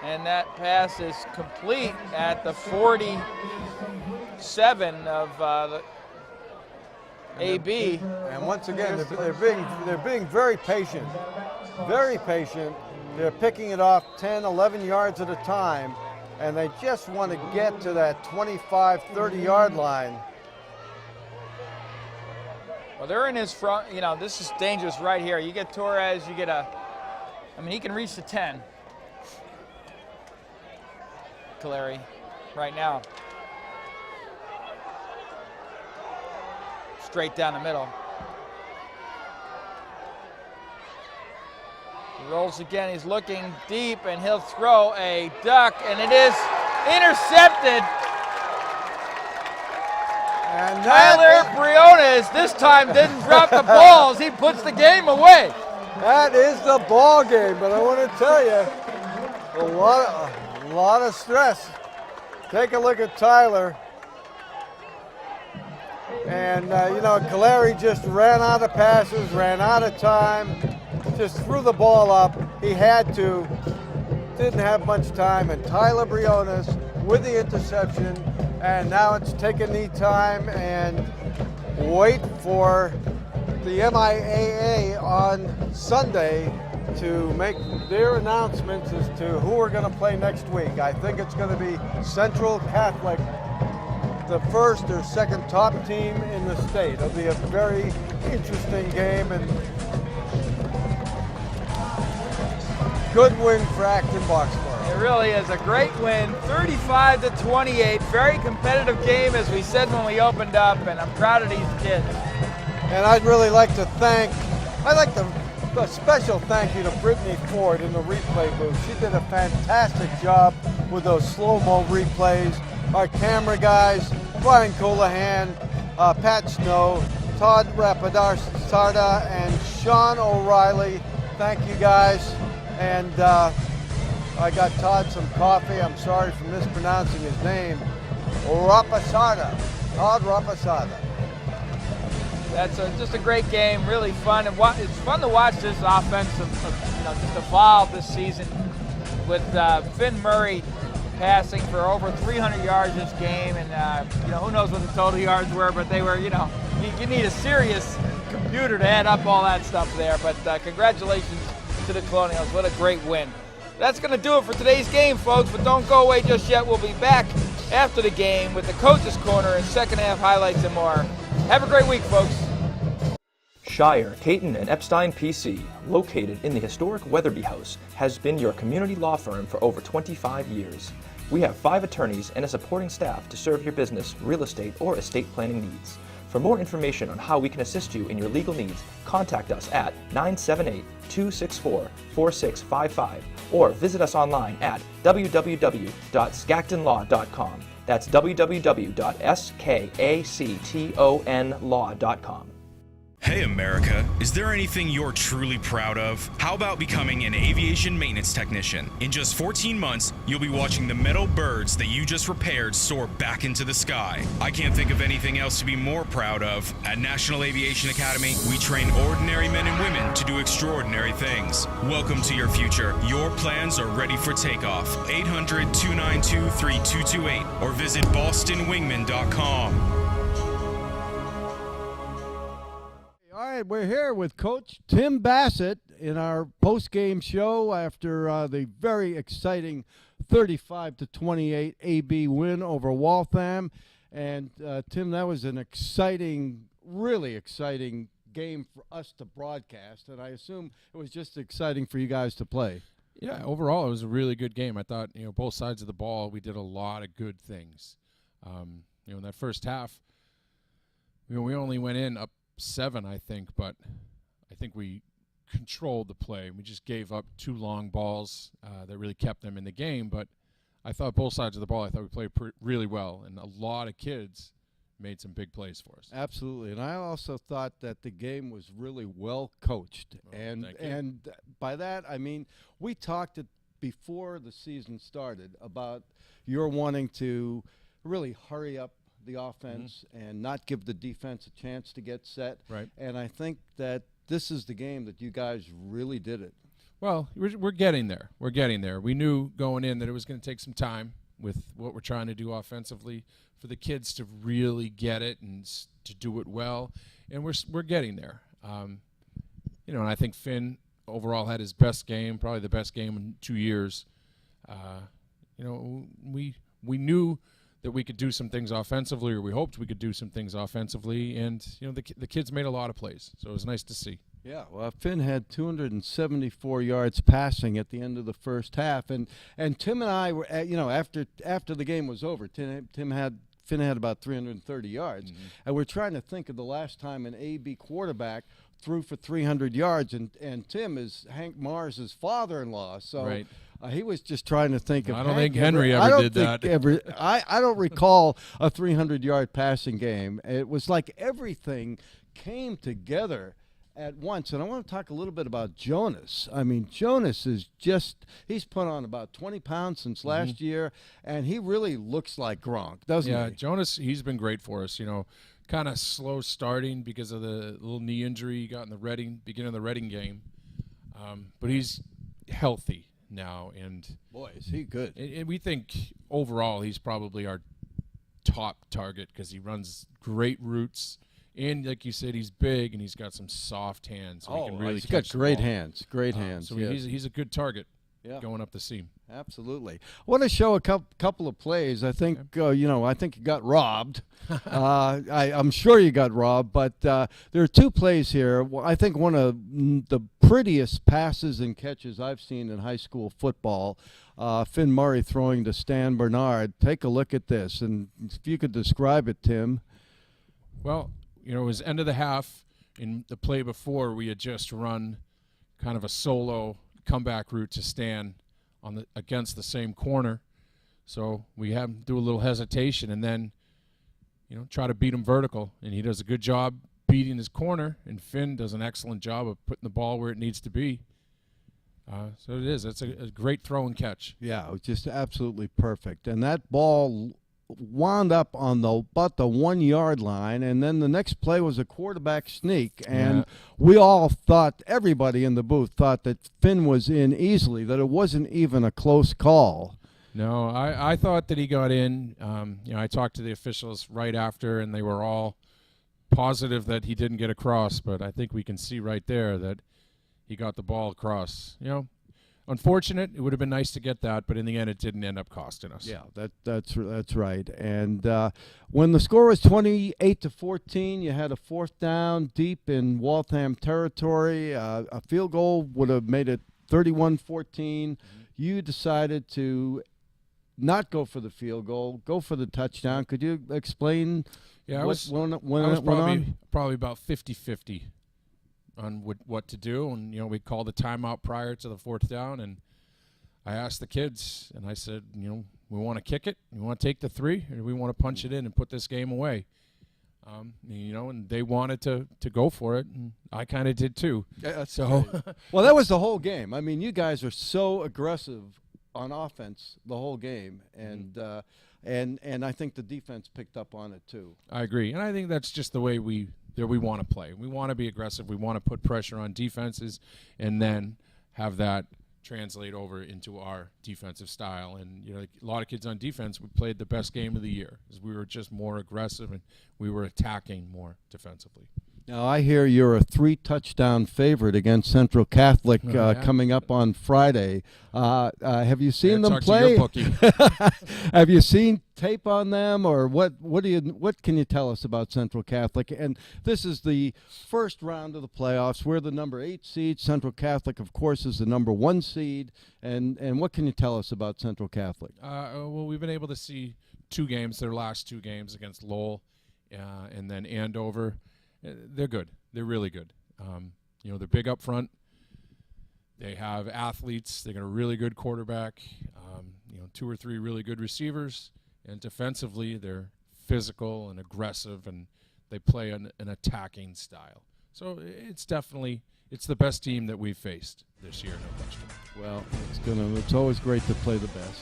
and that pass is complete at the 47 of the AB. And once again, they're being very patient, very patient. They're picking it off 10, 11 yards at a time, and they just want to get to that 25, 30-yard line. Well, they're in his front. This is dangerous right here. You get Torres, you get he can reach the 10. Caleri, right now. Straight down the middle. He rolls again. He's looking deep, and he'll throw a duck, and it is intercepted. And Tyler Briones this time didn't drop the balls. He puts the game away. That is the ball game, but I want to tell you, a lot of stress. Take a look at Tyler. And, Caleri just ran out of passes, ran out of time, just threw the ball up. He had to, didn't have much time, and Tyler Briones with the interception. And now it's take a knee time and wait for the MIAA on Sunday to make their announcements as to who we're going to play next week. I think it's going to be Central Catholic, the first or second top team in the state. It'll be a very interesting game, and good win for Acton Boxborough. It really is a great win, 35-28. Very competitive game, as we said when we opened up, and I'm proud of these kids. And I'd really like to thank, a special thank you to Brittany Ford in the replay booth. She did a fantastic job with those slow-mo replays. Our camera guys, Brian Colahan, Pat Snow, Todd Rapadar-Sarda, and Sean O'Reilly. Thank you guys. And I got Todd some coffee. I'm sorry for mispronouncing his name. Rapasada. Todd Rapasada. That's just a great game, really fun. And it's fun to watch this offense just evolve this season with Finn Murray passing for over 300 yards this game. And, who knows what the total yards were, but they were, you need a serious computer to add up all that stuff there. But congratulations to the Colonials. What a great win. That's going to do it for today's game, folks, but don't go away just yet. We'll be back after the game with the Coach's Corner and second half highlights and more. Have a great week, folks. Shire, Caton, and Epstein PC, located in the historic Weatherby House, has been your community law firm for over 25 years. We have 5 attorneys and a supporting staff to serve your business, real estate, or estate planning needs. For more information on how we can assist you in your legal needs, contact us at 978-264-4655 or visit us online at www.skactonlaw.com. That's www.skactonlaw.com. Hey America, is there anything you're truly proud of? How about becoming an aviation maintenance technician? In just 14 months, you'll be watching the metal birds that you just repaired soar back into the sky. I can't think of anything else to be more proud of. At National Aviation Academy, we train ordinary men and women to do extraordinary things. Welcome to your future. Your plans are ready for takeoff. 800-292-3228 or visit bostonwingman.com. All right, we're here with Coach Tim Bassett in our post-game show after the very exciting 35-28 AB win over Waltham. And Tim, that was an exciting, really exciting game for us to broadcast, and I assume it was just exciting for you guys to play. Yeah, overall it was a really good game. I thought, both sides of the ball, we did a lot of good things. In that first half, we only went in up 7, I think, but I think we controlled the play. We just gave up 2 long balls that really kept them in the game, but I thought both sides of the ball, I thought we played really well, and a lot of kids made some big plays for us. Absolutely, and I also thought that the game was really well coached, and by that I mean we talked before the season started about your wanting to really hurry up the offense and not give the defense a chance to get set. Right. And I think that this is the game that you guys really did it. Well, we're getting there. We're getting there. We knew going in that it was going to take some time with what we're trying to do offensively for the kids to really get it and to do it well, and we're getting there. And I think Finn overall had his best game, probably the best game in 2 years. We knew that we could do some things offensively, or we hoped we could do some things offensively, and the kids made a lot of plays, so it was nice to see. Yeah, well, Finn had 274 yards passing at the end of the first half, and Tim and I were, after the game was over, Finn had about 330 yards, and we're trying to think of the last time an AB quarterback threw for 300 yards, and Tim is Hank Mars' father-in-law, so. Right. He was just trying to think of. I don't think Henry ever did that. I don't recall a 300-yard passing game. It was like everything came together at once. And I want to talk a little bit about Jonas. I mean, Jonas is he's put on about 20 pounds since last year, and he really looks like Gronk, doesn't he? Yeah, Jonas, he's been great for us. Kind of slow starting because of the little knee injury he got in the beginning of the Reading game. But he's healthy now, and boy, is he good. And we think overall he's probably our top target because he runs great routes, and like you said, he's big and he's got some soft hands, so he can really he's catch got great the ball. hands, great hands. So yes. he's a good target going up the seam. Absolutely. I want to show a couple of plays. I think I think you got robbed. I'm sure you got robbed, but there are 2 plays here. I think one of the prettiest passes and catches I've seen in high school football. Finn Murray throwing to Stan Bernard. Take a look at this, and if you could describe it, Tim. Well, it was end of the half. In the play before, we had just run kind of a solo comeback route to Stan against the same corner, so we have him do a little hesitation and then try to beat him vertical, and he does a good job beating his corner, and Finn does an excellent job of putting the ball where it needs to be. So it's a great throw and catch. Yeah, it was just absolutely perfect, and that ball wound up on about the 1 yard line, and then the next play was a quarterback sneak, and we all thought, everybody in the booth thought that Finn was in easily, that it wasn't even a close call. No, I thought that he got in. I talked to the officials right after, and they were all positive that he didn't get across, but I think we can see right there that he got the ball across. Unfortunate. It would have been nice to get that, but in the end, it didn't end up costing us. Yeah, that's right. And when the score was 28-14, you had a 4th down deep in Waltham territory. A field goal would have made it 31-14. You decided to not go for the field goal, go for the touchdown. Could you explain? Yeah, I was probably about 50-50. On what to do, and we called a timeout prior to the 4th down, and I asked the kids, and I said, we want to kick it, we want to take the 3, or we want to punch it in and put this game away. And they wanted to go for it, and I kind of did too. Yeah, so, well, that was the whole game. I mean, you guys are so aggressive on offense the whole game, and I think the defense picked up on it too. I agree, and I think that's just the way we want to play. We want to be aggressive. We want to put pressure on defenses, and then have that translate over into our defensive style. And a lot of kids on defense, we played the best game of the year because we were just more aggressive and we were attacking more defensively. Now, I hear you're a 3-touchdown favorite against Central Catholic coming up on Friday. Have you seen them play? Have you seen tape on them, or what can you tell us about Central Catholic? And this is the first round of the playoffs. We're the number 8 seed. Central Catholic, of course, is the number 1 seed. And what can you tell us about Central Catholic? Well, we've been able to see 2 games, their last 2 games against Lowell and then Andover. They're good. They're really good. They're big up front. They have athletes. They got a really good quarterback. 2 or 3 really good receivers. And defensively, they're physical and aggressive, and they play an attacking style. So it's the best team that we've faced this year, no question. Well, it's always great to play the best.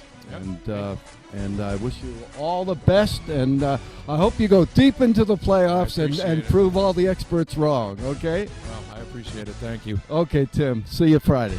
Yep. And I wish you all the best, and I hope you go deep into the playoffs and prove all the experts wrong, okay? Well, I appreciate it. Thank you. Okay, Tim. See you Friday.